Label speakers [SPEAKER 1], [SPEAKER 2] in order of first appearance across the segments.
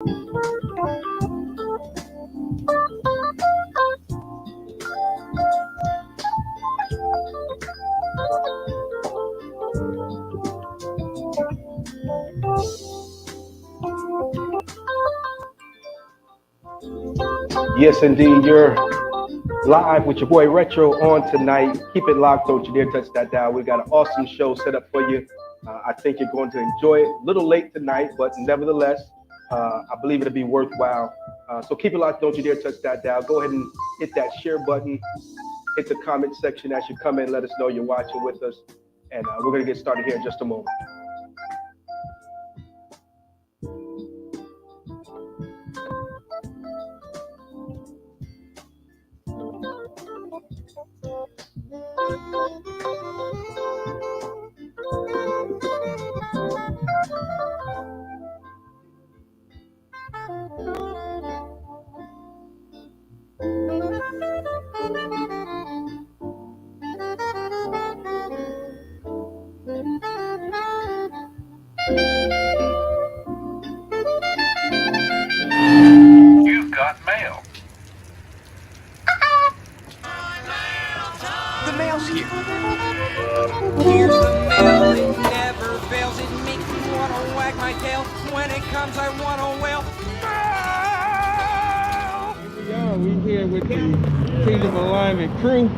[SPEAKER 1] Yes, indeed. You're live with your boy Retro on tonight. Keep it locked. Don't you dare touch that dial. We got an awesome show set up for you. I think you're going to enjoy it. A little late tonight, but nevertheless, I believe it'll be worthwhile. So keep it locked. Don't you dare touch that dial. Go ahead and hit that share button. Hit the comment section as you come in. Let us know you're watching with us. And we're going to get started here in just a moment.
[SPEAKER 2] You've got mail.
[SPEAKER 3] The mail's here. Here's the mail, it never fails. It makes me want to wag my tail. When it comes, I want to wail.
[SPEAKER 4] We here with the Kingdom Alignment crew,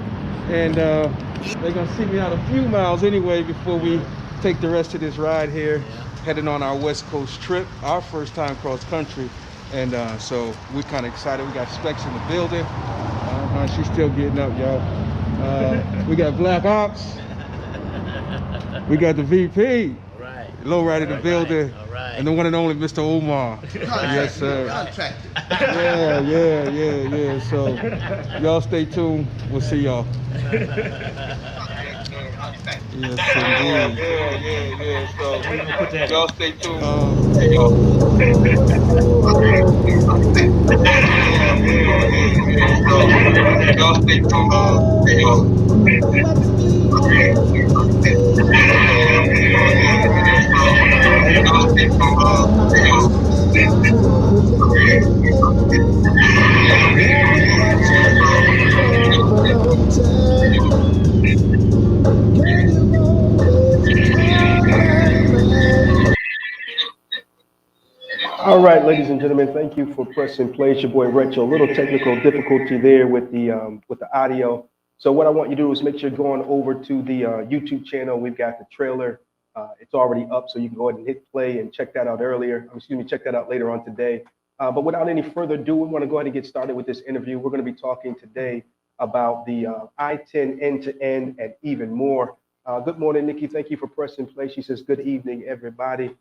[SPEAKER 4] and they're gonna see me out a few miles anyway before we take the rest of this ride here, heading on our West Coast trip, our first time cross country, and so we're kind of excited. We got Specs in the building. She's still getting up, y'all. We got Black Ops. We got the VP. Lowrider in the building, and the one and only Mr. Omar. Yes, sir. Yeah. So, y'all stay tuned. We'll see y'all. Yes, indeed. Yeah. So, y'all stay tuned. Y'all stay
[SPEAKER 1] All right, ladies and gentlemen, thank you for pressing play. It's your boy Retro. A little technical difficulty there with the audio. So what I want you to do is make sure you're going over to the YouTube channel. We've got the trailer. It's already up, so you can go ahead and hit play and check that out check that out later on today. But without any further ado, we want to go ahead and get started with this interview. We're going to be talking today about the I-10 end-to-end and even more. Good morning, Nikki. Thank you for pressing play. She says, good evening, everybody.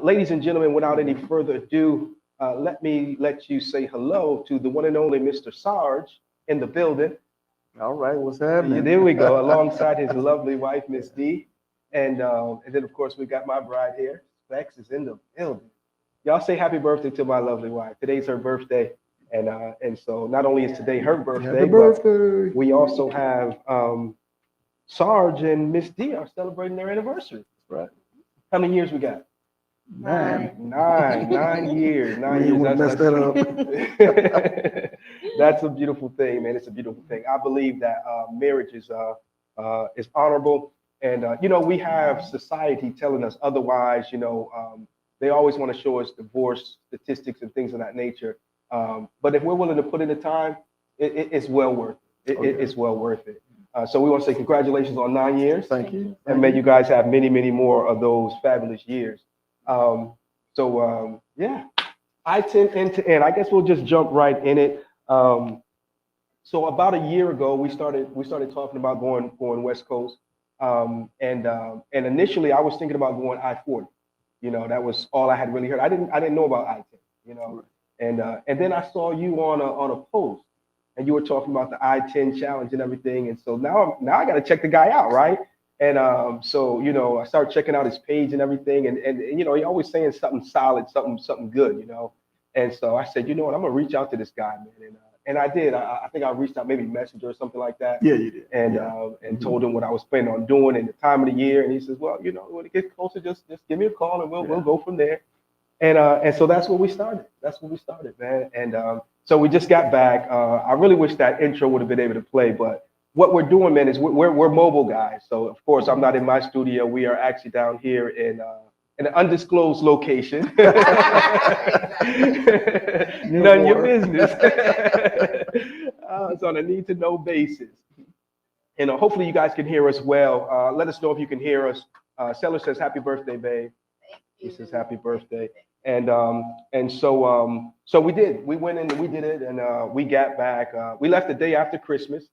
[SPEAKER 1] Ladies and gentlemen, without any further ado, let you say hello to the one and only Mr. Sarge in the building.
[SPEAKER 4] All right, what's happening?
[SPEAKER 1] Yeah, there we go, alongside his lovely wife, Miss D. And then, of course, we got my bride here. Specs is in the building. Y'all say happy birthday to my lovely wife. Today's her birthday. And so not only is today her birthday, but we also have Sarge and Miss D are celebrating their anniversary. Right. How many years we got?
[SPEAKER 4] Nine
[SPEAKER 1] years. 9 years. That's a beautiful thing, man. It's a beautiful thing. I believe that marriage is honorable, and we have society telling us otherwise. They always want to show us divorce statistics and things of that nature. But if we're willing to put in the time, it's well worth it. It's well worth it. So we want to say congratulations on 9 years.
[SPEAKER 4] Thank you.
[SPEAKER 1] And may you guys have many, many more of those fabulous years. Yeah, I-10 end to end. I guess we'll just jump right in it. So about a year ago, we started talking about going West Coast. And initially I was thinking about going I-40. That was all I had really heard. I didn't know about I-10. And then I saw you on a post, and you were talking about the I-10 challenge and everything. And so now I got to check the guy out, right? And so I started checking out his page and everything, and he always saying something solid, something good, And so I said, you know what, I'm gonna reach out to this guy, man, and I did. I think I reached out, maybe Messenger or something like that.
[SPEAKER 4] Yeah, you did.
[SPEAKER 1] And told him what I was planning on doing and the time of the year, and he says, well, when it gets closer, just give me a call and we'll go from there. And so that's where we started. That's where we started, man. And so we just got back. I really wish that intro would have been able to play, but what we're doing, man, is we're mobile guys. So of course I'm not in my studio. We are actually down here in an undisclosed location. None your business. It's on a need to know basis. And hopefully you guys can hear us well. Let us know if you can hear us. Seller says happy birthday, babe. He says happy birthday. And so we did. We went in and we did it, and we got back. We left the day after Christmas.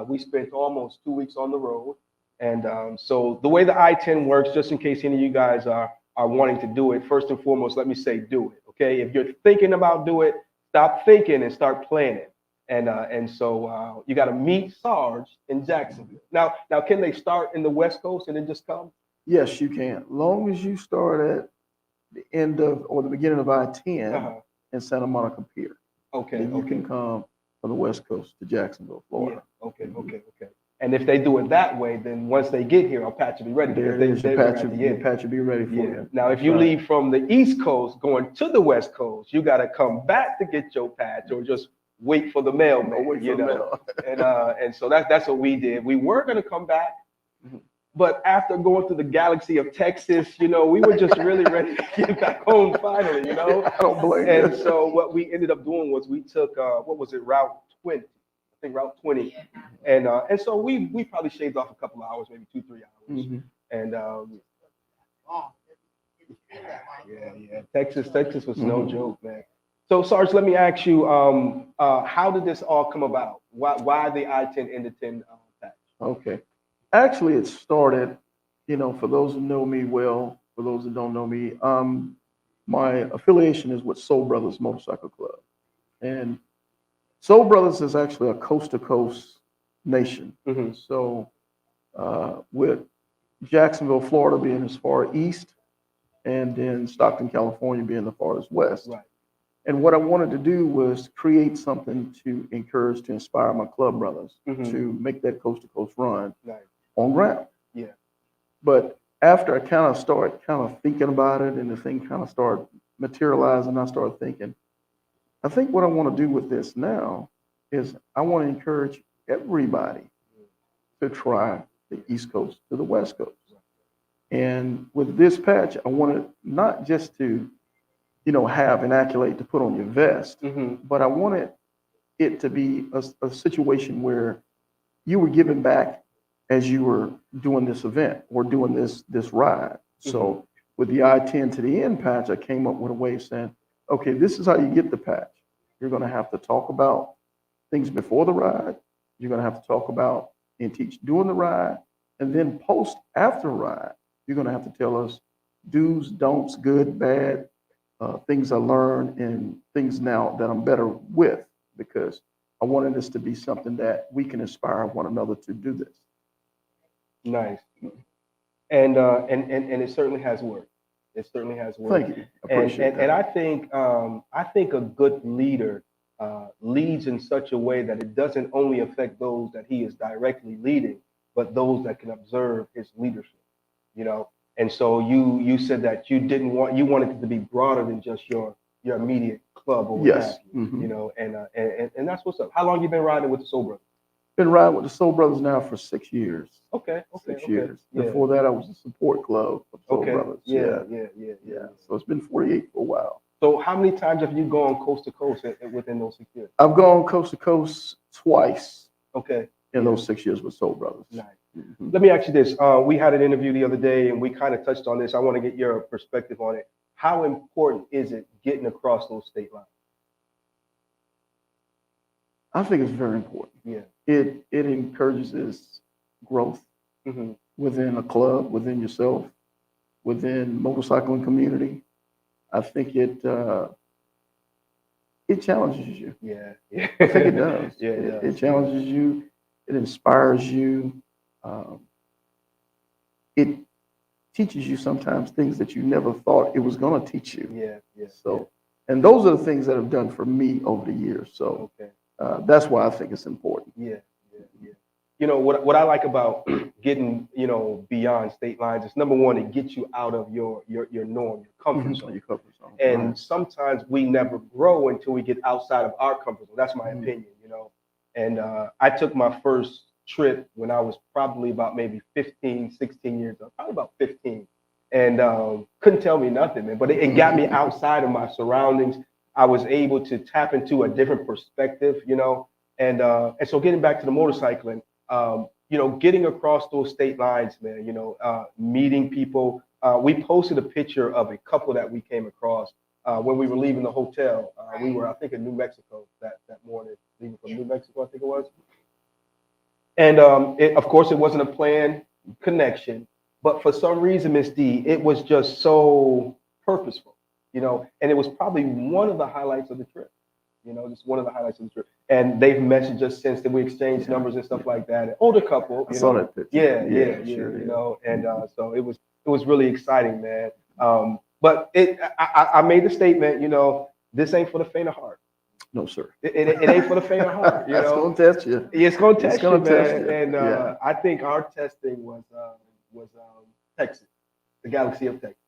[SPEAKER 1] We spent almost 2 weeks on the road. And so the way the I-10 works, just in case any of you guys are wanting to do it, first and foremost, let me say do it. Okay, if you're thinking about do it, stop thinking and start planning. And so you got to meet Sarge in Jacksonville. Now, can they start in the West Coast and then just come?
[SPEAKER 5] Yes, you can. Long as you start at the end of or the beginning of I-10 in Santa Monica Pier.
[SPEAKER 1] Okay.
[SPEAKER 5] Then you can come from the West Coast to Jacksonville, Florida.
[SPEAKER 1] Yeah. Okay. And if they do it that way, then once they get here, our patch will be ready.
[SPEAKER 5] There it is. Your patch will be ready for you.
[SPEAKER 1] Now, if you leave from the East Coast going to the West Coast, you got to come back to get your patch, or just wait for the mailman. You know. And so that's what we did. We were going to come back, but after going through the galaxy of Texas, we were just really ready to get back home finally.
[SPEAKER 5] I don't blame you.
[SPEAKER 1] And so what we ended up doing was we took Route 20. I think Route 20, and so we probably shaved off a couple of hours, maybe 2-3 hours, and Texas was no joke, man. So Sarge, let me ask you, how did this all come about? Why the I-10 into 10 patch?
[SPEAKER 5] Okay, actually it started, for those who know me well, for those who don't know me, my affiliation is with Soul Brothers Motorcycle Club, and Soul Brothers is actually a coast-to-coast nation. So with Jacksonville, Florida being as far east, and then Stockton, California being the farthest west.
[SPEAKER 1] Right.
[SPEAKER 5] And what I wanted to do was create something to encourage, to inspire my club brothers to make that coast-to-coast run on ground.
[SPEAKER 1] Yeah.
[SPEAKER 5] But after I kind of started thinking about it, and the thing kind of started materializing, I started thinking, I think what I want to do with this now is I want to encourage everybody to try the East Coast to the West Coast. And with this patch, I wanted not just to, have an accolade to put on your vest, but I wanted it to be a situation where you were giving back as you were doing this event or doing this ride. So with the I-10 to the end patch, I came up with a way of saying, okay, this is how you get the patch. You're going to have to talk about things before the ride. You're going to have to talk about and teach during the ride. And then post after ride, you're going to have to tell us do's, don'ts, good, bad, things I learned and things now that I'm better with, because I wanted this to be something that we can inspire one another to do this.
[SPEAKER 1] Nice. And it certainly has worked. It certainly has worked.
[SPEAKER 5] Thank you. I appreciate that.
[SPEAKER 1] And I think a good leader leads in such a way that it doesn't only affect those that he is directly leading, but those that can observe his leadership. And so you said that you wanted it to be broader than just your immediate club or what have you, and that's what's up. How long you been riding with the Soul Brothers?
[SPEAKER 5] Been riding with the Soul Brothers now for 6 years.
[SPEAKER 1] Okay.
[SPEAKER 5] 6 years. Yeah. Before that, I was a support club of Soul Brothers.
[SPEAKER 1] Yeah.
[SPEAKER 5] So it's been 48 for a while.
[SPEAKER 1] So how many times have you gone coast to coast within those 6 years?
[SPEAKER 5] I've gone coast to coast twice.
[SPEAKER 1] Okay.
[SPEAKER 5] In those 6 years with Soul Brothers.
[SPEAKER 1] Nice. Let me ask you this. We had an interview the other day, and we kind of touched on this. I want to get your perspective on it. How important is it getting across those state lines?
[SPEAKER 5] I think it's very important.
[SPEAKER 1] Yeah.
[SPEAKER 5] It encourages growth within a club, within yourself, within motorcycling community. I think it challenges you.
[SPEAKER 1] Yeah.
[SPEAKER 5] I think it does.
[SPEAKER 1] Yeah,
[SPEAKER 5] it challenges you. It inspires you. It teaches you sometimes things that you never thought it was going to teach you.
[SPEAKER 1] Yeah.
[SPEAKER 5] So, and those are the things that have done for me over the years. So that's why I think it's important.
[SPEAKER 1] Yeah. you know, what I like about getting, you know, beyond state lines is number one, it gets you out of your norm, your comfort zone.
[SPEAKER 5] Your comfort zone.
[SPEAKER 1] And
[SPEAKER 5] Right.
[SPEAKER 1] sometimes we never grow until we get outside of our comfort zone. That's my opinion, you know. And I took my first trip when I was probably about maybe 15, 16 years old, probably about 15. And couldn't tell me nothing, man. But it got me outside of my surroundings. I was able to tap into a different perspective, you know. And so getting back to the motorcycling, you know, getting across those state lines, man, you know, meeting people. We posted a picture of a couple that we came across when we were leaving the hotel. We were, I think, in New Mexico that morning, leaving from New Mexico, I think it was. And of course, it wasn't a planned connection, but for some reason, Miss D, it was just so purposeful, you know, and it was probably one of the highlights of the trip, you know, just one of the highlights of the trip. And they've messaged us since that we exchanged numbers and stuff like that. An older couple,
[SPEAKER 5] I
[SPEAKER 1] you
[SPEAKER 5] saw
[SPEAKER 1] know,
[SPEAKER 5] that picture.
[SPEAKER 1] yeah,
[SPEAKER 5] Sure
[SPEAKER 1] you
[SPEAKER 5] is.
[SPEAKER 1] know, and so it was really exciting, man. But I made the statement, you know, this ain't for the faint of heart.
[SPEAKER 5] No, sir.
[SPEAKER 1] It ain't for the faint of heart, you
[SPEAKER 5] That's
[SPEAKER 1] know.
[SPEAKER 5] gonna test you.
[SPEAKER 1] It's gonna
[SPEAKER 5] It's
[SPEAKER 1] test
[SPEAKER 5] gonna
[SPEAKER 1] you,
[SPEAKER 5] test
[SPEAKER 1] man.
[SPEAKER 5] you.
[SPEAKER 1] And
[SPEAKER 5] Yeah.
[SPEAKER 1] I think our testing was Texas, the galaxy of Texas,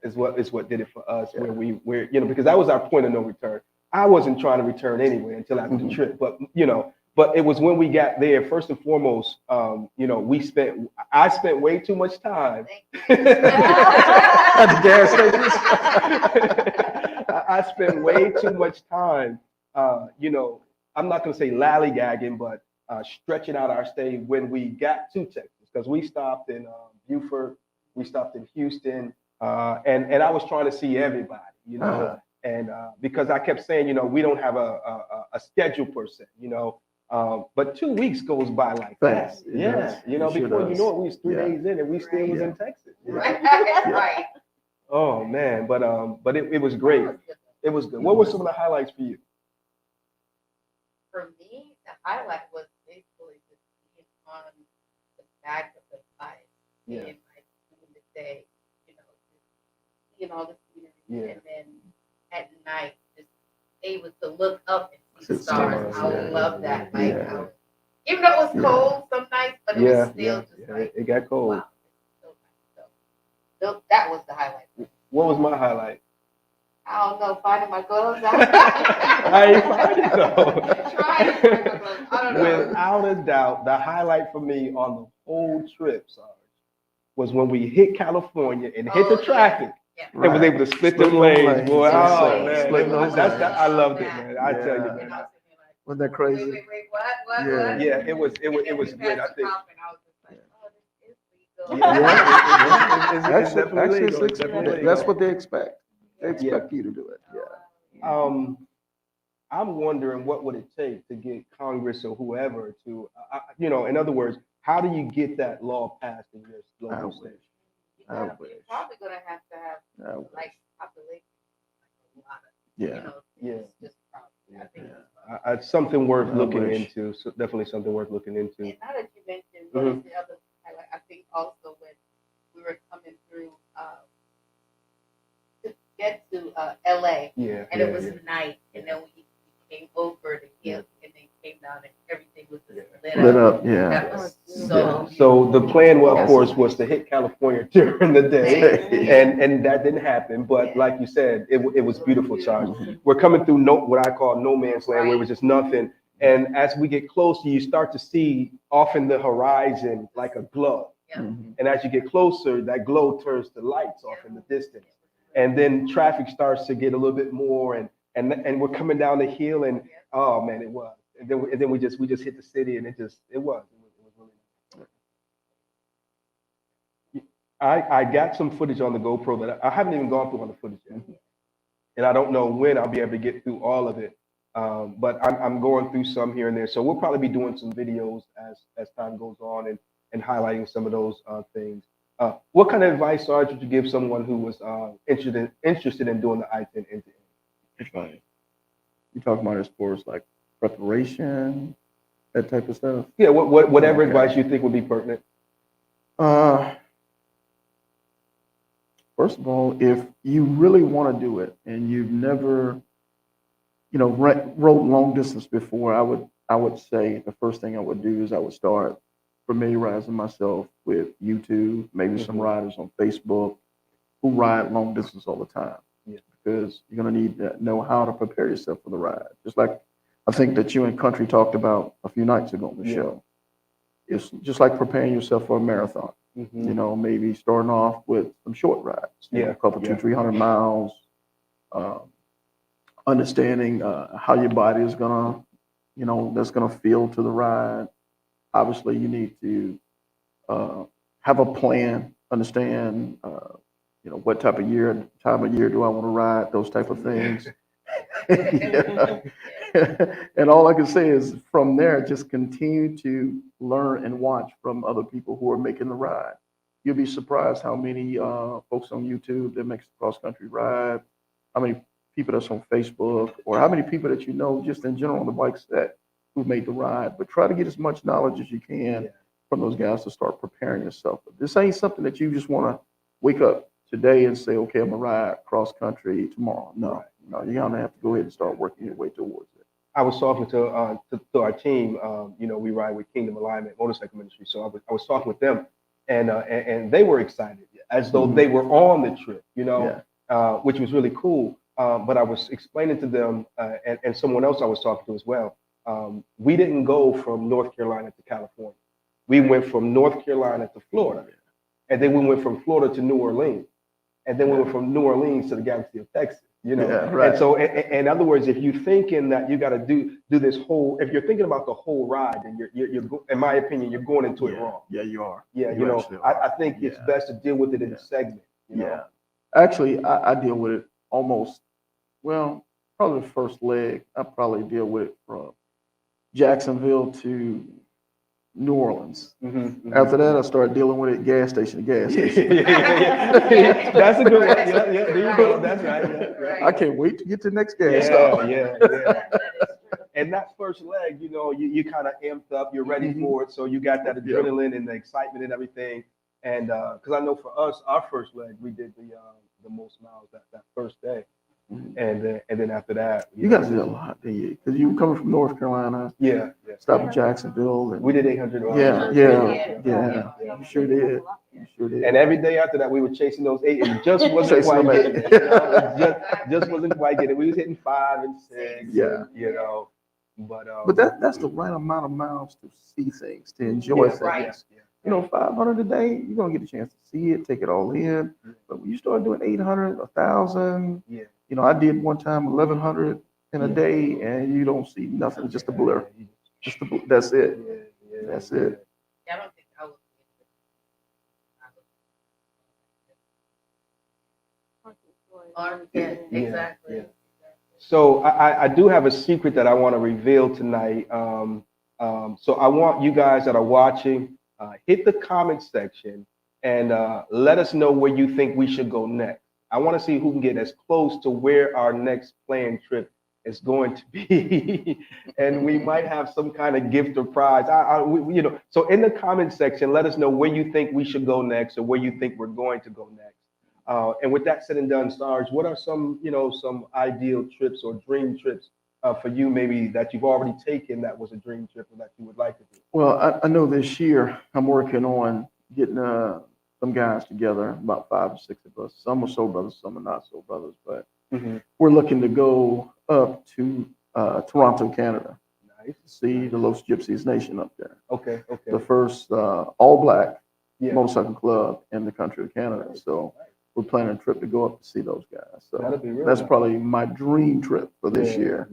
[SPEAKER 1] is what did it for us.
[SPEAKER 5] Yeah.
[SPEAKER 1] Where you know, because that was our point of no return. I wasn't trying to return anyway until after the trip, but you know, but it was when we got there. First and foremost, you know, I spent way too much time at the gas station. I spent way too much time. You know, I'm not going to say lollygagging, but stretching out our stay when we got to Texas, because we stopped in Beaufort, we stopped in Houston, and I was trying to see everybody, you know, and because I kept saying, you know, we don't have a schedule per se, you know, but 2 weeks goes by like that.
[SPEAKER 5] Fast. It
[SPEAKER 1] Yeah,
[SPEAKER 5] does.
[SPEAKER 1] you know,
[SPEAKER 5] It sure
[SPEAKER 1] before you
[SPEAKER 5] does.
[SPEAKER 1] know it, we was 3
[SPEAKER 5] Yeah.
[SPEAKER 1] days in and we still was
[SPEAKER 5] Yeah.
[SPEAKER 1] in Texas. you know?
[SPEAKER 6] Right.
[SPEAKER 1] Oh man, but it was great. It was good. What were some of the highlights for you?
[SPEAKER 6] For me, the highlight was basically just being on the back of the bike
[SPEAKER 1] Yeah.
[SPEAKER 6] and like during the day, you know, just seeing all the scenery,
[SPEAKER 1] Yeah.
[SPEAKER 6] and then at night just able to look up and see the
[SPEAKER 5] See
[SPEAKER 6] stars.
[SPEAKER 5] stars,
[SPEAKER 6] I
[SPEAKER 5] yeah.
[SPEAKER 6] love that. Like,
[SPEAKER 5] Yeah.
[SPEAKER 6] even though it was
[SPEAKER 5] Yeah.
[SPEAKER 6] cold some nights, but it was
[SPEAKER 1] Yeah,
[SPEAKER 6] still
[SPEAKER 1] yeah,
[SPEAKER 6] just
[SPEAKER 1] yeah.
[SPEAKER 6] like,
[SPEAKER 1] It got cold.
[SPEAKER 6] wow, it's so nice. So that was the highlight.
[SPEAKER 1] What was my highlight?
[SPEAKER 6] I don't know, finding my gloves out.
[SPEAKER 1] I ain't find it though.
[SPEAKER 6] Trying to find my gloves. I don't know.
[SPEAKER 1] Without a doubt, the highlight for me on the whole trip, Sarge, was when we hit California and hit
[SPEAKER 6] Oh,
[SPEAKER 1] the
[SPEAKER 6] yeah.
[SPEAKER 1] traffic
[SPEAKER 6] Yeah.
[SPEAKER 1] and was able to split
[SPEAKER 5] Split
[SPEAKER 1] them
[SPEAKER 5] them
[SPEAKER 1] lanes.
[SPEAKER 5] lanes,
[SPEAKER 1] Boy,
[SPEAKER 5] yes,
[SPEAKER 1] oh
[SPEAKER 5] sir.
[SPEAKER 1] man,
[SPEAKER 5] Split those
[SPEAKER 1] that's
[SPEAKER 5] lanes.
[SPEAKER 1] I loved it, man. I tell you,
[SPEAKER 5] Yeah.
[SPEAKER 6] And
[SPEAKER 1] man.
[SPEAKER 6] I was sitting there like,
[SPEAKER 5] Wasn't that crazy?
[SPEAKER 6] wait, what?
[SPEAKER 5] Yeah.
[SPEAKER 6] What?
[SPEAKER 1] Yeah, it was
[SPEAKER 6] And then
[SPEAKER 1] good.
[SPEAKER 6] we
[SPEAKER 1] I
[SPEAKER 6] passed the
[SPEAKER 1] think.
[SPEAKER 6] cop and I was just like, oh, this is legal.
[SPEAKER 1] Yeah, it's definitely legal. It's definitely legal.
[SPEAKER 5] That's what they expect. They expect you to do it. Yeah.
[SPEAKER 1] I'm wondering what would it take to get Congress or whoever to, you know, in other words, how do you get that law passed in your
[SPEAKER 5] I
[SPEAKER 1] local
[SPEAKER 5] wish.
[SPEAKER 1] state?
[SPEAKER 5] I
[SPEAKER 6] You're
[SPEAKER 5] wish.
[SPEAKER 6] probably gonna have to have
[SPEAKER 5] I wish.
[SPEAKER 6] like population, like a lot of,
[SPEAKER 5] Yeah.
[SPEAKER 1] Yeah.
[SPEAKER 6] just probably. I think.
[SPEAKER 5] Yeah.
[SPEAKER 1] It's something worth
[SPEAKER 5] I
[SPEAKER 1] looking
[SPEAKER 5] wish.
[SPEAKER 1] into. So definitely something worth looking into.
[SPEAKER 6] And now that you mentioned, what is the other highlight? I think also when we were coming through to get to LA,
[SPEAKER 1] Yeah.
[SPEAKER 6] and
[SPEAKER 1] yeah,
[SPEAKER 6] it was
[SPEAKER 1] yeah.
[SPEAKER 6] night, and then we came over the hill, and then came down, and everything was just lit
[SPEAKER 5] Lit
[SPEAKER 6] up.
[SPEAKER 5] up. Yeah.
[SPEAKER 6] That was so.
[SPEAKER 1] So the plan, well, of
[SPEAKER 6] Yeah.
[SPEAKER 1] course, was to hit California during the day, and that didn't happen. But like you said, it was beautiful, Sarge. We're coming through what I call no man's land, where it was just nothing. And as we get closer, you start to see off in the horizon like a glow.
[SPEAKER 6] Yeah.
[SPEAKER 5] Mhm.
[SPEAKER 1] And as you get closer, that glow turns to lights off in the distance. And then traffic starts to get a little bit more, and we're coming down the hill, and oh man, it was. And then we just hit the city, and it was really nice. I got some footage on the GoPro that I haven't even gone through on the footage yet, and I don't know when I'll be able to get through all of it. But I'm going through some here and there, so we'll probably be doing some videos as time goes on and highlighting some of those things. What kind of advice, Sarge, would you give someone who was interested in doing the I-10 end-to-end?
[SPEAKER 5] It's fine. You talking about as far as like preparation, that type of stuff?
[SPEAKER 1] Yeah, whatever
[SPEAKER 5] Okay.
[SPEAKER 1] advice you think would be pertinent.
[SPEAKER 5] First of all, if you really want to do it and you've never, rode long distance before, I would say the first thing I would do is I would start familiarizing myself with YouTube, maybe some riders on Facebook who ride long distance all the time.
[SPEAKER 1] Yeah.
[SPEAKER 5] Because you're going to need to know how to prepare yourself for the ride. Just like I think that you and Country talked about a few nights ago on the show. It's just like preparing yourself for a marathon. You know, maybe starting off with some short rides, you know, a couple, 200-300 miles, understanding how your body is gonna, you know, that's gonna feel to the ride. Obviously, you need to have a plan, understand, you know, what time of year do I want to ride, those type of things. And all I can say is from there, just continue to learn and watch from other people who are making the ride. You'll be surprised how many folks on YouTube that makes the cross-country ride, how many people that's on Facebook, or how many people that you know just in general on the bike set who made the ride. But try to get as much knowledge as you can from those guys to start preparing yourself. This ain't something that you just want to wake up today and say, okay, I'm gonna ride cross-country tomorrow. No, no, you're gonna have to go ahead and start working your way towards it.
[SPEAKER 1] I was talking to our team. You know, we ride with Kingdom Alignment Motorcycle Ministry. So I was talking with them, and they were excited, as though they were on the trip. You know, which was really cool. But I was explaining to them, and someone else I was talking to as well. We didn't go from North Carolina to California. We went from North Carolina to Florida, and then we went from Florida to New Orleans, and then we went from New Orleans to the Galaxy of Texas. You know, and so in other words, if you're thinking that you got to do this whole, if you're thinking about the whole ride, then you're in my opinion, you're going into it wrong.
[SPEAKER 5] Yeah, you are.
[SPEAKER 1] Yeah, you know, I think it's best to deal with it in a segment. You know?
[SPEAKER 5] Actually, I deal with it almost, well, probably the first leg. I probably deal with it from Jacksonville to New Orleans. After that, I started dealing with it gas station to gas station.
[SPEAKER 1] That's a good one. Yeah, there you go. That's right.
[SPEAKER 5] I can't wait to get to the next gas stop.
[SPEAKER 1] And that first leg, you know, you kind of amped up, you're ready for it. So you got that adrenaline and the excitement and everything. And because I know for us, our first leg, we did the most miles that first day. And then after that,
[SPEAKER 5] you guys did a lot, didn't you? Because you were coming from North Carolina. Stopped in Jacksonville. And
[SPEAKER 1] we did 800 miles.
[SPEAKER 5] You sure did. You sure did.
[SPEAKER 1] And every day after that, we were chasing those 8 and just wasn't quite getting it. You know? just wasn't quite getting it. We was hitting 5 and 6. And, you know, but
[SPEAKER 5] that's the right amount of miles to see things, to enjoy things. You know, 500 a day, you're gonna get a chance to see it, take it all in. But when you start doing 800, 1,000, you know, I did one time 1,100 in a day, and you don't see nothing, just a blur. That's it. That's it.
[SPEAKER 6] I don't think I would. Exactly.
[SPEAKER 1] So I do have a secret that I want to reveal tonight. So I want you guys that are watching, hit the comment section and let us know where you think we should go next. I want to see who can get as close to where our next planned trip is going to be. And we might have some kind of gift or prize. You know, so in the comment section, let us know where you think we should go next or where you think we're going to go next. And with that said and done, Sarge, what are some, you know, some ideal trips or dream trips for you, maybe that you've already taken that was a dream trip or that you would like to do?
[SPEAKER 5] Well, I know this year I'm working on getting some guys together, about 5 or 6 of us. Some are soul brothers, some are not soul brothers, but we're looking to go up to Toronto, Canada. Nice. To see the Los Gypsies Nation up there.
[SPEAKER 1] Okay.
[SPEAKER 5] The first all-black motorcycle club in the country of Canada. So we're planning a trip to go up to see those guys. So that's probably my dream trip for this year.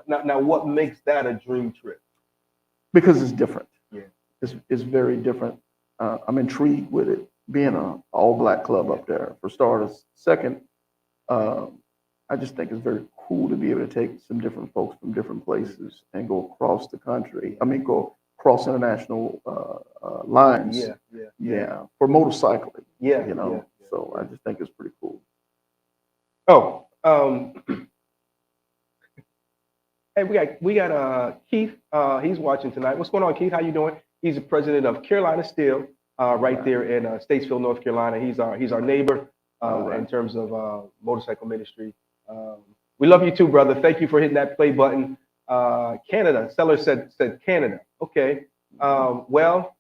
[SPEAKER 1] Now, what makes that a dream trip?
[SPEAKER 5] Because it's different. It's very different. I'm intrigued with it being an all-black club up there, for starters. Second, I just think it's very cool to be able to take some different folks from different places and go across the country. I mean, go cross international lines. For motorcycling. You know, so I just think it's pretty cool.
[SPEAKER 1] Hey, we got Keith. He's watching tonight. What's going on, Keith? How you doing? He's the president of Carolina Steel, right there in Statesville, North Carolina. He's our neighbor in terms of motorcycle ministry. We love you too, brother. Thank you for hitting that play button. Canada. Seller said Canada. Okay. Well,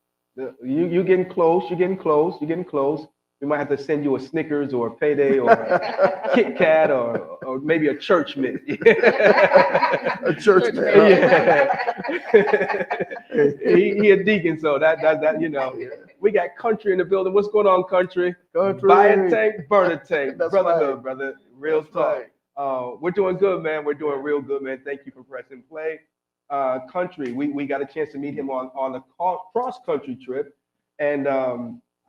[SPEAKER 1] you getting close. You're getting close. You're getting close. We might have to send you a Snickers or a Payday or a Kit Kat or maybe a church mitt.
[SPEAKER 5] A church man.
[SPEAKER 1] Yeah. He a deacon, so that we got country in the building. What's going on, country?
[SPEAKER 5] Country.
[SPEAKER 1] Buy a tank, burn a tank.
[SPEAKER 5] That's
[SPEAKER 1] Brotherhood,
[SPEAKER 5] right.
[SPEAKER 1] brother. Real
[SPEAKER 5] That's
[SPEAKER 1] talk.
[SPEAKER 5] right.
[SPEAKER 1] We're doing good, man. We're doing real good, man. Thank you for pressing play. Country, we got a chance to meet him on a cross country trip, and I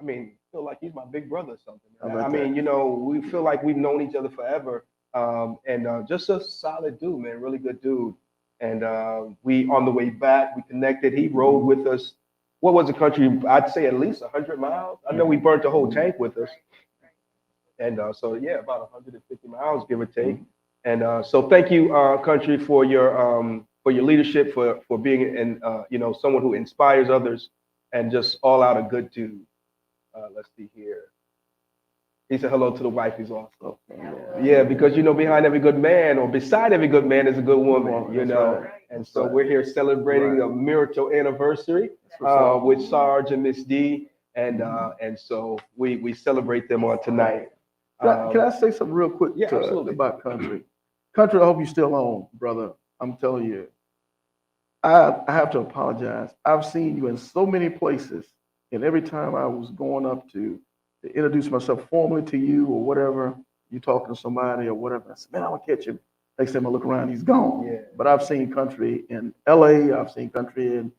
[SPEAKER 1] mean, feel like he's my big brother or something.
[SPEAKER 5] How about
[SPEAKER 1] I mean, we feel like we've known each other forever, and just a solid dude, man. Really good dude. And we on the way back, we connected. He rode with us. What was the country? I'd say at least 100 miles. I know we burnt the whole tank with us. And so, yeah, about 150 miles, give or take. And so thank you, country, for your leadership, for being someone who inspires others and just all out a good dude. Let's see here. He said hello to the wife. He's also. Yeah, because behind every good man or beside every good man is a good woman.
[SPEAKER 5] Right.
[SPEAKER 1] And so we're here celebrating a marital anniversary with Sarge and Miss D, and so we celebrate them on tonight.
[SPEAKER 5] Can I say something real quick?
[SPEAKER 1] Yeah, absolutely.
[SPEAKER 5] About country. Country, I hope you're still on, brother. I'm telling you, I have to apologize. I've seen you in so many places, and every time I was going up to introduce myself formally to you or whatever, you talking to somebody or whatever, I said, man, I'll catch him. Next time I look around, he's gone.
[SPEAKER 1] Yeah.
[SPEAKER 5] But I've seen country in LA, I've seen country in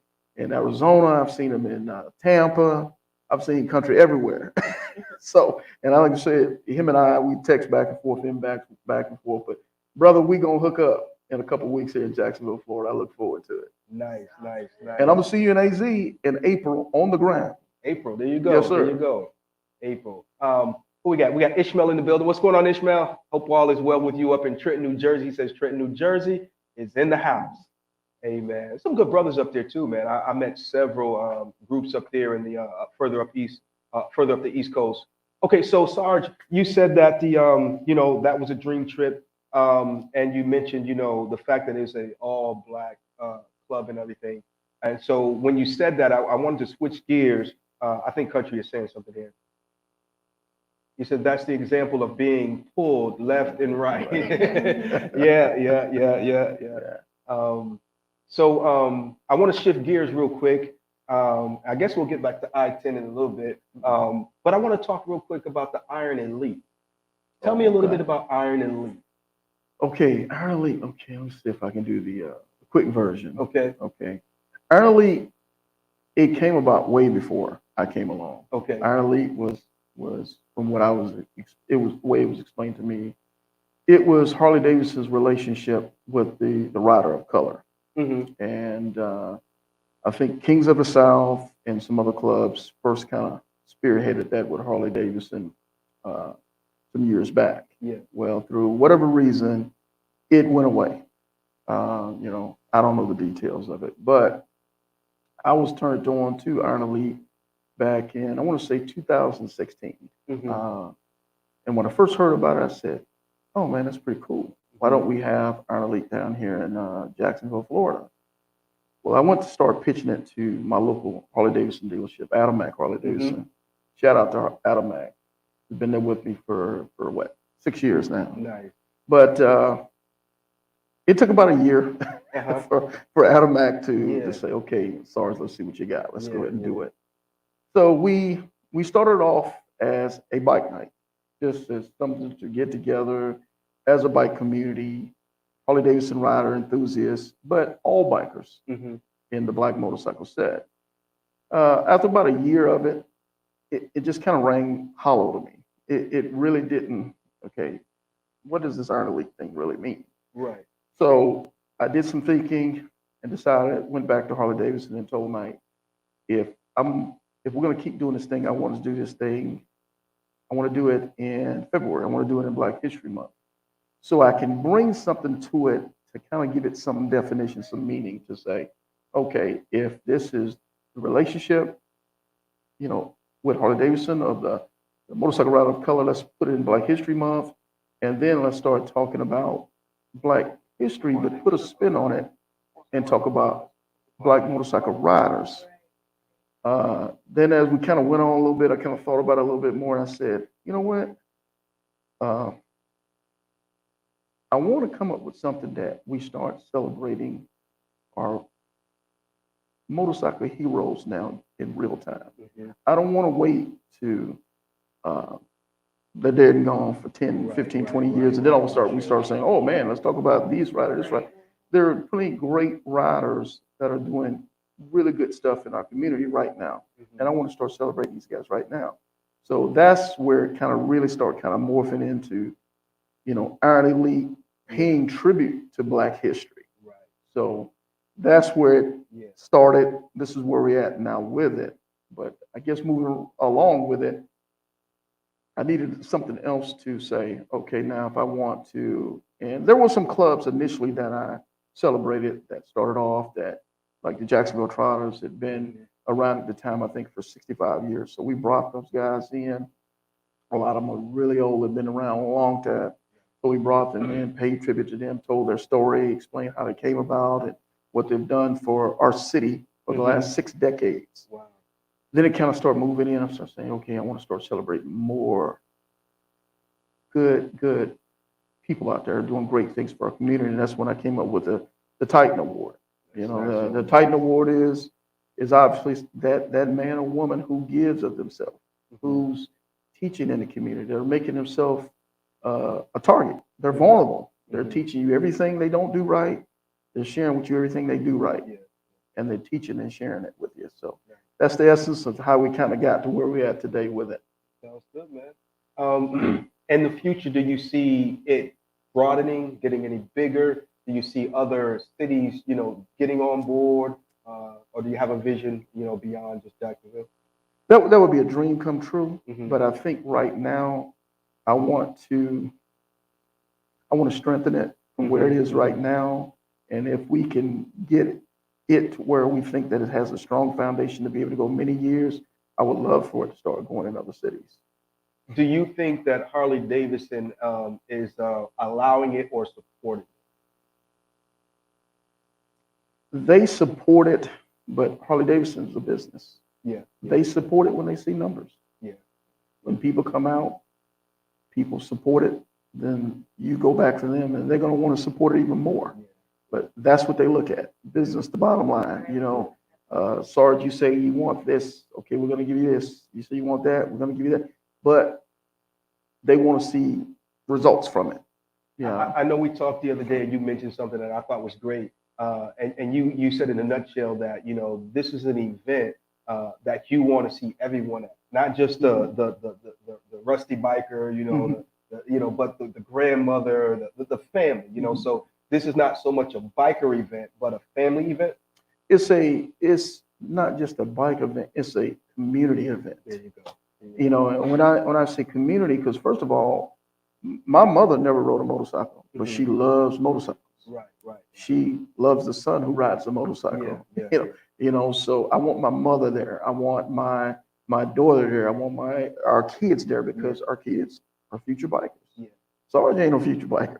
[SPEAKER 5] Arizona, I've seen him in Tampa, I've seen country everywhere. So, and like I said, him and I, we text back and forth, back and forth. But brother, we gonna hook up in a couple of weeks here in Jacksonville, Florida. I look forward to it.
[SPEAKER 1] Nice.
[SPEAKER 5] And I'm gonna see you in AZ in April on the ground.
[SPEAKER 1] April, there you go.
[SPEAKER 5] Yes, sir.
[SPEAKER 1] There you go. April. Who we got? We got Ishmael in the building. What's going on, Ishmael? Hope all is well with you up in Trenton, New Jersey. He says Trenton, New Jersey is in the house. Amen. Some good brothers up there too, man. I met several groups up there in the further up the East Coast. Okay, so Sarge, you said that that was a dream trip, and you mentioned the fact that it's a all black club and everything. And so when you said that, I wanted to switch gears. I think country is saying something here. You said that's the example of being pulled left and right. Yeah. So I want to shift gears real quick. I guess we'll get back to I-10 in a little bit. But I want to talk real quick about the Iron Elite. Tell me a little bit about Iron Elite.
[SPEAKER 5] Okay, Iron Elite. Okay, let me see if I can do the quick version.
[SPEAKER 1] Okay.
[SPEAKER 5] Iron Elite, it came about way before I came along.
[SPEAKER 1] Okay.
[SPEAKER 5] Iron Elite was from what it was the way it was explained to me. It was Harley Davidson's relationship with the rider of color.
[SPEAKER 1] Mm-hmm.
[SPEAKER 5] And I think Kings of the South and some other clubs first kind of spearheaded that with Harley Davidson some years back.
[SPEAKER 1] Yeah.
[SPEAKER 5] Well, through whatever reason, it went away. I don't know the details of it, but I was turned on to Iron Elite back in, I want to say 2016.
[SPEAKER 1] Mm-hmm.
[SPEAKER 5] And when I first heard about it, I said, oh man, that's pretty cool. Why don't we have Iron Elite down here in Jacksonville, Florida? Well, I went to start pitching it to my local Harley Davidson dealership, Adam Mack Harley Davidson.
[SPEAKER 1] Mm-hmm.
[SPEAKER 5] Shout out to Adam Mack. He's been there with me for what, 6 years now.
[SPEAKER 1] Nice.
[SPEAKER 5] But it took about a year for Adam Mack to say, okay, Sarge, let's see what you got. Let's go ahead and do it. So we started off as a bike night, just as something to get together as a bike community, Harley Davidson rider enthusiasts, but all bikers in the black motorcycle set. After about a year of it, it just kind of rang hollow to me. It really didn't, okay, what does this Iron Elite thing really mean?
[SPEAKER 1] Right.
[SPEAKER 5] So I did some thinking and decided, went back to Harley Davidson and told Mike, if we're going to keep doing this thing, I want to do this thing. I want to do it in February. I want to do it in Black History Month. So I can bring something to it to kind of give it some definition, some meaning to say, okay, if this is the relationship, with Harley Davidson of the motorcycle rider of color, let's put it in Black History Month. And then let's start talking about Black history, but put a spin on it and talk about black motorcycle riders Then as we kind of went on a little bit, I kind of thought about it a little bit more, and I said, you know what? I want to come up with something that we start celebrating our motorcycle heroes now in real time. I don't want to wait to they're dead and gone for 10, 15, 20 years, and then all of a sudden we start saying, oh man, let's talk about these riders, this rider. There are plenty of great riders that are doing really good stuff in our community right now, and I want to start celebrating these guys right now. So that's where it kind of really started kind of morphing into, you know, Iron Elite paying tribute to Black history. So that's where it started. This is where we're at now with it. But I guess moving along with it, I needed something else to say, okay, now if I want to, and there were some clubs initially that I celebrated that started off that, like the Jacksonville Trotters, had been around at the time, I think, for 65 years. So we brought those guys in. A lot of them are really old, have been around a long time. So we brought them in, paid tribute to them, told their story, explained how they came about and what they've done for our city for the last 6 decades. Wow. Then it kind of started moving in. I started saying, okay, I want to start celebrating more good people out there doing great things for our community. And that's when I came up with the Titan Award. You know, the Titan Award is obviously that man or woman who gives of themselves, who's teaching in the community. They're making themselves a target. They're vulnerable. They're teaching you everything they don't do right. They're sharing with you everything they do right. And they're teaching and sharing it with you. So that's the essence of how we kind of got to where we're at today with it.
[SPEAKER 1] Sounds good, man. In the future, do you see it broadening, getting any bigger? Do you see other cities, you know, getting on board? Or do you have a vision, you know, beyond just Jacksonville?
[SPEAKER 5] That would be a dream come true. But I think right now, I want to strengthen it from where it is right now. And if we can get it to where we think that it has a strong foundation to be able to go many years, I would love for it to start going in other cities.
[SPEAKER 1] Do you think that Harley Davidson is allowing it or supporting it?
[SPEAKER 5] They support it, but Harley Davidson is a business.
[SPEAKER 1] Yeah.
[SPEAKER 5] They support it when they see numbers.
[SPEAKER 1] Yeah.
[SPEAKER 5] When people come out, people support it, then you go back to them and they're going to want to support it even more. Yeah. But that's what they look at. Business, the bottom line. You know, Sarge, you say you want this. Okay, we're going to give you this. You say you want that. We're going to give you that. But they want to see results from it. Yeah.
[SPEAKER 1] I know we talked the other day and you mentioned something that I thought was great. And you said in a nutshell that, you know, this is an event that you want to see everyone at, not just the rusty biker, you know, but the grandmother, the family, you know. So this is not so much a biker event, but a family event.
[SPEAKER 5] It's not just a bike event. It's a community event.
[SPEAKER 1] There you go.
[SPEAKER 5] You know, and when I say community, because first of all, my mother never rode a motorcycle, but she loves motorcycles.
[SPEAKER 1] Right.
[SPEAKER 5] She loves the son who rides a motorcycle.
[SPEAKER 1] Yeah.
[SPEAKER 5] You know, so I want my mother there. I want my daughter there. I want our kids there because our kids are future bikers. Yeah. Sarge ain't no future biker.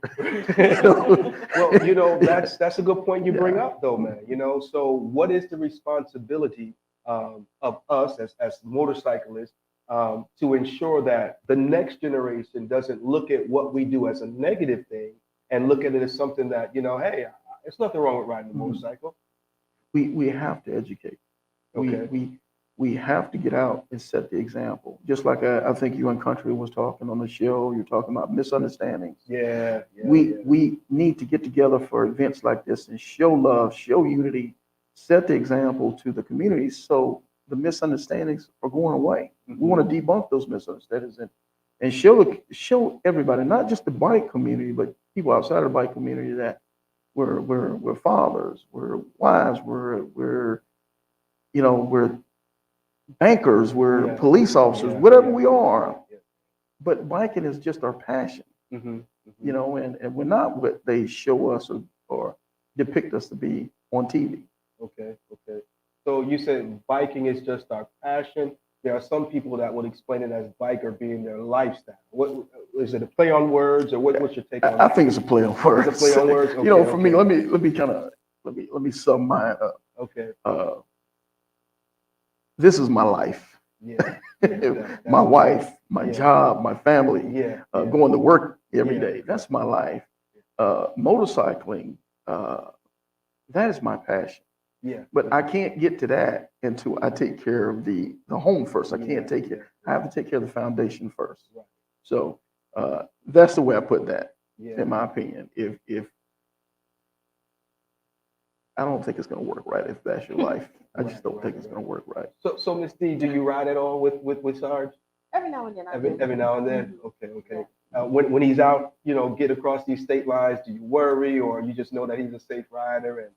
[SPEAKER 1] Well, you know, that's a good point you bring up though, man. You know, so what is the responsibility of us as motorcyclists to ensure that the next generation doesn't look at what we do as a negative thing and look at it as something that, you know, hey, there's nothing wrong with riding a motorcycle.
[SPEAKER 5] We have to educate.
[SPEAKER 1] Okay.
[SPEAKER 5] We have to get out and set the example. Just like I think you and Country was talking on the show, you're talking about misunderstandings. We need to get together for events like this and show love, show unity, set the example to the community so the misunderstandings are going away. We want to debunk those misunderstandings and show everybody, not just the bike community, but people outside of the bike community that we're fathers, we're wives, we're bankers, we're police officers, whatever we are. But biking is just our passion, you know, and we're not what they show us or depict us to be on TV.
[SPEAKER 1] Okay. So you said biking is just our passion. There are some people that would explain it as biker being their lifestyle. What is it, a play on words, or what's your take on
[SPEAKER 5] I think it's a play on words.
[SPEAKER 1] It's a play on words. Okay,
[SPEAKER 5] you know, for me, let me sum mine up.
[SPEAKER 1] Okay.
[SPEAKER 5] this is my life.
[SPEAKER 1] Yeah.
[SPEAKER 5] My wife, my
[SPEAKER 1] yeah.
[SPEAKER 5] job, my family,
[SPEAKER 1] Yeah.
[SPEAKER 5] going to work every
[SPEAKER 1] Yeah.
[SPEAKER 5] day. That's my life. Motorcycling, that is my passion.
[SPEAKER 1] Yeah.
[SPEAKER 5] But I can't get to that until I take care of the home first. I can't take care. I have to take care of the foundation first.
[SPEAKER 1] Right.
[SPEAKER 5] So that's the way I put that,
[SPEAKER 1] Yeah.
[SPEAKER 5] in my opinion. If I don't think it's going to work right if that's your life. I just don't think it's going to work right.
[SPEAKER 1] So Miss D, do you ride at all with Sarge?
[SPEAKER 6] Every now and then I do.
[SPEAKER 1] Every now and then? Okay. When he's out, get across these state lines, do you worry, or you just know that he's a safe rider? And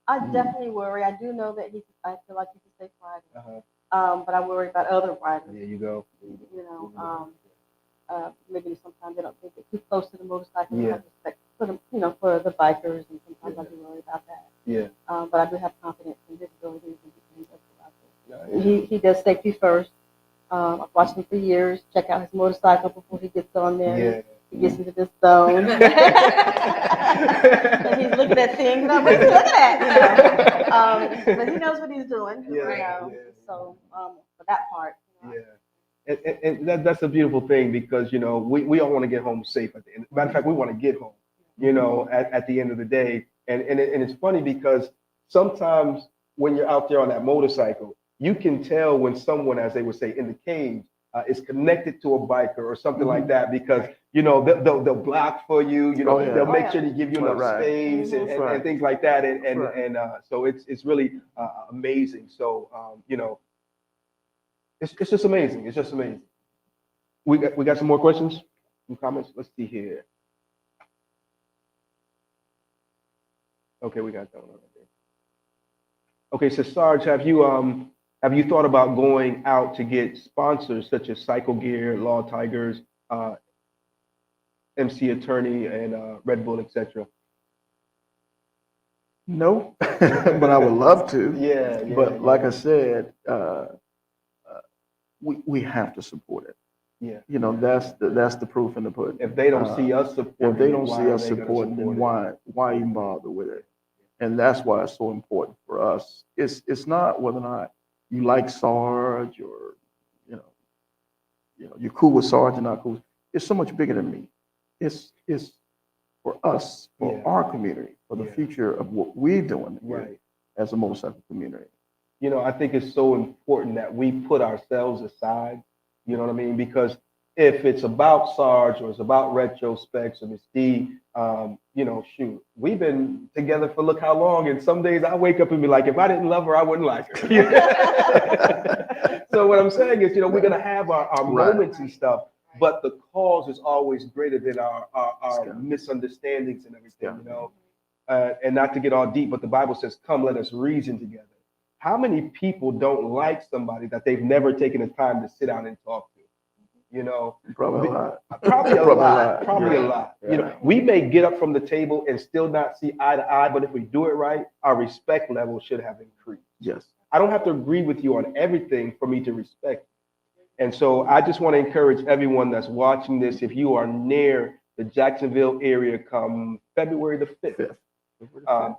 [SPEAKER 6] I definitely worry. I do know that I feel like he's a safe rider.
[SPEAKER 1] uh-huh.
[SPEAKER 6] But I worry about other riders.
[SPEAKER 1] There you go.
[SPEAKER 6] Maybe sometimes they don't think they're too close to the motorcycle.
[SPEAKER 1] Yeah.
[SPEAKER 6] I have respect for them, for the bikers, and sometimes I do worry about that.
[SPEAKER 1] Yeah.
[SPEAKER 6] But I do have confidence in his abilities and he does go out there. He does safety first. I've watched him for years. Check out his motorcycle before he gets on there.
[SPEAKER 1] Yeah.
[SPEAKER 6] He gets into this zone. And he's looking at things. And I'm like, what are you looking at? But he knows what he's doing.
[SPEAKER 1] Yeah.
[SPEAKER 6] So for that part.
[SPEAKER 1] Yeah. And that's a beautiful thing because, we all want to get home safe at the end. Matter of fact, we want to get home, at the end of the day. And it's funny because sometimes when you're out there on that motorcycle, you can tell when someone, as they would say, in the cage, is connected to a biker or something like that because, they'll block for you, they'll make sure to give you enough space and things like that. And so it's really amazing. So, it's just amazing. It's just amazing. We got some more questions, some comments. Let's see here. Okay, we got that one right there. Okay, so Sarge, have you thought about going out to get sponsors such as Cycle Gear, Law Tigers, MC Attorney, and Red Bull, etc.?
[SPEAKER 5] No, but I would love to.
[SPEAKER 1] Yeah.
[SPEAKER 5] But like I said, we have to support it.
[SPEAKER 1] Yeah.
[SPEAKER 5] That's the proof in the pudding.
[SPEAKER 1] If they don't see us supporting,
[SPEAKER 5] if they don't see us supporting, then why even bother with it? And that's why it's so important for us. It's not whether or not you like Sarge or you're cool with Sarge or not cool. It's so much bigger than me. It's for us, for our community, for the future of what we're doing here as a motorcycle community.
[SPEAKER 1] I think it's so important that we put ourselves aside. You know what I mean? Because if it's about Sarge or it's about Retrospecs or Miss D, shoot, we've been together for look how long. And some days I wake up and be like, if I didn't love her, I wouldn't like her. So what I'm saying is, we're going to have our moments and stuff, but the cause is always greater than our misunderstandings and everything, and not to get all deep, but the Bible says, come, let us reason together. How many people don't like somebody that they've never taken the time to sit down and talk to?
[SPEAKER 5] Probably a lot.
[SPEAKER 1] Probably a lot. We may get up from the table and still not see eye to eye, but if we do it right, our respect level should have increased.
[SPEAKER 5] Yes.
[SPEAKER 1] I don't have to agree with you on everything for me to respect you. And so I just want to encourage everyone that's watching this, if you are near the Jacksonville area come February the 5th,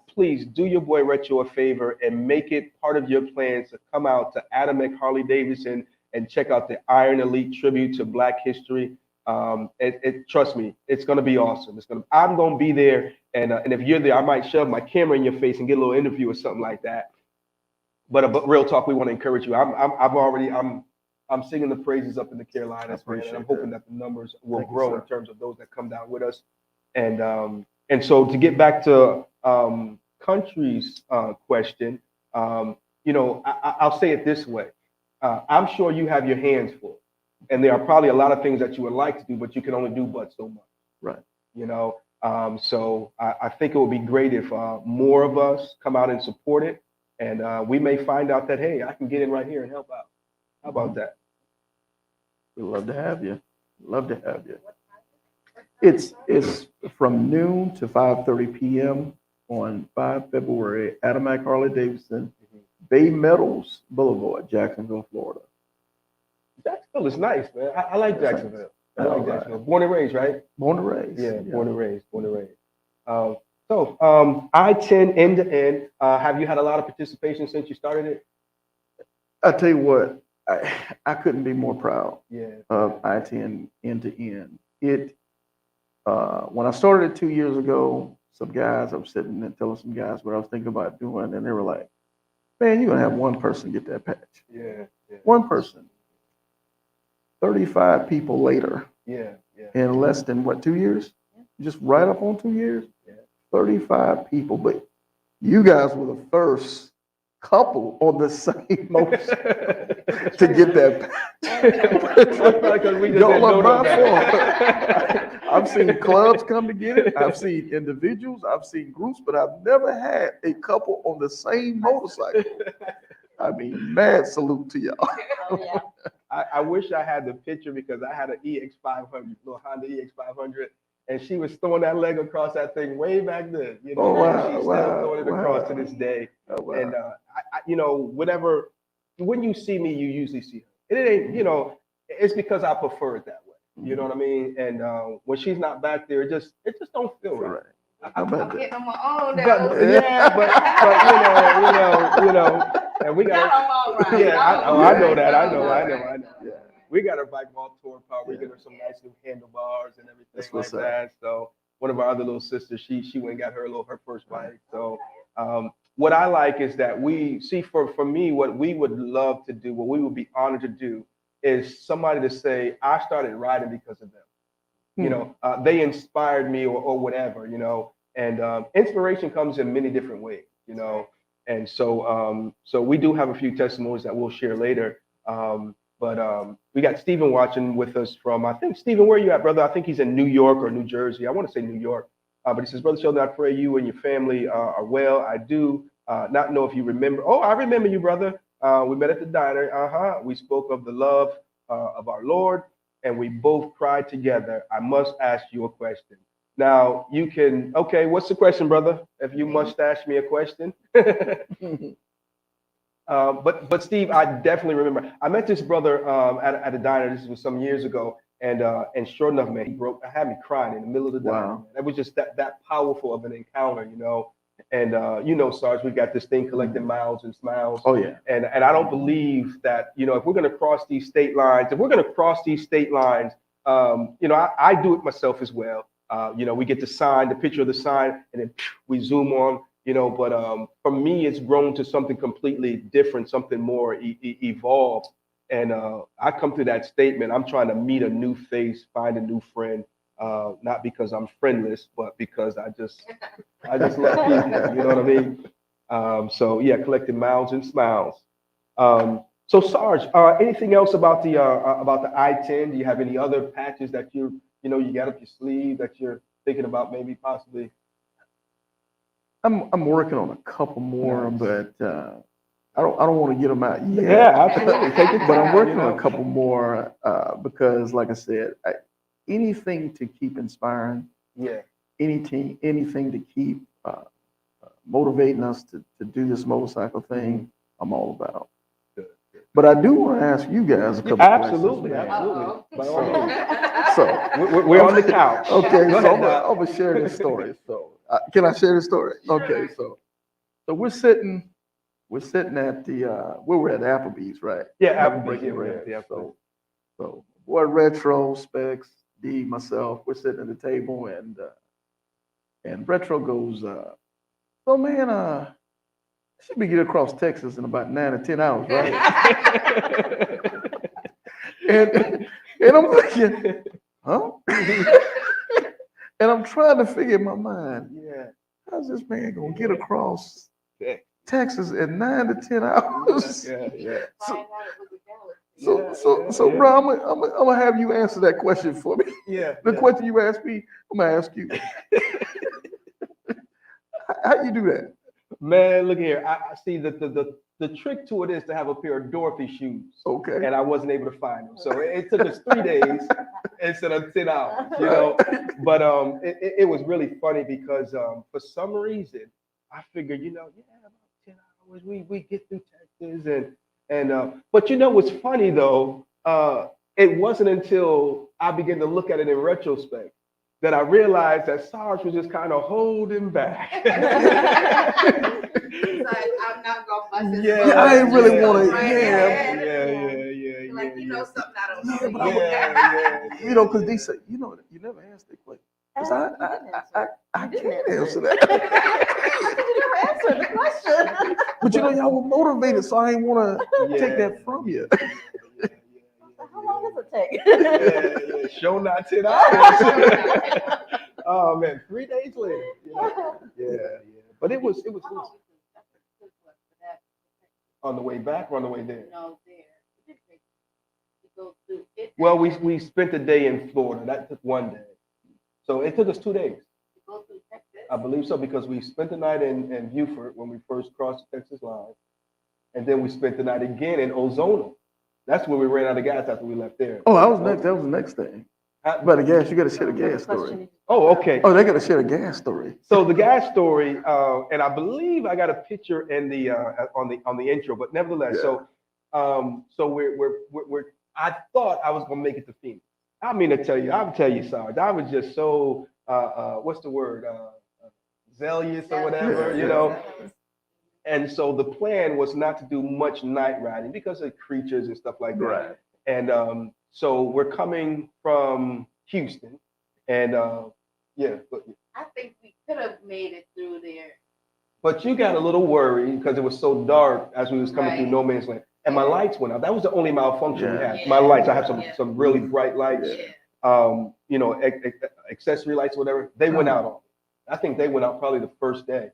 [SPEAKER 1] please do your boy Retro a favor and make it part of your plans to come out to Adamek Harley Davidson and check out the Iron Elite tribute to Black history. Trust me, it's going to be awesome. I'm going to be there, and if you're there, I might shove my camera in your face and get a little interview or something like that. But real talk, we want to encourage you. I'm singing the praises up in the Carolinas, man, and I'm hoping that the numbers will grow in terms of those that come down with us. And so to get back to Country's question, I'll say it this way. I'm sure you have your hands full, and there are probably a lot of things that you would like to do, but you can only do but so much.
[SPEAKER 5] Right.
[SPEAKER 1] So I think it would be great if more of us come out and support it, and we may find out that, hey, I can get in right here and help out. How about that?
[SPEAKER 5] We'd love to have you. Love to have you. It's from noon to 5:30 p.m. on 5 February, Adamek Harley Davidson, Bay Meadows Boulevard, Jacksonville, Florida.
[SPEAKER 1] Jacksonville is nice, man. I like Jacksonville. I like Jacksonville. Born and raised, right?
[SPEAKER 5] Born and raised.
[SPEAKER 1] Yeah, born and raised. So I-10 end to end. Have you had a lot of participation since you started it?
[SPEAKER 5] I tell you what, I couldn't be more proud
[SPEAKER 1] Yeah.
[SPEAKER 5] of I-10 end to end. When I started it 2 years ago, some guys, I was sitting and telling some guys what I was thinking about doing, and they were like, man, you're going to have one person get that patch.
[SPEAKER 1] Yeah.
[SPEAKER 5] One person. 35 people later,
[SPEAKER 1] Yeah.
[SPEAKER 5] in less than, what, 2 years? Just right up on 2 years?
[SPEAKER 1] Yeah.
[SPEAKER 5] 35 people. But you guys were the first couple on the same motorcycle to get that patch. Y'all are by far. I've seen clubs come to get it. I've seen individuals. I've seen groups, but I've never had a couple on the same motorcycle. I mean, mad salute to y'all.
[SPEAKER 6] Oh, yeah.
[SPEAKER 1] I wish I had the picture because I had an EX500, little Honda EX500, and she was throwing that leg across that thing way back then. You know,
[SPEAKER 5] Oh, wow,
[SPEAKER 1] she's still
[SPEAKER 5] wow,
[SPEAKER 1] throwing it across to
[SPEAKER 5] wow.
[SPEAKER 1] this day.
[SPEAKER 5] Oh, wow.
[SPEAKER 1] And whenever when you see me, you usually see her. It ain't, it's because I prefer it that way. You know what I mean? And when she's not back there, it just don't feel right.
[SPEAKER 5] How about that?
[SPEAKER 7] Getting on my own
[SPEAKER 1] But
[SPEAKER 7] now.
[SPEAKER 1] and we got.
[SPEAKER 7] Not on my ride.
[SPEAKER 1] Yeah, I know that. I know.
[SPEAKER 5] Yeah.
[SPEAKER 1] We got her bike all torn apart. We get her some nice new handlebars and everything
[SPEAKER 5] That's
[SPEAKER 1] like
[SPEAKER 5] what's up.
[SPEAKER 1] that. So one of our other little sisters, she went and got her first bike. So what I like is that we see for me, what we would love to do, what we would be honored to do, is somebody to say, I started riding because of them. They inspired me or whatever, and inspiration comes in many different ways, and so we do have a few testimonies that we'll share later. But we got Stephen watching with us from, I think, Stephen, where are you at, brother? I think he's in New York or New Jersey. I want to say New York. But he says, Brother Sheldon, I pray you and your family are well. I do not know if you remember. Oh, I remember you, brother. We met at the diner. We spoke of the love of our Lord, and we both cried together. I must ask you a question. Now, you can, okay, what's the question, brother? If you must ask me a question. But Steve, I definitely remember. I met this brother at a diner. This was some years ago, and sure enough, man, he had me crying in the middle of the diner.
[SPEAKER 5] Wow.
[SPEAKER 1] It was just that powerful of an encounter, And Sarge, we got this thing collecting miles and smiles.
[SPEAKER 5] Oh yeah.
[SPEAKER 1] And I don't believe that if we're going to cross these state lines, I do it myself as well. We get the sign, the picture of the sign, and then we zoom on. But for me, it's grown to something completely different, something more evolved. And I come to that statement. I'm trying to meet a new face, find a new friend, not because I'm friendless, but because I just love people. You know what I mean? So yeah, collecting miles and smiles. So Sarge, anything else about the I-10? Do you have any other patches that you got up your sleeve that you're thinking about maybe possibly?
[SPEAKER 5] I'm working on a couple more,
[SPEAKER 1] Nice.
[SPEAKER 5] but I don't want to get them out yet.
[SPEAKER 1] Yeah, absolutely. Take your
[SPEAKER 5] But I'm
[SPEAKER 1] time,
[SPEAKER 5] working on a couple more because, like I said, anything to keep inspiring,
[SPEAKER 1] Yeah.
[SPEAKER 5] anything to keep motivating us to do this motorcycle thing, I'm all about.
[SPEAKER 1] Good.
[SPEAKER 5] But I do want to ask you guys a couple
[SPEAKER 1] Absolutely,
[SPEAKER 5] questions.
[SPEAKER 1] absolutely. By all
[SPEAKER 7] Uh-oh.
[SPEAKER 1] means.
[SPEAKER 5] So
[SPEAKER 1] We're on the couch.
[SPEAKER 5] okay,
[SPEAKER 1] Go
[SPEAKER 5] so
[SPEAKER 1] ahead, Doc.
[SPEAKER 5] I'm gonna share this story. So can I share this story? Okay, so we're sitting at the we were at Applebee's, right?
[SPEAKER 1] Yeah,
[SPEAKER 5] Having
[SPEAKER 1] Applebee's,
[SPEAKER 5] break
[SPEAKER 1] yeah,
[SPEAKER 5] bread.
[SPEAKER 1] yeah.
[SPEAKER 5] So boy, Retro, Specs, D, myself, we're sitting at the table, and Retro goes, so man, should be getting across Texas in about 9 or 10 hours, right? and I'm thinking, huh? And I'm trying to figure in my mind,
[SPEAKER 1] Yeah.
[SPEAKER 5] how's this man gonna get across
[SPEAKER 1] Yeah.
[SPEAKER 5] Texas in 9 to 10 hours?
[SPEAKER 1] Yeah.
[SPEAKER 5] So, bro, I'm gonna have you answer that question for me.
[SPEAKER 1] Yeah.
[SPEAKER 5] The question you asked me, I'm gonna ask you. How you do that?
[SPEAKER 1] Man, look here. I see that the trick to it is to have a pair of Dorothy shoes.
[SPEAKER 5] Okay.
[SPEAKER 1] And I wasn't able to find them. So it took us 3 days instead of 10 hours, But it was really funny because for some reason I figured, about 10 hours we get through Texas and but what's funny though, it wasn't until I began to look at it in retrospect that I realized that Sarge was just kind of holding back.
[SPEAKER 7] He's like, I'm not gonna bust his
[SPEAKER 1] Yeah,
[SPEAKER 7] bubble.
[SPEAKER 5] I ain't really
[SPEAKER 7] Just
[SPEAKER 5] wanna-
[SPEAKER 7] go right ahead.
[SPEAKER 1] yeah.
[SPEAKER 7] Like, you know something I don't
[SPEAKER 5] Yeah,
[SPEAKER 7] know.
[SPEAKER 5] but I would-
[SPEAKER 1] Yeah.
[SPEAKER 5] You know, because they say, you know, you never asked that question. 'Cause I can't answer that.
[SPEAKER 6] You never answered the question.
[SPEAKER 5] But you know, y'all were motivated, so I ain't want to
[SPEAKER 1] Yeah.
[SPEAKER 5] take that from you.
[SPEAKER 6] How long does it take?
[SPEAKER 1] Yeah. Show not 10 hours. Oh man, 3 days later. Yeah. But it was on the way back or on the way there.
[SPEAKER 7] No, there. It goes through it.
[SPEAKER 1] Well, we spent the day in Florida. That took 1 day. So it took us 2 days.
[SPEAKER 7] It goes through Texas.
[SPEAKER 1] I believe so because we spent the night in Beaufort when we first crossed the Texas line. And then we spent the night again in Ozona. That's where we ran out of gas after we left there.
[SPEAKER 5] Oh, that was next. That was the next thing. But the gas, you got to share the gas story.
[SPEAKER 1] Oh, okay.
[SPEAKER 5] Oh, they got to share the gas story.
[SPEAKER 1] So the gas story, and I believe I got a picture in the on the intro, but nevertheless,
[SPEAKER 5] Yeah.
[SPEAKER 1] so we're I thought I was gonna make it to Phoenix. I mean to tell you, I'll tell you, Sarge, I was just so what's the word, zealous or whatever,
[SPEAKER 5] Yeah,
[SPEAKER 1] you know. And so the plan was not to do much night riding because of creatures and stuff like that.
[SPEAKER 5] Right.
[SPEAKER 1] And so we're coming from Houston, and yeah,
[SPEAKER 7] I think we could have made it through there.
[SPEAKER 1] but you got a little worried because it was so dark as we was coming through
[SPEAKER 7] Right.
[SPEAKER 1] no man's land, and my lights went out. That was the only malfunction we
[SPEAKER 5] Yeah.
[SPEAKER 1] had. My lights, I have
[SPEAKER 7] Yeah.
[SPEAKER 1] some really bright lights,
[SPEAKER 7] Yeah.
[SPEAKER 1] you know, accessory lights, whatever. They went out on me. I think they went out probably the first day.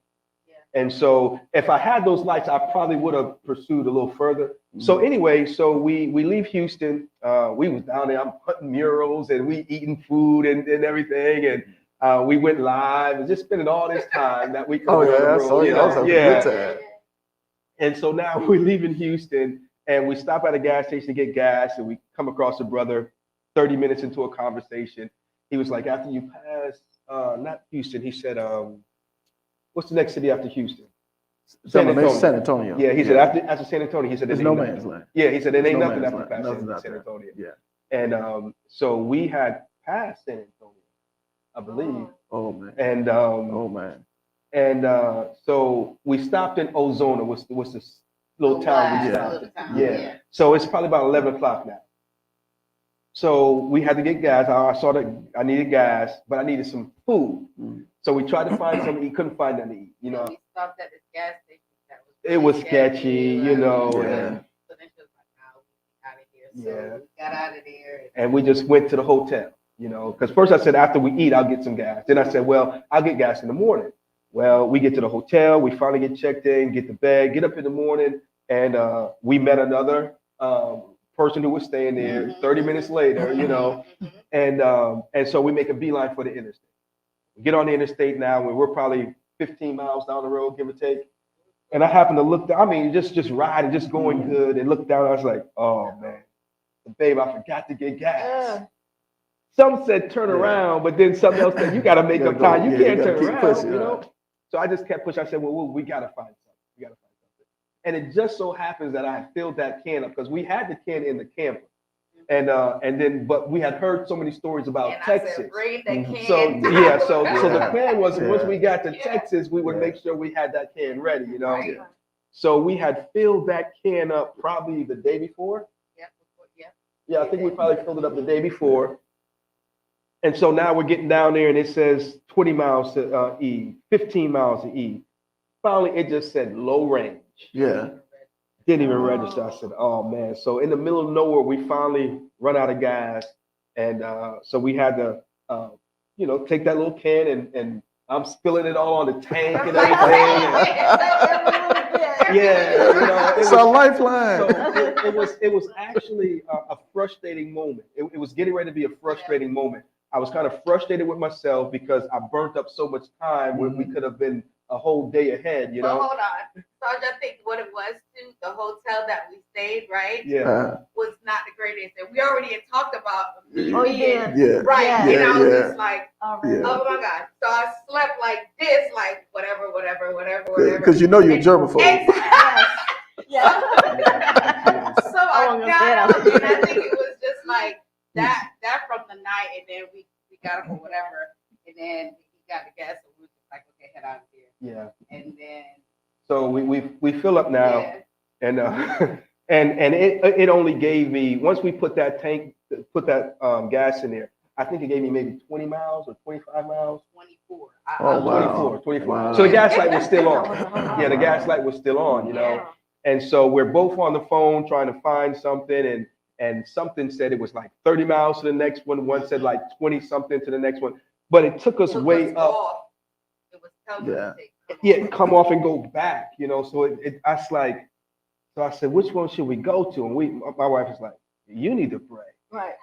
[SPEAKER 7] Yeah.
[SPEAKER 1] And so if I had those lights, I probably would have pursued a little further. So anyway, so we leave Houston. We was down there, I'm hunting murals and we eating food and everything. And we went live and just spending all this time that we could.
[SPEAKER 5] Oh,
[SPEAKER 1] on the
[SPEAKER 5] yeah, I
[SPEAKER 1] road,
[SPEAKER 5] saw you. I was having a good time.
[SPEAKER 1] And so now we're leaving Houston and we stop at a gas station to get gas and we come across a brother 30 minutes into a conversation. He was like, after you pass, not Houston, he said, what's the next city after Houston? San Antonio.
[SPEAKER 5] San Antonio.
[SPEAKER 1] Yeah, he said after San Antonio, he said
[SPEAKER 5] There's
[SPEAKER 1] there
[SPEAKER 5] no
[SPEAKER 1] ain't
[SPEAKER 5] man's
[SPEAKER 1] nothing.
[SPEAKER 5] land.
[SPEAKER 1] Yeah, he said there ain't
[SPEAKER 5] No
[SPEAKER 1] nothing
[SPEAKER 5] man's
[SPEAKER 1] after
[SPEAKER 5] land.
[SPEAKER 1] passing
[SPEAKER 5] Nothing's out
[SPEAKER 1] San
[SPEAKER 5] there.
[SPEAKER 1] Antonio.
[SPEAKER 5] Yeah.
[SPEAKER 1] And so we had passed San Antonio, I believe.
[SPEAKER 5] Oh man.
[SPEAKER 1] And
[SPEAKER 5] Oh man.
[SPEAKER 1] and so we stopped in Ozona, was this little town we
[SPEAKER 5] Yeah.
[SPEAKER 1] stopped in. Yeah. So it's probably about 11 o'clock now. So we had to get gas. I saw that I needed gas, but I needed some food.
[SPEAKER 5] Mm.
[SPEAKER 1] So we tried to find something to eat, couldn't find nothing to eat. You know,
[SPEAKER 7] We stopped at this gas station. That was
[SPEAKER 1] it was sketchy, you know,
[SPEAKER 5] Yeah.
[SPEAKER 1] and
[SPEAKER 7] So then she was like, "No, we out of here." So
[SPEAKER 1] Yeah.
[SPEAKER 7] we got out of there.
[SPEAKER 1] and we just went to the hotel, you know, because first I said, after we eat, I'll get some gas. Then I said, well, I'll get gas in the morning. Well, we get to the hotel, we finally get checked in, get to bed, get up in the morning, and we met another person who was staying there 30 minutes later, you know, and so we make a beeline for the interstate. We get on the interstate now, and we're probably 15 miles down the road, give or take. And I happen to look down, I mean, just riding, just going good, and look down, I was like, oh man, babe, I forgot to get gas. Some said turn around, but then something else said, you got to make up time. You can't turn around,
[SPEAKER 5] pushing,
[SPEAKER 1] you know? So I just kept pushing. I said, well, we got to find something. We got to find something. And it just so happens that I had filled that can up because we had the can in the camper. And then, but we had heard so many stories about
[SPEAKER 7] And
[SPEAKER 1] Texas.
[SPEAKER 7] I said, bring the can.
[SPEAKER 1] So yeah, so the
[SPEAKER 5] Yeah.
[SPEAKER 1] plan was once
[SPEAKER 5] Yeah.
[SPEAKER 1] we got to
[SPEAKER 7] Yeah.
[SPEAKER 1] Texas, we would
[SPEAKER 5] Yeah.
[SPEAKER 1] make sure we had that can ready, you know.
[SPEAKER 7] Right.
[SPEAKER 1] So we had filled that can up probably the day before.
[SPEAKER 7] Yeah.
[SPEAKER 1] Yeah, I think we probably filled it up the day before. And so now we're getting down there and it says 20 miles to E, 15 miles to E. Finally, it just said low range.
[SPEAKER 5] Yeah.
[SPEAKER 1] Didn't even register. I said, oh man. So in the middle of nowhere, we finally run out of gas. And so we had to, you know, take that little can and I'm spilling it all on the tank and everything. Yeah, you know,
[SPEAKER 5] It's a lifeline.
[SPEAKER 1] so it was actually a frustrating moment. It was getting ready to be a frustrating moment. I was kind of frustrated with myself because I burnt up so much time when we could have been a whole day ahead, you
[SPEAKER 7] But
[SPEAKER 1] know?
[SPEAKER 7] hold on. So I think what it was too, the hotel that we stayed, right,
[SPEAKER 1] Yeah.
[SPEAKER 7] was not the greatest. And we already had talked about me
[SPEAKER 6] Oh, you
[SPEAKER 7] being-
[SPEAKER 6] did?
[SPEAKER 5] Yeah.
[SPEAKER 7] Right.
[SPEAKER 6] Yeah.
[SPEAKER 7] And I was
[SPEAKER 5] Yeah.
[SPEAKER 7] just like,
[SPEAKER 6] All right.
[SPEAKER 5] Yeah.
[SPEAKER 7] oh my God. So I slept like this, like whatever.
[SPEAKER 5] Because you know you're a germaphobe.
[SPEAKER 7] Exactly.
[SPEAKER 6] Yeah.
[SPEAKER 7] So I
[SPEAKER 6] wasn't gonna say
[SPEAKER 7] got
[SPEAKER 6] that.
[SPEAKER 7] up and I think it was just like that from the night, and then we got up or whatever, and then he got the gas, and we were just like, okay, head out of here.
[SPEAKER 1] Yeah.
[SPEAKER 7] And then
[SPEAKER 1] So we fill up now,
[SPEAKER 7] Yeah.
[SPEAKER 1] and and it only gave me, once we put that gas in there, I think it gave me maybe 20 miles or 25 miles.
[SPEAKER 7] 24.
[SPEAKER 5] Oh, wow.
[SPEAKER 1] 24.
[SPEAKER 5] Wow.
[SPEAKER 1] So the gas light was still on.
[SPEAKER 6] Wow.
[SPEAKER 1] Yeah, the gas light was still on, you know.
[SPEAKER 7] Yeah.
[SPEAKER 1] And so we're both on the phone trying to find something, and something said it was like 30 miles to the next one. One said like 20 something to the next one. But it took us
[SPEAKER 7] It
[SPEAKER 1] way
[SPEAKER 7] was
[SPEAKER 1] up.
[SPEAKER 7] off. It was telling
[SPEAKER 5] Yeah.
[SPEAKER 7] us to
[SPEAKER 1] Yeah, come off and go back, you know. So I was like, so I said, which one should we go to? And my wife was like, you need to pray.
[SPEAKER 6] Right.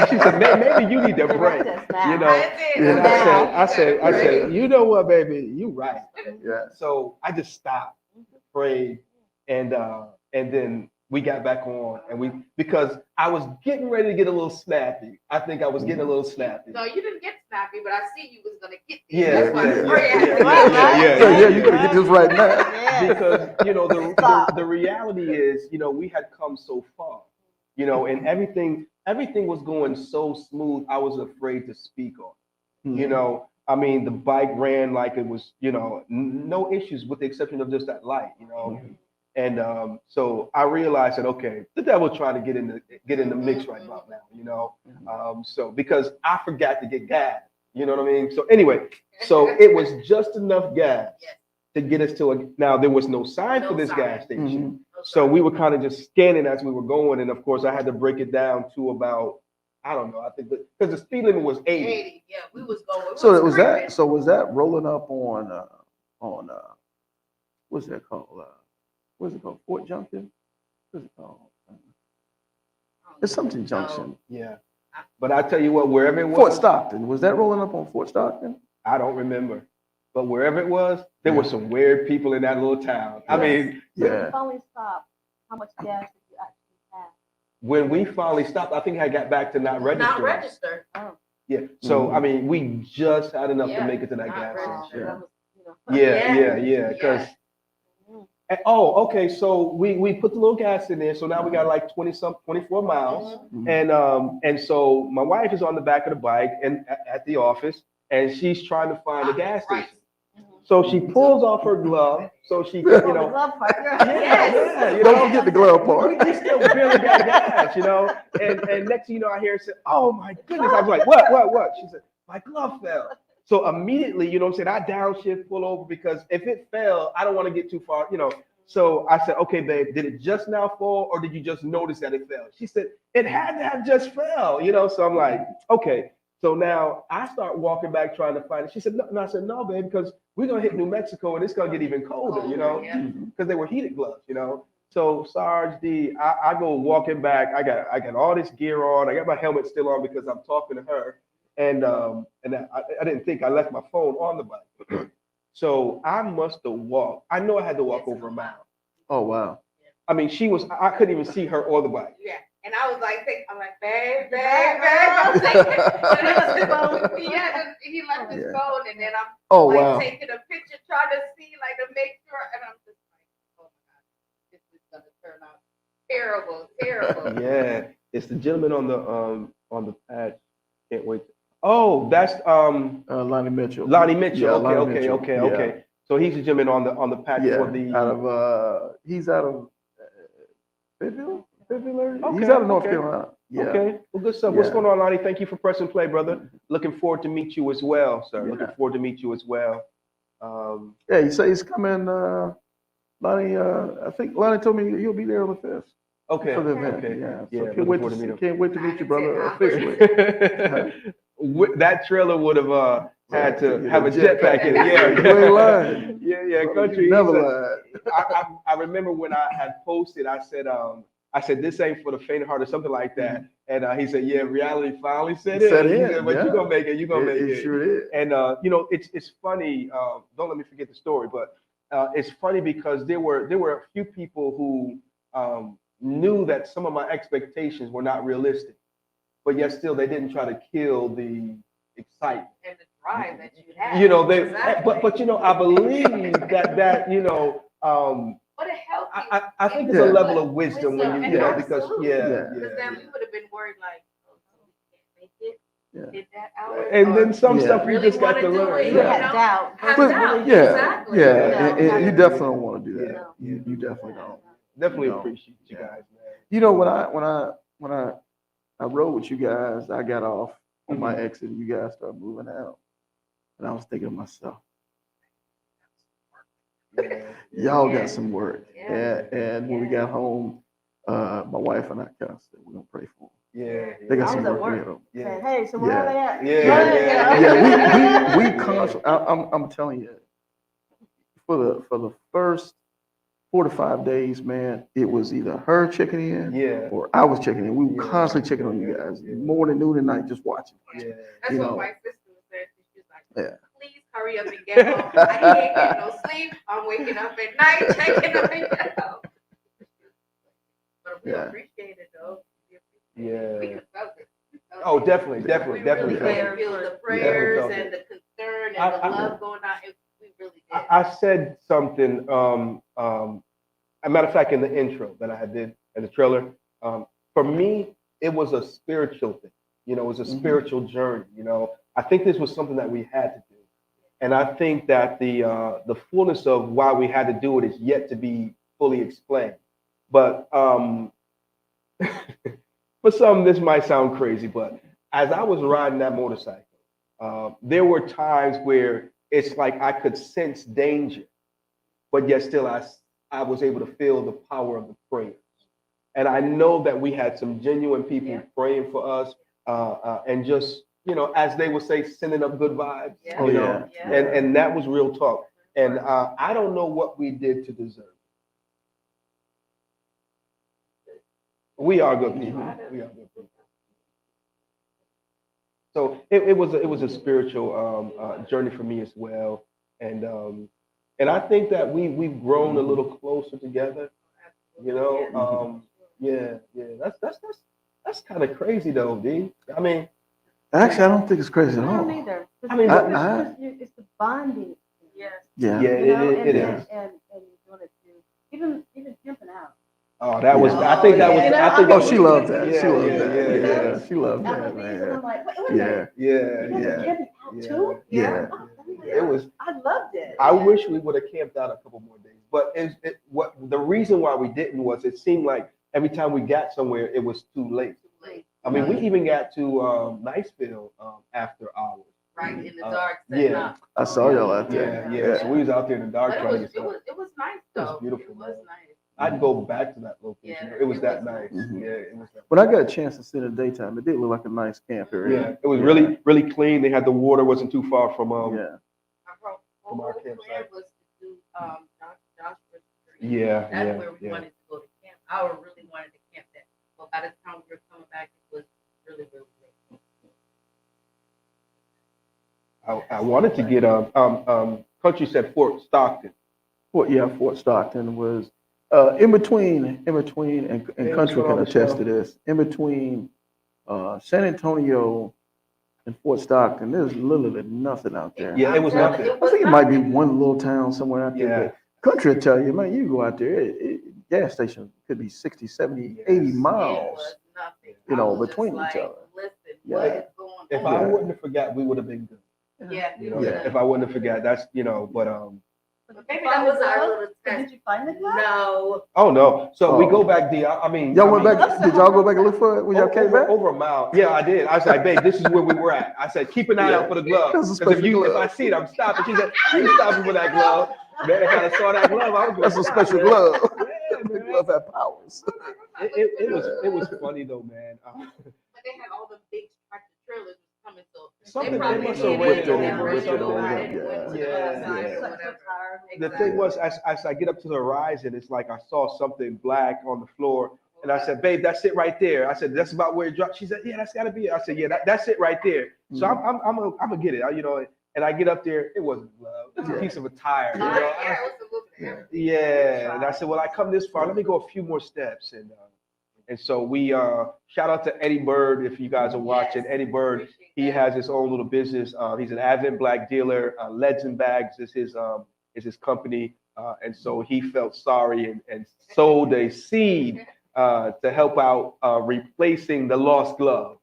[SPEAKER 1] She said, maybe you need to pray. You know.
[SPEAKER 7] I did.
[SPEAKER 1] And I said, you know what, baby, you right.
[SPEAKER 5] Yeah.
[SPEAKER 1] So I just stopped, prayed, and then we got back on, and because I was getting ready to get a little snappy. I think I was getting a little snappy.
[SPEAKER 7] No, you didn't get snappy, but I see you was gonna get there.
[SPEAKER 1] Yeah,
[SPEAKER 7] That's why
[SPEAKER 1] yeah,
[SPEAKER 7] the prayer
[SPEAKER 1] yeah,
[SPEAKER 7] had to
[SPEAKER 6] yeah,
[SPEAKER 7] go.
[SPEAKER 6] yeah,
[SPEAKER 5] So, yeah, you could get this right now.
[SPEAKER 1] Because you know
[SPEAKER 6] Stop.
[SPEAKER 1] the reality is, you know, we had come so far, you know, and everything was going so smooth. I was afraid to speak on it. You know, I mean, the bike ran like it was, you know, no issues with the exception of just that light, you know. And so I realized that, okay, the devil trying to get in the mix right about now, you know. So because I forgot to get gas, you know what I mean. So anyway, so it was just enough gas
[SPEAKER 7] Yes.
[SPEAKER 1] to get us to now there was no sign
[SPEAKER 7] No
[SPEAKER 1] for this
[SPEAKER 7] sign.
[SPEAKER 1] gas station.
[SPEAKER 5] Mhm.
[SPEAKER 1] So we were kind of just scanning as we were going, and of course I had to break it down to about, I don't know, I think because the speed limit was 80.
[SPEAKER 7] 80. Yeah, we was going.
[SPEAKER 5] So
[SPEAKER 7] was
[SPEAKER 5] was
[SPEAKER 7] creeping.
[SPEAKER 5] that? So was that rolling up on what's that called? What's it called? Fort Junction? What's it called? It's something Junction.
[SPEAKER 1] Yeah. But I tell you what, wherever it was,
[SPEAKER 5] Fort Stockton. Was that rolling up on Fort Stockton?
[SPEAKER 1] I don't remember. But wherever it was, there were some weird people in that little town. I mean,
[SPEAKER 6] So
[SPEAKER 5] Yeah.
[SPEAKER 6] you finally stopped. How much gas did you actually have?
[SPEAKER 1] when we finally stopped, I think I got back to not registering.
[SPEAKER 7] Not registered.
[SPEAKER 6] Oh,
[SPEAKER 1] Yeah. So
[SPEAKER 5] Mhm.
[SPEAKER 1] I mean, we just had enough to
[SPEAKER 7] Yeah,
[SPEAKER 1] make it to that
[SPEAKER 7] not
[SPEAKER 1] gas
[SPEAKER 7] registered.
[SPEAKER 1] station.
[SPEAKER 6] that was, you know.
[SPEAKER 1] Yeah. Because okay, so we put the little gas in there. So now we got like 24 miles.
[SPEAKER 5] Mhm.
[SPEAKER 1] And so my wife is on the back of the bike and at the office, and she's trying to find a gas
[SPEAKER 7] Right.
[SPEAKER 1] station. So she pulls off her glove, so she, you
[SPEAKER 6] Oh, the
[SPEAKER 1] know,
[SPEAKER 6] glove part.
[SPEAKER 1] yeah, you
[SPEAKER 5] Don't
[SPEAKER 1] know,
[SPEAKER 5] forget the glove part.
[SPEAKER 1] we still barely got gas, you know. And next thing you know, I hear her say, "Oh my goodness!" I was like, "What?" She said, "My glove fell." So immediately, you know what I'm saying, I downshift, pull over, because if it fell, I don't want to get too far, you know. So I said, "Okay, babe, did it just now fall, or did you just notice that it fell?" She said, "It had to have just fell," you know. So I'm like, "Okay." So now I start walking back trying to find it. She said, "No," and I said, "No, babe, because we're gonna hit New Mexico and it's gonna get even colder, you know,
[SPEAKER 7] Yeah.
[SPEAKER 1] because they were heated gloves, you know." So Sarge D, I go walking back. I got all this gear on. I got my helmet still on because I'm talking to her, and I didn't think I left my phone on the bike. So I must have walked. I know I had to walk over a mile.
[SPEAKER 5] Oh wow.
[SPEAKER 1] I mean, I couldn't even see her or the bike.
[SPEAKER 7] Yeah. And I was like, I'm like, babe. I'm like, he left his
[SPEAKER 5] Yeah.
[SPEAKER 7] phone, and then I'm
[SPEAKER 5] Oh
[SPEAKER 7] like
[SPEAKER 5] wow.
[SPEAKER 7] taking a picture, trying to see, like, to make sure, and I'm just like, oh my God, this is gonna turn out terrible.
[SPEAKER 1] Yeah, it's the gentleman on the patch. Can't wait. Oh, that's
[SPEAKER 5] Lonnie Mitchell.
[SPEAKER 1] Lonnie Mitchell.
[SPEAKER 5] Yeah,
[SPEAKER 1] Okay,
[SPEAKER 5] Lonnie Mitchell.
[SPEAKER 1] okay. So he's the gentleman on the patch
[SPEAKER 5] Yeah.
[SPEAKER 1] for the.
[SPEAKER 5] He's out of Fayetteville. Area?
[SPEAKER 1] Okay,
[SPEAKER 5] He's out of North
[SPEAKER 1] okay.
[SPEAKER 5] Carolina. Yeah.
[SPEAKER 1] Okay, well, good stuff. What's
[SPEAKER 5] Yeah.
[SPEAKER 1] going on, Lonnie? Thank you for pressing play, brother. Looking forward to meet you as well, sir.
[SPEAKER 5] Yeah.
[SPEAKER 1] Looking forward to meet you as well.
[SPEAKER 5] Yeah, he said he's coming. Lonnie, I think Lonnie told me he'll be there on the 5th
[SPEAKER 1] Okay,
[SPEAKER 5] for the event.
[SPEAKER 1] okay.
[SPEAKER 5] Yeah.
[SPEAKER 1] Yeah,
[SPEAKER 5] So
[SPEAKER 1] looking
[SPEAKER 5] can't wait
[SPEAKER 1] forward
[SPEAKER 5] to
[SPEAKER 1] to
[SPEAKER 5] see,
[SPEAKER 1] meet him.
[SPEAKER 5] can't wait to meet you, brother,
[SPEAKER 7] Yeah.
[SPEAKER 5] officially.
[SPEAKER 1] That trailer would have had to
[SPEAKER 5] Yeah,
[SPEAKER 1] have a
[SPEAKER 5] jetpack.
[SPEAKER 1] jetpack in it.
[SPEAKER 5] Yeah,
[SPEAKER 1] Yeah,
[SPEAKER 5] you ain't lying.
[SPEAKER 1] yeah,
[SPEAKER 5] Brother,
[SPEAKER 1] country.
[SPEAKER 5] you never
[SPEAKER 1] he's a-
[SPEAKER 5] lied.
[SPEAKER 1] I remember when I had posted, I said this ain't for the faint of heart or something like that. And he said, yeah, reality finally set in.
[SPEAKER 5] Set
[SPEAKER 1] He
[SPEAKER 5] in,
[SPEAKER 1] said, but
[SPEAKER 5] yeah.
[SPEAKER 1] you gonna make it. You gonna make
[SPEAKER 5] It
[SPEAKER 1] it.
[SPEAKER 5] sure is.
[SPEAKER 1] And you know, it's funny. Don't let me forget the story, but it's funny because there were a few people who knew that some of my expectations were not realistic, but yet still they didn't try to kill the excitement.
[SPEAKER 7] And the drive that you had.
[SPEAKER 1] You know,
[SPEAKER 7] Exactly.
[SPEAKER 1] but you know, I believe that you know.
[SPEAKER 7] What a healthy.
[SPEAKER 1] I think it's a
[SPEAKER 5] Yeah.
[SPEAKER 1] level of wisdom when you
[SPEAKER 7] Yeah,
[SPEAKER 1] know, because
[SPEAKER 7] absolutely.
[SPEAKER 1] yeah.
[SPEAKER 5] Yeah.
[SPEAKER 7] Because then we would have been worried, like, oh, no, we can't make it. Did that hour?
[SPEAKER 1] And then some
[SPEAKER 5] Yeah.
[SPEAKER 1] stuff you
[SPEAKER 7] Really
[SPEAKER 1] just got to
[SPEAKER 7] wanna do
[SPEAKER 1] learn.
[SPEAKER 7] it,
[SPEAKER 6] You
[SPEAKER 7] you
[SPEAKER 6] had
[SPEAKER 7] know?
[SPEAKER 6] doubt.
[SPEAKER 7] Have
[SPEAKER 5] But,
[SPEAKER 7] doubt,
[SPEAKER 5] yeah,
[SPEAKER 7] exactly.
[SPEAKER 5] yeah,
[SPEAKER 6] No,
[SPEAKER 5] you definitely don't want to do that.
[SPEAKER 1] Yeah.
[SPEAKER 5] You definitely don't.
[SPEAKER 1] Definitely
[SPEAKER 5] No.
[SPEAKER 1] appreciate you
[SPEAKER 5] Yeah.
[SPEAKER 1] guys, man.
[SPEAKER 5] You know, when I rode with you guys, I got off on my exit, and you guys started moving out, and I was thinking to myself,
[SPEAKER 1] Yeah.
[SPEAKER 5] y'all
[SPEAKER 7] Yeah.
[SPEAKER 5] got some work.
[SPEAKER 7] Yeah.
[SPEAKER 5] And when we got home, my wife and I kind of said, we're gonna pray for them.
[SPEAKER 1] Yeah.
[SPEAKER 5] They got
[SPEAKER 6] I
[SPEAKER 5] some
[SPEAKER 6] was at
[SPEAKER 5] work
[SPEAKER 6] work.
[SPEAKER 5] ahead of them.
[SPEAKER 1] Yeah.
[SPEAKER 6] Saying, hey, so where are they at?
[SPEAKER 1] Yeah.
[SPEAKER 5] Yeah, we constantly. I'm telling you, for the first 4 to 5 days, man, it was either her checking in
[SPEAKER 1] Yeah.
[SPEAKER 5] or I was checking in. We were
[SPEAKER 1] Yeah.
[SPEAKER 5] constantly checking on you guys,
[SPEAKER 1] Yeah.
[SPEAKER 5] morning, noon, and night, just watching.
[SPEAKER 1] Yeah.
[SPEAKER 7] That's
[SPEAKER 5] You
[SPEAKER 7] what
[SPEAKER 5] know.
[SPEAKER 7] my sister said. She's like,
[SPEAKER 5] Yeah.
[SPEAKER 7] please hurry up and get home. I can't get no sleep. I'm waking up at night checking on you. But we
[SPEAKER 5] Yeah.
[SPEAKER 7] appreciate it though.
[SPEAKER 1] Yeah.
[SPEAKER 7] We could felt it.
[SPEAKER 1] Oh, definitely,
[SPEAKER 7] We
[SPEAKER 1] definitely
[SPEAKER 7] really
[SPEAKER 1] felt
[SPEAKER 7] did
[SPEAKER 1] it.
[SPEAKER 7] feel the
[SPEAKER 1] Definitely
[SPEAKER 7] prayers
[SPEAKER 1] felt it.
[SPEAKER 7] and the concern and
[SPEAKER 1] I-
[SPEAKER 7] the
[SPEAKER 1] I-
[SPEAKER 7] love going on. We really did.
[SPEAKER 1] I said something, a matter of fact, in the intro that I did in the trailer, for me, it was a spiritual thing. You know, it was a spiritual journey. You know, I think this was something that we had to do. And I think that the fullness of why we had to do it is yet to be fully explained. But for some, this might sound crazy, but as I was riding that motorcycle, there were times where it's like I could sense danger, but yet still I was able to feel the power of the prayers. And I know that we had some genuine people praying for us, and just, you know, as they would say, sending up good vibes,
[SPEAKER 7] Yeah.
[SPEAKER 5] Oh,
[SPEAKER 1] you
[SPEAKER 5] yeah.
[SPEAKER 1] know,
[SPEAKER 7] Yeah.
[SPEAKER 1] and that was real talk. And I don't know what we did to deserve it. We are good people. We are good people. So it was a spiritual journey for me as well, and I think that we've grown a little closer together. You know, yeah. That's kind of crazy though, D. I mean,
[SPEAKER 5] Actually, I don't think it's crazy at
[SPEAKER 6] I don't
[SPEAKER 5] all.
[SPEAKER 6] either.
[SPEAKER 1] I mean,
[SPEAKER 6] It's the bonding.
[SPEAKER 7] Yes.
[SPEAKER 5] Yeah.
[SPEAKER 1] yeah,
[SPEAKER 6] You know,
[SPEAKER 1] it
[SPEAKER 6] and,
[SPEAKER 1] is.
[SPEAKER 6] and you're doing it too. Even pimping out.
[SPEAKER 1] Oh, that was.
[SPEAKER 5] Yeah.
[SPEAKER 1] I think that was.
[SPEAKER 6] You know,
[SPEAKER 1] I think.
[SPEAKER 5] Oh, she loved that.
[SPEAKER 1] Yeah,
[SPEAKER 5] She loved
[SPEAKER 1] yeah,
[SPEAKER 5] that.
[SPEAKER 1] yeah,
[SPEAKER 5] Yeah,
[SPEAKER 1] yeah.
[SPEAKER 5] she loved
[SPEAKER 6] I
[SPEAKER 5] that,
[SPEAKER 6] would be, and I'm
[SPEAKER 5] man.
[SPEAKER 6] like, wait a
[SPEAKER 5] Yeah,
[SPEAKER 6] minute.
[SPEAKER 1] Yeah,
[SPEAKER 6] You guys
[SPEAKER 5] yeah.
[SPEAKER 6] are camping out
[SPEAKER 1] Yeah.
[SPEAKER 6] too?
[SPEAKER 5] Yeah.
[SPEAKER 6] Oh,
[SPEAKER 1] It was.
[SPEAKER 6] I loved it.
[SPEAKER 1] I wish we would have camped out a couple more days, but what the reason why we didn't was it seemed like every time we got somewhere it was too late.
[SPEAKER 7] Too late.
[SPEAKER 1] I mean, we even got to Niceville after hours.
[SPEAKER 7] Right in the dark.
[SPEAKER 1] yeah.
[SPEAKER 7] setting up.
[SPEAKER 5] I saw y'all out
[SPEAKER 1] Yeah,
[SPEAKER 5] there.
[SPEAKER 1] yeah. So we was out there in the dark
[SPEAKER 7] But
[SPEAKER 1] trying to get
[SPEAKER 7] it
[SPEAKER 1] stuff.
[SPEAKER 7] was nice
[SPEAKER 1] It was
[SPEAKER 7] though.
[SPEAKER 1] beautiful,
[SPEAKER 7] It was
[SPEAKER 1] man.
[SPEAKER 7] nice.
[SPEAKER 1] I'd go back to that location.
[SPEAKER 7] Yeah,
[SPEAKER 1] It was
[SPEAKER 7] it
[SPEAKER 1] that
[SPEAKER 7] was
[SPEAKER 1] nice.
[SPEAKER 5] Mhm.
[SPEAKER 1] Yeah, it was. That
[SPEAKER 5] When I got a chance to sit in the daytime, it did look like a nice camp area.
[SPEAKER 1] Yeah, it was really, really clean. They had the water wasn't too far from
[SPEAKER 5] Yeah.
[SPEAKER 7] Our
[SPEAKER 1] From our
[SPEAKER 7] whole plan
[SPEAKER 1] campsite.
[SPEAKER 7] was to do Joshua Street.
[SPEAKER 1] Yeah,
[SPEAKER 7] That's
[SPEAKER 1] yeah,
[SPEAKER 7] where we
[SPEAKER 1] yeah.
[SPEAKER 7] wanted to go to camp. I really wanted to camp there. But by the time we were coming back, it was really, really late.
[SPEAKER 1] I wanted to get country said Fort Stockton.
[SPEAKER 5] Fort Stockton was in between, and
[SPEAKER 1] Yeah,
[SPEAKER 5] country
[SPEAKER 1] what's
[SPEAKER 5] can
[SPEAKER 1] on the
[SPEAKER 5] attest
[SPEAKER 1] show?
[SPEAKER 5] to this. In between San Antonio and Fort Stockton, there's literally nothing out there.
[SPEAKER 1] Yeah, it was
[SPEAKER 7] I'm
[SPEAKER 1] nothing.
[SPEAKER 7] telling
[SPEAKER 5] I think it might be one little town somewhere out there.
[SPEAKER 1] Yeah.
[SPEAKER 5] But country will tell you, man, you go out there, gas station could be 60, 70, 80
[SPEAKER 7] It
[SPEAKER 5] miles.
[SPEAKER 7] was nothing.
[SPEAKER 5] you
[SPEAKER 7] I
[SPEAKER 5] know,
[SPEAKER 7] was just
[SPEAKER 5] between each
[SPEAKER 7] like,
[SPEAKER 5] other.
[SPEAKER 7] Listen,
[SPEAKER 5] Yeah.
[SPEAKER 7] what is going on?
[SPEAKER 1] If I wouldn't have forgot, we would have been good.
[SPEAKER 7] Yeah,
[SPEAKER 1] You know,
[SPEAKER 5] Yeah.
[SPEAKER 1] if I wouldn't have forgot, that's but
[SPEAKER 7] Maybe that was our little test.
[SPEAKER 6] Did you find the glove?
[SPEAKER 7] No.
[SPEAKER 1] oh no. So we
[SPEAKER 5] Oh.
[SPEAKER 1] go back. I mean,
[SPEAKER 5] Y'all
[SPEAKER 1] I
[SPEAKER 5] went
[SPEAKER 1] mean,
[SPEAKER 5] back, did y'all go back and look for it when y'all came back?
[SPEAKER 1] over a mile. Yeah, I did. I was like, babe, this is where we were at. I said, keep an eye out for the glove.
[SPEAKER 5] That's a
[SPEAKER 1] Because
[SPEAKER 5] special
[SPEAKER 1] if
[SPEAKER 5] glove.
[SPEAKER 1] I see it, I'm stopping. She said, you stopping for that glove. Man, if I saw that glove, I was
[SPEAKER 5] That's a
[SPEAKER 1] stop,
[SPEAKER 5] special
[SPEAKER 1] man.
[SPEAKER 5] glove.
[SPEAKER 1] Yeah,
[SPEAKER 5] The
[SPEAKER 1] man.
[SPEAKER 5] glove had powers.
[SPEAKER 1] It was funny though, man.
[SPEAKER 7] But they had all the big tractor trailers coming, so
[SPEAKER 1] Something
[SPEAKER 7] they probably
[SPEAKER 1] they must have
[SPEAKER 7] hit
[SPEAKER 1] whipped
[SPEAKER 7] it
[SPEAKER 1] over,
[SPEAKER 7] and
[SPEAKER 1] whipped it
[SPEAKER 7] ran
[SPEAKER 1] over,
[SPEAKER 7] over and
[SPEAKER 5] yeah.
[SPEAKER 7] went to the
[SPEAKER 1] Yeah,
[SPEAKER 7] left side
[SPEAKER 1] yeah.
[SPEAKER 7] or whatever.
[SPEAKER 1] The thing was, as I get up to the horizon, it's like I saw something black on the floor, and I said, "Babe, that's it right there." I said, "That's about where it dropped." She said, "Yeah, that's got to be it." I said, "Yeah, that's it right there." So I'm gonna get it, you know. And I get up there, it wasn't a glove, it was a piece of a tire. You know?
[SPEAKER 7] Yeah, it was a little bit.
[SPEAKER 1] Yeah, and I said, "Well, I come this far. Let me go a few more steps." And so we shout out to Eddie Bird if you guys are watching. Eddie Bird, he has his own little business. He's an avid black dealer. Legend Bags is his company, and so he felt sorry and sold a seed to help out replacing the lost glove.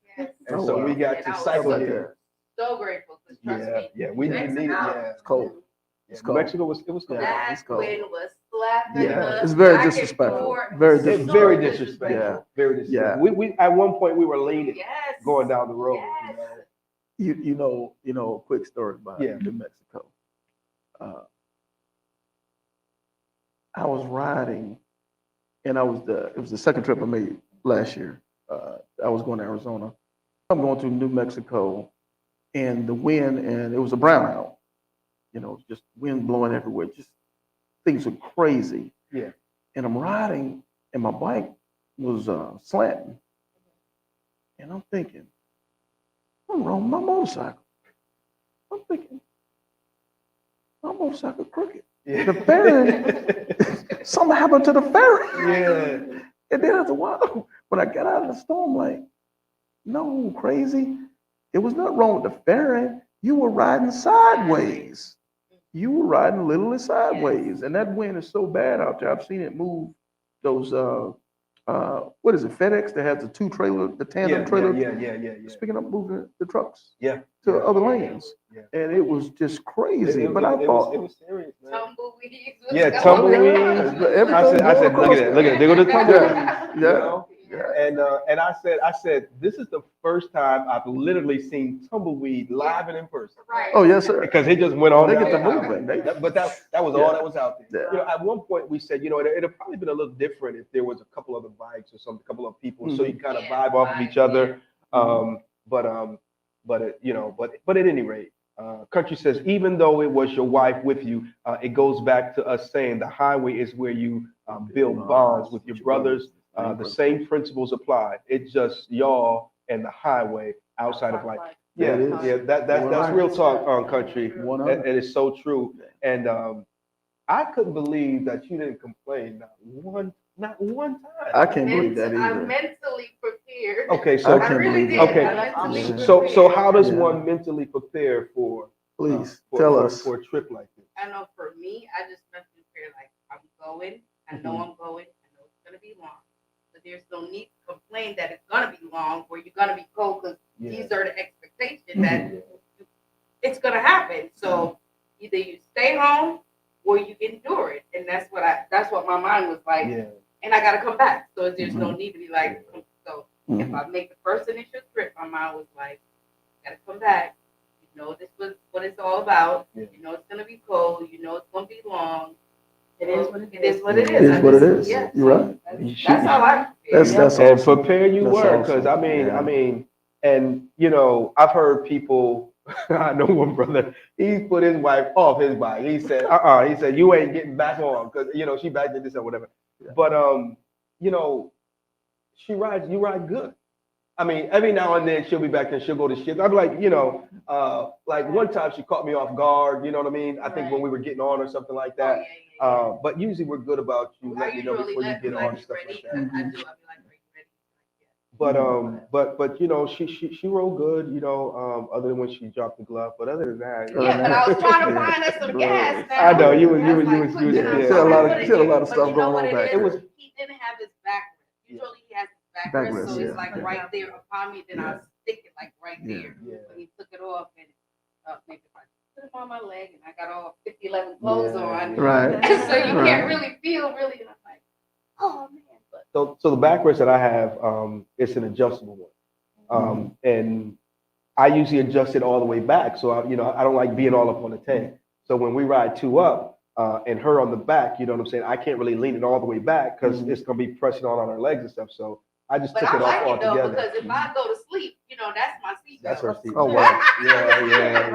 [SPEAKER 1] And so we got to cycle
[SPEAKER 5] like
[SPEAKER 1] here.
[SPEAKER 7] So grateful, because trust
[SPEAKER 1] Yeah,
[SPEAKER 7] me.
[SPEAKER 1] yeah, we needed, yeah.
[SPEAKER 5] It's cold.
[SPEAKER 1] Yeah,
[SPEAKER 5] It's
[SPEAKER 1] New
[SPEAKER 5] cold.
[SPEAKER 1] Mexico was, it was cold.
[SPEAKER 5] Yeah. it's
[SPEAKER 7] That
[SPEAKER 5] cold.
[SPEAKER 7] wind was slapping
[SPEAKER 5] Yeah,
[SPEAKER 7] us
[SPEAKER 5] it's very
[SPEAKER 7] back and
[SPEAKER 5] disrespectful.
[SPEAKER 7] forth.
[SPEAKER 5] Very
[SPEAKER 7] So
[SPEAKER 1] It's very
[SPEAKER 5] disrespectful.
[SPEAKER 1] disrespectful. Very disrespectful.
[SPEAKER 5] Yeah.
[SPEAKER 1] We at one point we were leaning,
[SPEAKER 7] Yes.
[SPEAKER 1] going down the road.
[SPEAKER 7] Yes.
[SPEAKER 1] You know?
[SPEAKER 5] You know, a quick story about
[SPEAKER 1] Yeah.
[SPEAKER 5] New Mexico. I was riding, and it was the second trip I made last year. I was going to Arizona. I'm going through New Mexico, and the wind, and it was a brownout. You know, just wind blowing everywhere. Just things were crazy.
[SPEAKER 1] Yeah.
[SPEAKER 5] And I'm riding, and my bike was slanting. And I'm thinking, what's wrong with my motorcycle? I'm thinking, my motorcycle crooked.
[SPEAKER 1] Yeah.
[SPEAKER 5] The ferry, something happened to the ferry.
[SPEAKER 1] Yeah.
[SPEAKER 5] And then after a while, when I got out of the storm, like, no, crazy. It was nothing wrong with the ferry. You were riding sideways. You were riding literally sideways. And that wind is so bad out there. I've seen it move those, what is it, FedEx that has the the tandem trailer.
[SPEAKER 1] Yeah.
[SPEAKER 5] Picking up, moving the trucks
[SPEAKER 1] Yeah.
[SPEAKER 5] to other lanes.
[SPEAKER 1] Yeah.
[SPEAKER 5] And it was just crazy.
[SPEAKER 1] It
[SPEAKER 5] But I thought,
[SPEAKER 1] it was serious, man.
[SPEAKER 7] Tumbleweeds.
[SPEAKER 1] Yeah,
[SPEAKER 7] was
[SPEAKER 1] tumbleweeds.
[SPEAKER 5] Everything
[SPEAKER 1] I said,
[SPEAKER 5] going
[SPEAKER 1] look at that, look at that. They go to tumbleweeds.
[SPEAKER 5] Yeah.
[SPEAKER 1] You know?
[SPEAKER 5] Yeah.
[SPEAKER 1] And I said, this is the first time I've literally seen tumbleweed live and in person.
[SPEAKER 7] Right.
[SPEAKER 5] Oh, yes, sir.
[SPEAKER 1] Because it just went on.
[SPEAKER 5] They
[SPEAKER 1] down
[SPEAKER 5] get to
[SPEAKER 1] the highway.
[SPEAKER 5] moving.
[SPEAKER 1] But that was
[SPEAKER 5] Yeah.
[SPEAKER 1] all that was out there.
[SPEAKER 5] Yeah.
[SPEAKER 1] You know, at one point we said, you know, it'd have probably been a little different if there was a couple other bikes or some couple of people, so you kind of vibe off of each other. But at any rate, Country says, even though it was your wife with you, it goes back to us saying the highway is where you build bonds with your brothers. The same principles apply. It's just y'all and the highway outside of life. Yeah, yeah, that's real talk on Country. And it's so true. And I couldn't believe that you didn't complain not one time.
[SPEAKER 5] I can't believe that
[SPEAKER 7] I'm
[SPEAKER 5] either.
[SPEAKER 7] mentally prepared.
[SPEAKER 1] Okay, so
[SPEAKER 5] I can't
[SPEAKER 7] really
[SPEAKER 5] believe
[SPEAKER 7] did.
[SPEAKER 5] that.
[SPEAKER 1] okay,
[SPEAKER 7] I'm mentally
[SPEAKER 1] so
[SPEAKER 7] prepared.
[SPEAKER 1] how does
[SPEAKER 5] Yeah.
[SPEAKER 1] one mentally prepare for
[SPEAKER 5] Please
[SPEAKER 1] for-
[SPEAKER 5] tell
[SPEAKER 1] for-
[SPEAKER 5] us.
[SPEAKER 1] for a trip like this?
[SPEAKER 7] I know for me, I just mentally prepare like I'm going. I know I'm going. I know it's gonna be long, but there's no need to complain that it's gonna be long or you're gonna be cold because these are the expectations that it's gonna happen. So either you stay home or you endure it, and that's what my mind was like.
[SPEAKER 1] Yeah.
[SPEAKER 7] And I gotta come back. So there's no need to be like. So if I make the first initial trip, my mind was like, gotta come back. You know this was what it's all about.
[SPEAKER 1] Yeah.
[SPEAKER 7] You know it's gonna be cold. You know it's gonna be long.
[SPEAKER 6] It is what it
[SPEAKER 7] It is
[SPEAKER 6] is.
[SPEAKER 7] what it
[SPEAKER 5] It
[SPEAKER 7] is.
[SPEAKER 5] is
[SPEAKER 7] I
[SPEAKER 5] what it
[SPEAKER 7] just-
[SPEAKER 5] is.
[SPEAKER 7] yeah,
[SPEAKER 5] You're
[SPEAKER 7] so
[SPEAKER 5] right.
[SPEAKER 7] That's how I feel.
[SPEAKER 5] That's
[SPEAKER 1] And
[SPEAKER 5] awesome.
[SPEAKER 1] prepare you
[SPEAKER 5] That's
[SPEAKER 1] were, because
[SPEAKER 5] awesome.
[SPEAKER 1] I mean, and you know, I've heard people. I know one brother. He put his wife off his bike. He said, He said, you ain't getting back on because you know she back did this or whatever.
[SPEAKER 5] Yeah.
[SPEAKER 1] But you know, you ride good. I mean, every now and then she'll be back there. She'll go to shit. I'm like, you know, like one time she caught me off guard. You know what I mean? I think when we were getting on or something like
[SPEAKER 7] Oh,
[SPEAKER 1] that.
[SPEAKER 7] yeah, yeah, yeah.
[SPEAKER 1] But usually we're good about you
[SPEAKER 7] I
[SPEAKER 1] letting you know
[SPEAKER 7] usually
[SPEAKER 1] before you
[SPEAKER 7] let
[SPEAKER 1] get
[SPEAKER 7] them
[SPEAKER 1] on
[SPEAKER 7] like
[SPEAKER 1] and
[SPEAKER 7] you
[SPEAKER 1] stuff
[SPEAKER 7] ready.
[SPEAKER 1] like that.
[SPEAKER 7] I do. I'll be like, are you ready?
[SPEAKER 1] But you know, she rolled good, you know, other than when she dropped the glove. But other than that,
[SPEAKER 7] Yeah, but I was trying to find us some gas. Now.
[SPEAKER 1] I know, you was-
[SPEAKER 7] That's like
[SPEAKER 1] yeah.
[SPEAKER 7] putting it on
[SPEAKER 1] She had a
[SPEAKER 7] something.
[SPEAKER 5] lot of-
[SPEAKER 7] I put it
[SPEAKER 5] she had a
[SPEAKER 7] in.
[SPEAKER 5] lot of
[SPEAKER 7] But
[SPEAKER 5] stuff
[SPEAKER 7] you know
[SPEAKER 5] going
[SPEAKER 7] what
[SPEAKER 5] on back
[SPEAKER 7] is?
[SPEAKER 1] there.
[SPEAKER 7] He didn't have his backrest. Usually he has his
[SPEAKER 5] Backrest,
[SPEAKER 7] backrest, so it's
[SPEAKER 5] yeah.
[SPEAKER 7] like right there upon me. Then I'll stick it like right there.
[SPEAKER 1] Yeah.
[SPEAKER 7] But he took it off and maybe if I put it on my leg and I got all 50, 11 clothes on.
[SPEAKER 5] Right.
[SPEAKER 7] So you
[SPEAKER 5] Right.
[SPEAKER 7] can't really feel really. And I'm like, oh man. But
[SPEAKER 1] So the backrest that I have, it's an adjustable one, and I usually adjust it all the way back. So I don't like being all up on the tank. So when we ride two up, and her on the back, you know what I'm saying? I can't really lean it all the way back because it's gonna be pressing on her legs and stuff. So I just
[SPEAKER 7] But
[SPEAKER 1] took
[SPEAKER 7] I
[SPEAKER 1] it off
[SPEAKER 7] like it though
[SPEAKER 1] altogether.
[SPEAKER 7] because if I go to sleep, that's my seat.
[SPEAKER 1] That's her seat.
[SPEAKER 5] Oh, wow.
[SPEAKER 1] Yeah.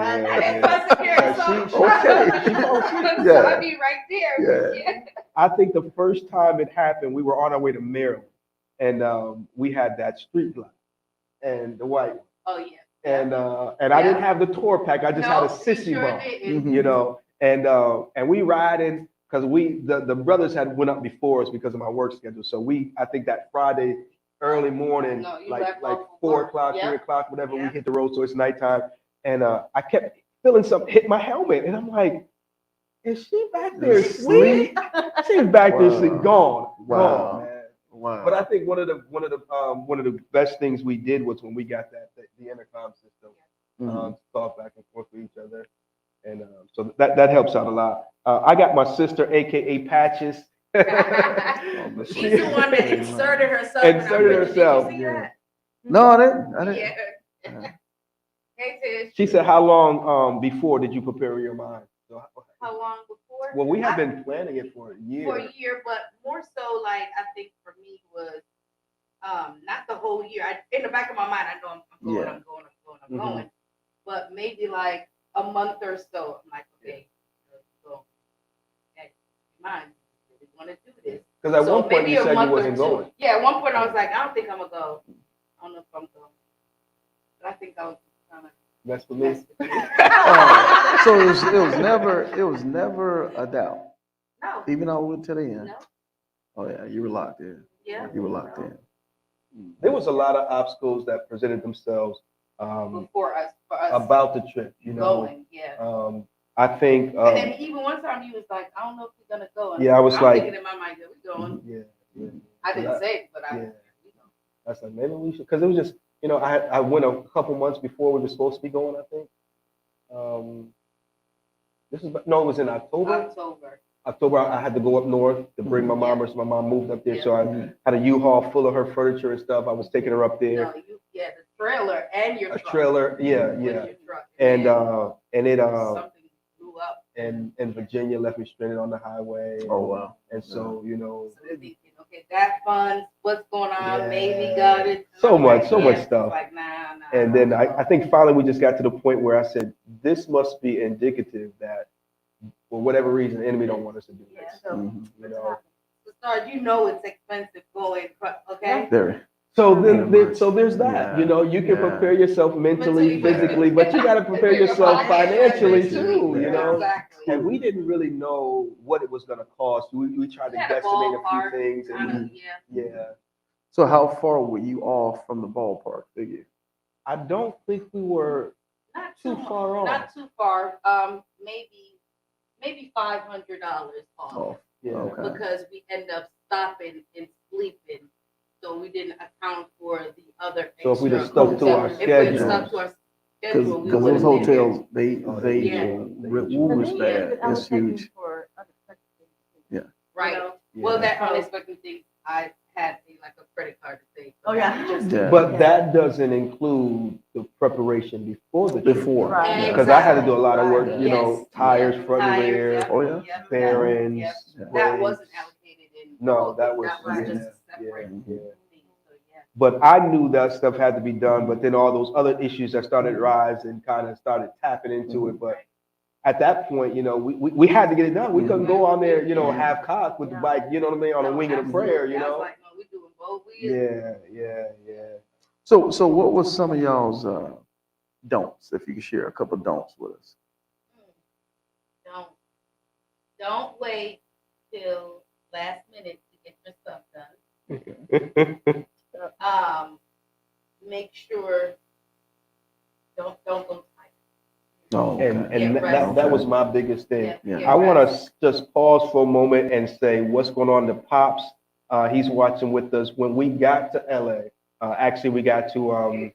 [SPEAKER 7] That's my
[SPEAKER 1] She-
[SPEAKER 5] Okay.
[SPEAKER 7] So I be right there.
[SPEAKER 5] Yeah.
[SPEAKER 1] I think the first time it happened, we were on our way to Maryland, and we had that street light and the white one.
[SPEAKER 7] Oh yeah.
[SPEAKER 1] And I didn't have the tour pack. I just had a sissy bump, you know. And we riding because the brothers had went up before us because of my work schedule. So I think that Friday early morning,
[SPEAKER 7] No, you
[SPEAKER 1] like
[SPEAKER 7] left
[SPEAKER 1] like
[SPEAKER 7] off
[SPEAKER 1] 4
[SPEAKER 7] work.
[SPEAKER 1] o'clock,
[SPEAKER 7] Yeah.
[SPEAKER 1] 3 o'clock, whatever, we
[SPEAKER 7] Yeah.
[SPEAKER 1] hit the road. So it's nighttime, and I kept feeling something hit my helmet, and I'm like, is she back there asleep? She's back there asleep, gone,
[SPEAKER 5] Wow.
[SPEAKER 1] man.
[SPEAKER 5] Wow.
[SPEAKER 1] But I think one of the best things we did was when we got the intercom system, to talk back and forth with each other, and so that helps out a lot. I got my sister, aka Patches.
[SPEAKER 7] She's the one that inserted herself.
[SPEAKER 1] Inserted herself.
[SPEAKER 7] Did you see that?
[SPEAKER 5] No, I didn't.
[SPEAKER 7] Yeah. Hey, Tish.
[SPEAKER 1] She said, "How long before did you prepare your mind?" So,
[SPEAKER 7] How long before?
[SPEAKER 1] well, we have been planning it for a year.
[SPEAKER 7] For a year, but more so, like, I think for me was not the whole year. In the back of my mind, I know I'm going. But maybe like a month or so, I'm like, okay, so mind, we want to do this.
[SPEAKER 1] Because at one point you said you wasn't going.
[SPEAKER 7] Yeah, at one point I was like, I don't think I'm gonna go. I don't know if I'm going. But I think I was kind of.
[SPEAKER 1] That's for me.
[SPEAKER 5] So it was never a doubt.
[SPEAKER 7] No.
[SPEAKER 5] Even though we went to the end.
[SPEAKER 7] No.
[SPEAKER 5] Oh yeah, you were locked in.
[SPEAKER 7] Yeah.
[SPEAKER 5] You were locked in.
[SPEAKER 1] There was a lot of obstacles that presented themselves
[SPEAKER 7] For us
[SPEAKER 1] about the trip. You know,
[SPEAKER 7] going, yeah.
[SPEAKER 1] I think.
[SPEAKER 7] And then even one time he was like, I don't know if we're gonna go.
[SPEAKER 1] Yeah, I was like,
[SPEAKER 7] thinking in my mind, yeah, we're going.
[SPEAKER 1] Yeah.
[SPEAKER 7] I didn't say it, but I.
[SPEAKER 1] Yeah.
[SPEAKER 7] You know.
[SPEAKER 1] That's like maybe we should, because it was just, you know, I went a couple months before we were supposed to be going. I think. It was in October. October, I had to go up north to bring my mom. My mom moved up there, so I had a U-Haul full of her furniture and stuff. I was taking her up there.
[SPEAKER 7] No, the trailer and your
[SPEAKER 1] A
[SPEAKER 7] truck.
[SPEAKER 1] trailer, yeah.
[SPEAKER 7] With your truck.
[SPEAKER 1] And it
[SPEAKER 7] something blew up.
[SPEAKER 1] and Virginia left me stranded on the highway.
[SPEAKER 5] Oh wow.
[SPEAKER 1] And so, you know,
[SPEAKER 7] So we're thinking, okay, that funds, what's going on?
[SPEAKER 1] Yeah.
[SPEAKER 7] Maybe got it.
[SPEAKER 1] So much
[SPEAKER 7] It's
[SPEAKER 1] stuff.
[SPEAKER 7] Like, nah.
[SPEAKER 1] And then I think finally we just got to the point where I said, this must be indicative that for whatever reason, the enemy don't want us to do
[SPEAKER 7] Yeah,
[SPEAKER 1] this.
[SPEAKER 7] so,
[SPEAKER 1] You know.
[SPEAKER 7] to start, you know it's expensive going, okay?
[SPEAKER 5] Very.
[SPEAKER 1] So so there's that.
[SPEAKER 5] Yeah.
[SPEAKER 1] You know, you can
[SPEAKER 5] Yeah.
[SPEAKER 1] prepare yourself mentally,
[SPEAKER 7] Mentally,
[SPEAKER 1] physically, but you got to prepare yourself financially too. You
[SPEAKER 7] Yeah,
[SPEAKER 1] know.
[SPEAKER 7] exactly.
[SPEAKER 1] And we didn't really know what it was going to cost. We tried to
[SPEAKER 7] We had a
[SPEAKER 1] guesstimate a
[SPEAKER 7] ballpark,
[SPEAKER 1] few things. And
[SPEAKER 7] yeah.
[SPEAKER 5] So how far were you off from the ballpark figure?
[SPEAKER 1] I don't think we were
[SPEAKER 7] Not
[SPEAKER 1] too far off.
[SPEAKER 7] Not too far. Maybe $500 off.
[SPEAKER 5] Oh,
[SPEAKER 1] Yeah.
[SPEAKER 5] okay.
[SPEAKER 7] Because we end up stopping and sleeping, so we didn't account for the other.
[SPEAKER 1] So if we'd have
[SPEAKER 7] extra
[SPEAKER 1] stuck to our
[SPEAKER 7] hotel. If we'd
[SPEAKER 1] schedule.
[SPEAKER 7] stuck to our schedule, we
[SPEAKER 5] Because
[SPEAKER 7] would
[SPEAKER 5] those
[SPEAKER 7] have been here.
[SPEAKER 5] hotels, they
[SPEAKER 7] Yeah.
[SPEAKER 5] woo is bad. It's huge.
[SPEAKER 7] Right. Well, that unexpected thing, I had like a credit card to save.
[SPEAKER 6] Oh, yeah.
[SPEAKER 5] Yeah.
[SPEAKER 1] But that doesn't include the preparation before the trip.
[SPEAKER 5] Before.
[SPEAKER 6] Right.
[SPEAKER 1] Because I had to do a lot of work, you
[SPEAKER 7] Yes.
[SPEAKER 1] know, tires, front and
[SPEAKER 7] Tires,
[SPEAKER 1] rear,
[SPEAKER 7] yeah.
[SPEAKER 5] Oh, yeah?
[SPEAKER 7] Yep.
[SPEAKER 1] bearings.
[SPEAKER 7] Yep.
[SPEAKER 5] Yeah.
[SPEAKER 7] That wasn't allocated in.
[SPEAKER 1] No, that was
[SPEAKER 7] just separate.
[SPEAKER 1] yeah.
[SPEAKER 7] thing, so, yeah.
[SPEAKER 1] But I knew that stuff had to be done, but then all those other issues that started rising kind of started tapping into it. But at that point, you know, we had to get it done. We couldn't go on there, you know, half cocked with the bike, you know what I mean, on a wing and a prayer, you
[SPEAKER 7] I was
[SPEAKER 1] know?
[SPEAKER 7] like, no, we doing both.
[SPEAKER 1] Yeah.
[SPEAKER 5] So what was some of y'all's don'ts, if you could share a couple don'ts with us?
[SPEAKER 7] Don't wait till last minute to get your stuff done. Make sure don't go tight.
[SPEAKER 5] Oh, okay.
[SPEAKER 1] And
[SPEAKER 7] Yeah,
[SPEAKER 1] that was my biggest thing.
[SPEAKER 5] Yeah.
[SPEAKER 1] I want to just pause for a moment and say what's going on to Pops. He's watching with us. When we got to LA, actually we got to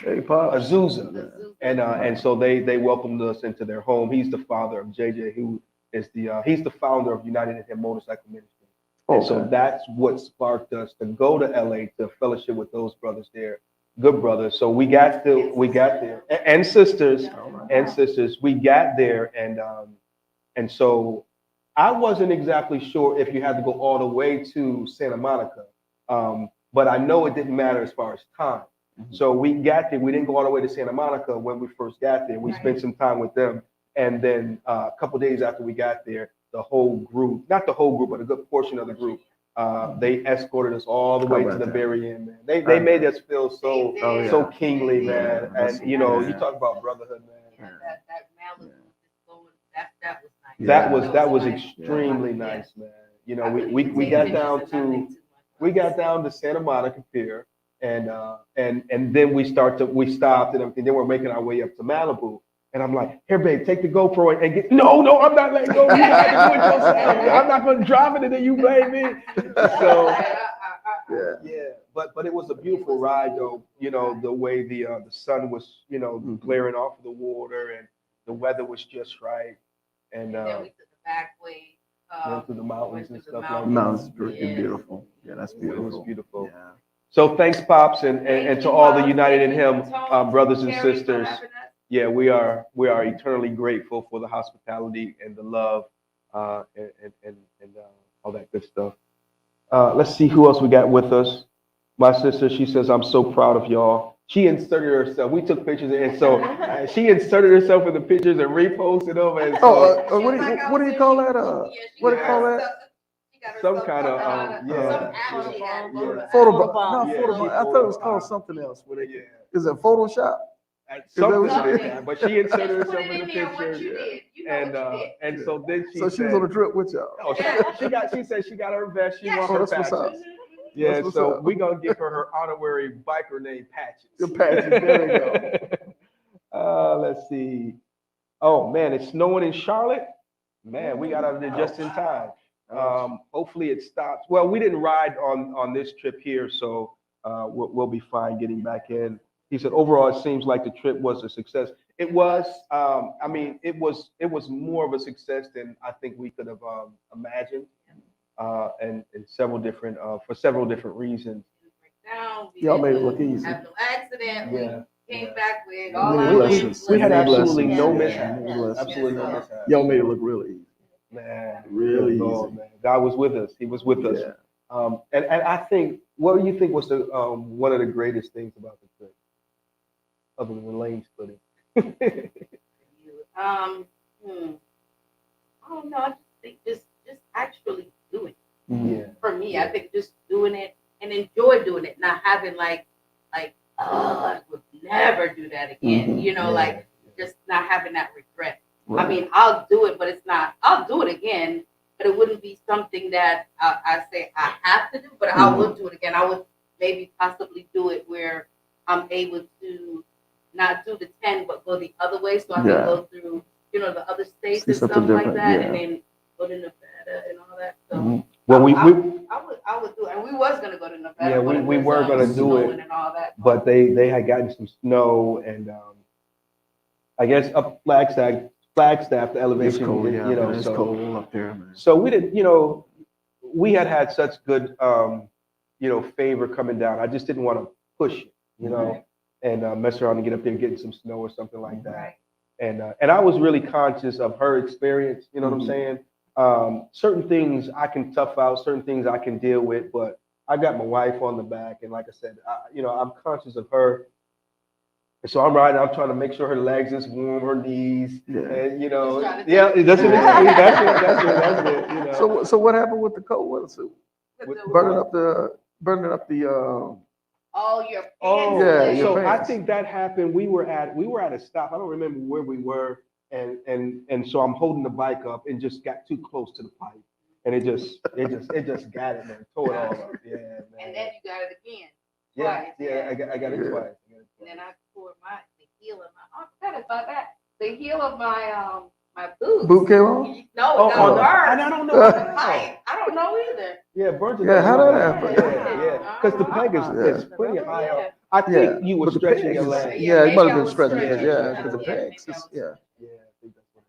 [SPEAKER 5] Hey, Pop.
[SPEAKER 1] Azusa, and so they welcomed us into their home. He's the father of JJ, who is he's the founder of United in Him Motorcycle Ministry. And so
[SPEAKER 5] Okay.
[SPEAKER 1] that's what sparked us to go to LA to fellowship with those brothers there, good brothers. So we got there and sisters. And sisters, we got there, and so I wasn't exactly sure if you had to go all the way to Santa Monica, but I know it didn't matter as far as time. So we got there. We didn't go all the way to Santa Monica when we first got there. We spent some time with them, and then a couple days after we got there, the whole group, not the whole group, but a good portion of the group, they escorted us all the way to the very end, man. They made us feel so so kingly, man. And you know, you talk about brotherhood, man.
[SPEAKER 7] That malice that was nice.
[SPEAKER 1] That was extremely nice, man. You know, we got down to Santa Monica Pier, and then we stopped and everything. Then we're making our way up to Malibu. And I'm like, here, babe, take the GoPro and get. No, I'm not letting go. You got to do it yourself. I'm not going to drive it and then you blame me. So Yeah, but it was a beautiful ride though. You know, the way the sun was, you know, glaring off of the water, and the weather was just right, and
[SPEAKER 7] And then we took the back way.
[SPEAKER 1] went through the mountains and
[SPEAKER 7] went through the
[SPEAKER 1] stuff like that.
[SPEAKER 5] Mountains is
[SPEAKER 7] Yeah.
[SPEAKER 5] beautiful. Yeah, that's
[SPEAKER 1] It
[SPEAKER 5] beautiful.
[SPEAKER 1] was beautiful.
[SPEAKER 5] Yeah.
[SPEAKER 1] So thanks, Pops, and
[SPEAKER 7] Thank
[SPEAKER 1] to
[SPEAKER 7] you,
[SPEAKER 1] all the
[SPEAKER 7] Pops.
[SPEAKER 1] United in
[SPEAKER 7] Thank
[SPEAKER 1] Him
[SPEAKER 7] you, Tone,
[SPEAKER 1] brothers and
[SPEAKER 7] Terry, for
[SPEAKER 1] sisters.
[SPEAKER 7] having us.
[SPEAKER 1] Yeah, we are eternally grateful for the hospitality and the love, and all that good stuff. Let's see who else we got with us. My sister, she says, "I'm so proud of y'all." She inserted herself. We took pictures, and so she inserted herself in the pictures and reposted them. And so,
[SPEAKER 5] Oh, what do you call that? What do you call that?
[SPEAKER 1] Some kind of,
[SPEAKER 7] Some
[SPEAKER 1] yeah.
[SPEAKER 7] app she had.
[SPEAKER 5] Photobomb. No,
[SPEAKER 1] Yeah,
[SPEAKER 5] photobomb.
[SPEAKER 1] she
[SPEAKER 5] I thought it was
[SPEAKER 1] photobomb.
[SPEAKER 5] called something else.
[SPEAKER 1] Yeah.
[SPEAKER 5] Is it Photoshop?
[SPEAKER 1] Something
[SPEAKER 5] what she
[SPEAKER 1] like
[SPEAKER 5] did?
[SPEAKER 1] that. But she inserted
[SPEAKER 7] Just put
[SPEAKER 1] herself
[SPEAKER 7] it
[SPEAKER 1] in the
[SPEAKER 7] in there what
[SPEAKER 1] picture,
[SPEAKER 7] you did. You know
[SPEAKER 1] and
[SPEAKER 7] what you did.
[SPEAKER 1] and so then she
[SPEAKER 5] So she
[SPEAKER 1] said,
[SPEAKER 5] was on a trip with y'all.
[SPEAKER 1] "Oh, she said she got her vest. She
[SPEAKER 7] Yeah.
[SPEAKER 1] wants
[SPEAKER 5] Oh,
[SPEAKER 1] her
[SPEAKER 5] that's what's up.
[SPEAKER 1] patches." Yeah,
[SPEAKER 5] That's what's
[SPEAKER 1] so
[SPEAKER 5] up.
[SPEAKER 1] we're gonna give her honorary biker name Patches.
[SPEAKER 5] The patches, there we
[SPEAKER 1] go. Let's see. Oh man, it's snowing in Charlotte. Man, we got out of there just in time. Hopefully it stops. Well, we didn't ride on this trip here, so we'll be fine getting back in. He said overall it seems like the trip was a success. It was. I mean, it was more of a success than I think we could have imagined, and several different for several different reasons.
[SPEAKER 5] Y'all made it look easy.
[SPEAKER 7] Have no accident.
[SPEAKER 1] Yeah.
[SPEAKER 7] We came back with
[SPEAKER 5] Yeah,
[SPEAKER 7] all
[SPEAKER 5] we-
[SPEAKER 7] our
[SPEAKER 5] we-
[SPEAKER 7] names.
[SPEAKER 1] we had
[SPEAKER 5] New
[SPEAKER 1] absolutely
[SPEAKER 5] blessings.
[SPEAKER 1] no
[SPEAKER 5] Yeah,
[SPEAKER 1] mishap.
[SPEAKER 5] new blessings.
[SPEAKER 1] Absolutely no
[SPEAKER 7] Yeah.
[SPEAKER 1] mishap.
[SPEAKER 5] Y'all made it look really easy.
[SPEAKER 1] Man,
[SPEAKER 5] Really
[SPEAKER 1] good Lord,
[SPEAKER 5] easy.
[SPEAKER 1] man. God was with us. He was with us.
[SPEAKER 5] Yeah.
[SPEAKER 1] And I think, what do you think was the one of the greatest things about the trip, other than the lane splitting?
[SPEAKER 7] I don't know. I just think just actually doing it.
[SPEAKER 1] Yeah.
[SPEAKER 7] For me, I think just doing it and enjoy doing it, not having like I would never do that again.
[SPEAKER 5] Mhm.
[SPEAKER 7] You know,
[SPEAKER 1] Yeah.
[SPEAKER 7] like just not having that regret.
[SPEAKER 5] Right.
[SPEAKER 7] I mean, I'll do it, but it's not. I'll do it again, but it wouldn't be something that I say I have to do. But I would do it again. I would maybe possibly do it where I'm able to not do the 10, but go the other way, so I can
[SPEAKER 5] Yeah.
[SPEAKER 7] go through, you know, the other states
[SPEAKER 5] See
[SPEAKER 7] and
[SPEAKER 5] something
[SPEAKER 7] stuff like
[SPEAKER 5] different,
[SPEAKER 7] that,
[SPEAKER 5] yeah.
[SPEAKER 7] and then go to Nevada and all that. So
[SPEAKER 5] Mhm.
[SPEAKER 1] Well,
[SPEAKER 7] I would do it, and we was gonna go to Nevada.
[SPEAKER 1] Yeah,
[SPEAKER 7] but it
[SPEAKER 1] we
[SPEAKER 7] was,
[SPEAKER 1] were gonna do
[SPEAKER 7] snowing
[SPEAKER 1] it,
[SPEAKER 7] and all that.
[SPEAKER 1] but they had gotten some snow, and I guess up Flagstaff, the elevation,
[SPEAKER 5] It's cold, yeah.
[SPEAKER 1] you know,
[SPEAKER 5] Man, it's
[SPEAKER 1] so
[SPEAKER 5] cold up there, man.
[SPEAKER 1] so we didn't, you know, we had such good, you know, favor coming down. I just didn't want to push it, you know, and mess around and get up there and get some snow or something like that.
[SPEAKER 7] Right.
[SPEAKER 1] And I was really conscious of her experience. You know what I'm saying? Certain things I can tough out, certain things I can deal with, but I got my wife on the back, and like I said, you know, I'm conscious of her. And so I'm riding. I'm trying to make sure her legs is warm, her knees,
[SPEAKER 5] Yeah.
[SPEAKER 1] and you know,
[SPEAKER 7] Just trying to
[SPEAKER 1] yeah,
[SPEAKER 7] take-
[SPEAKER 1] that's it. That's it. You know.
[SPEAKER 5] So what happened with the cold weather suit?
[SPEAKER 7] With the-
[SPEAKER 5] Burning up the
[SPEAKER 7] all your
[SPEAKER 1] Oh,
[SPEAKER 5] Yeah,
[SPEAKER 7] pants.
[SPEAKER 5] your
[SPEAKER 1] so I
[SPEAKER 5] pants.
[SPEAKER 1] think that happened. We were at a stop. I don't remember where we were, and so I'm holding the bike up and just got too close to the pipe, and it just got it, man. Tore it all up. Yeah, man.
[SPEAKER 7] And then you got it again.
[SPEAKER 1] yeah,
[SPEAKER 7] twice,
[SPEAKER 1] yeah. I got it
[SPEAKER 5] Yeah.
[SPEAKER 1] twice.
[SPEAKER 7] And then I tore the heel of my. I forgot about that. The heel of my my boot.
[SPEAKER 5] boot came on?
[SPEAKER 7] No,
[SPEAKER 1] Oh,
[SPEAKER 7] it got
[SPEAKER 1] no,
[SPEAKER 7] burned.
[SPEAKER 1] and I don't know.
[SPEAKER 7] I don't know either.
[SPEAKER 1] Yeah, burnt it.
[SPEAKER 5] Yeah, how
[SPEAKER 1] up.
[SPEAKER 5] that happen?
[SPEAKER 1] Yeah. Because the peg is pretty high up. I think
[SPEAKER 5] Yeah,
[SPEAKER 1] you were
[SPEAKER 5] but the
[SPEAKER 1] stretching
[SPEAKER 5] pegs
[SPEAKER 1] your
[SPEAKER 5] is-
[SPEAKER 1] leg.
[SPEAKER 5] Yeah, you
[SPEAKER 7] maybe
[SPEAKER 5] might
[SPEAKER 7] I
[SPEAKER 5] have been
[SPEAKER 7] was
[SPEAKER 5] stretching it.
[SPEAKER 7] stretching.
[SPEAKER 5] Yeah, because the
[SPEAKER 7] Yeah, maybe
[SPEAKER 5] pegs
[SPEAKER 7] I
[SPEAKER 5] is,
[SPEAKER 7] was-
[SPEAKER 5] yeah.
[SPEAKER 1] Yeah, I think that's what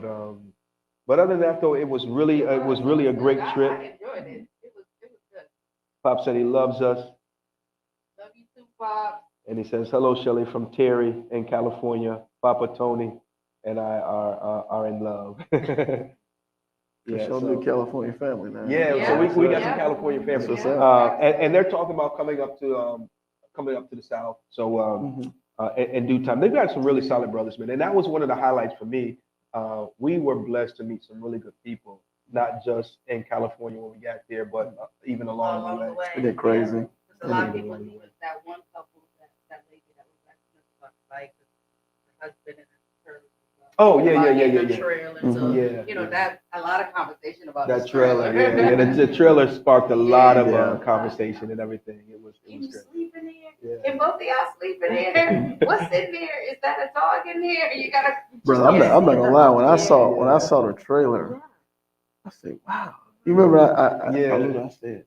[SPEAKER 1] it was. Yeah. But other than that though, it was really a great trip.
[SPEAKER 7] I enjoyed it. It was good.
[SPEAKER 1] Pop said he loves us,
[SPEAKER 7] Love you too, Bob.
[SPEAKER 1] and he says hello, Shelly from Terry in California. Papa Tony and I are in love.
[SPEAKER 5] It's your new California family now.
[SPEAKER 1] Yeah,
[SPEAKER 7] Yeah.
[SPEAKER 1] so we got some
[SPEAKER 7] Yeah.
[SPEAKER 1] California
[SPEAKER 5] That's
[SPEAKER 1] family,
[SPEAKER 5] what's up.
[SPEAKER 1] and they're talking about coming up to the south. So
[SPEAKER 5] Mhm.
[SPEAKER 1] in due time, they've got some really solid brothers, man, and that was one of the highlights for me. We were blessed to meet some really good people, not just in California when we got there, but even along the way.
[SPEAKER 5] Isn't it crazy?
[SPEAKER 7] There's a lot of
[SPEAKER 1] Yeah.
[SPEAKER 7] people. He was that one couple, that lady that was actually about to bike, her husband and her.
[SPEAKER 1] Oh, yeah.
[SPEAKER 7] Trailer.
[SPEAKER 5] Mhm.
[SPEAKER 7] So
[SPEAKER 1] Yeah.
[SPEAKER 7] you know that a lot of conversation about
[SPEAKER 1] That
[SPEAKER 7] this
[SPEAKER 1] trailer, yeah. The trailer sparked a lot of
[SPEAKER 5] Yeah.
[SPEAKER 1] conversation and everything. It was
[SPEAKER 7] Can you
[SPEAKER 1] good.
[SPEAKER 7] sleep in here?
[SPEAKER 1] Yeah.
[SPEAKER 7] Can both of y'all sleep in here? What's in there? Is that a dog in here? You gotta.
[SPEAKER 5] Brother, I'm not gonna lie. When I saw
[SPEAKER 1] Yeah.
[SPEAKER 5] the trailer, I said, "Wow, You remember I
[SPEAKER 1] Yeah.
[SPEAKER 5] looked, I said,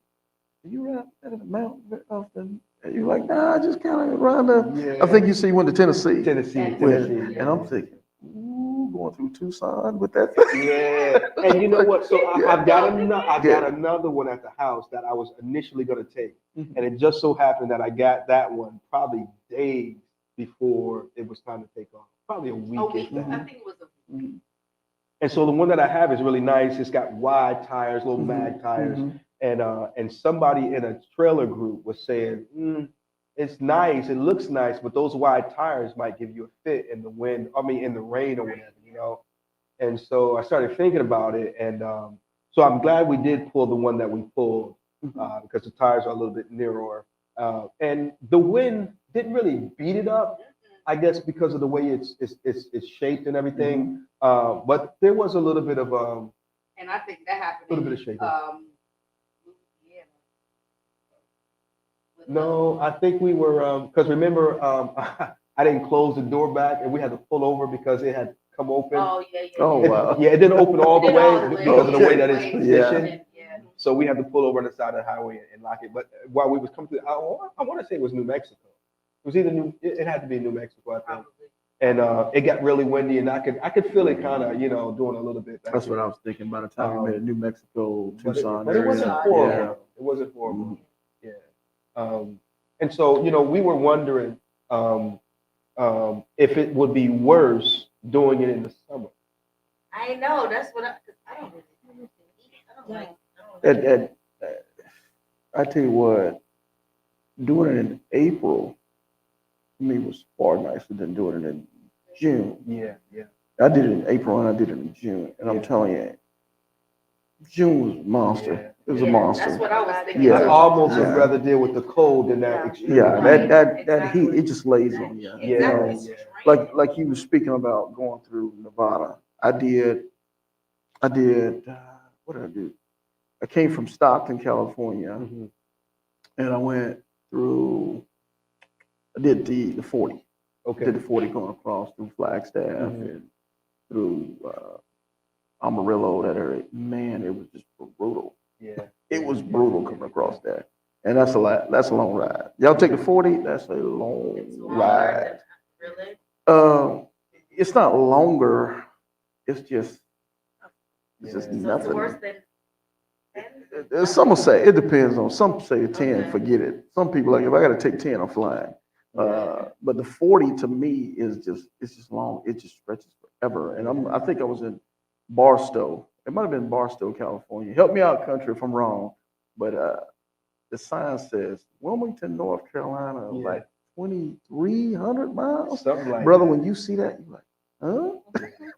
[SPEAKER 5] you ride at the mountain often? And you're like, nah, I just kind of around the,
[SPEAKER 1] Yeah.
[SPEAKER 5] I think you said you went to Tennessee.
[SPEAKER 1] Tennessee.
[SPEAKER 5] And I'm thinking, ooh, going through Tucson with that thing.
[SPEAKER 1] Yeah, and you know what? So I've got another one at the house that I was initially going to take,
[SPEAKER 5] Mhm.
[SPEAKER 1] and it just so happened that I got that one probably days before it was time to take off, probably a week.
[SPEAKER 7] A week.
[SPEAKER 1] if that.
[SPEAKER 7] I think it was a week.
[SPEAKER 5] Mhm.
[SPEAKER 1] And so the one that I have is really nice. It's got wide tires, little
[SPEAKER 5] Mhm.
[SPEAKER 1] mag tires,
[SPEAKER 5] Mhm.
[SPEAKER 1] and somebody in a trailer group was saying, it's nice, it looks nice, but those wide tires might give you a fit in the wind. I mean, in the rain or whatever, you know. And so I started thinking about it, and so I'm glad we did pull the one that we pulled because the tires are a little bit narrower, and the wind didn't really beat it up, I guess, because of the way it's shaped and everything. But there was a little bit of
[SPEAKER 7] And I think that happened.
[SPEAKER 1] Little bit of shaking.
[SPEAKER 7] Louisiana.
[SPEAKER 1] no, I think we were because remember I didn't close the door back and we had to pull over because it had come open.
[SPEAKER 7] Oh yeah, yeah.
[SPEAKER 5] Oh,
[SPEAKER 7] yeah.
[SPEAKER 5] wow.
[SPEAKER 1] Yeah, it didn't open all the
[SPEAKER 7] It didn't all
[SPEAKER 1] way
[SPEAKER 7] the way.
[SPEAKER 1] because of the way that it's
[SPEAKER 5] Okay.
[SPEAKER 1] positioned.
[SPEAKER 7] Yeah.
[SPEAKER 1] So we had to pull over on the side of the highway and lock it. But while we was coming to, I want to say it was New Mexico. It was either it had to be New Mexico, I think.
[SPEAKER 7] Probably.
[SPEAKER 1] And it got really windy, and I could feel it kind of, doing a little bit. back
[SPEAKER 5] That's what
[SPEAKER 1] there.
[SPEAKER 5] I was thinking by the time we made it, New Mexico,
[SPEAKER 1] But
[SPEAKER 5] Tucson
[SPEAKER 1] but it wasn't
[SPEAKER 5] area.
[SPEAKER 1] horrible.
[SPEAKER 5] Yeah.
[SPEAKER 1] It wasn't horrible.
[SPEAKER 5] Mhm.
[SPEAKER 1] Yeah. And so we were wondering if it would be worse doing it in the summer.
[SPEAKER 7] I know. That's what I don't really. I don't like.
[SPEAKER 5] I tell you what, doing it in April, to me, was far nicer than doing it in June.
[SPEAKER 1] Yeah, yeah.
[SPEAKER 5] I did it in April and I did it in June, and I'm
[SPEAKER 1] Yeah.
[SPEAKER 5] telling you, June was a monster.
[SPEAKER 1] Yeah.
[SPEAKER 5] It was a
[SPEAKER 7] Yeah,
[SPEAKER 5] monster.
[SPEAKER 7] That's what I was thinking.
[SPEAKER 5] Yeah.
[SPEAKER 1] I almost would
[SPEAKER 5] Yeah.
[SPEAKER 1] rather deal with the cold than that
[SPEAKER 7] Yeah.
[SPEAKER 1] extreme.
[SPEAKER 5] Yeah,
[SPEAKER 1] heat.
[SPEAKER 5] that heat, it just lays on you.
[SPEAKER 1] Yeah.
[SPEAKER 5] You know?
[SPEAKER 7] Exactly.
[SPEAKER 1] Yeah.
[SPEAKER 5] Like you were speaking about going through Nevada. I did. What did I do? I came from Stockton, California,
[SPEAKER 1] Mhm.
[SPEAKER 5] and I went through. I did the 40.
[SPEAKER 1] Okay.
[SPEAKER 5] Did the 40 going across through Flagstaff
[SPEAKER 1] Mhm.
[SPEAKER 5] and through Amarillo. That area, man, it was just brutal.
[SPEAKER 1] Yeah.
[SPEAKER 5] It was brutal coming across that, and that's a long ride. Y'all take the 40. That's a long
[SPEAKER 7] It's
[SPEAKER 5] ride.
[SPEAKER 7] Really?
[SPEAKER 5] It's not longer. It's just
[SPEAKER 1] Yeah.
[SPEAKER 7] So it's
[SPEAKER 5] nothing.
[SPEAKER 7] worse than.
[SPEAKER 5] Some will say it depends on. Some say 10,
[SPEAKER 7] Okay.
[SPEAKER 5] forget it. Some people like if I got to take 10, I'm flying. But the 40 to me is just long. It just stretches forever. And I think I was in Barstow. It might have been Barstow, California. Help me out, country, if I'm wrong. But the sign says Wilmington, North Carolina,
[SPEAKER 1] Yeah.
[SPEAKER 5] like 2,300 miles.
[SPEAKER 1] Something like
[SPEAKER 5] Brother,
[SPEAKER 1] that.
[SPEAKER 5] when you see that, you're like, huh?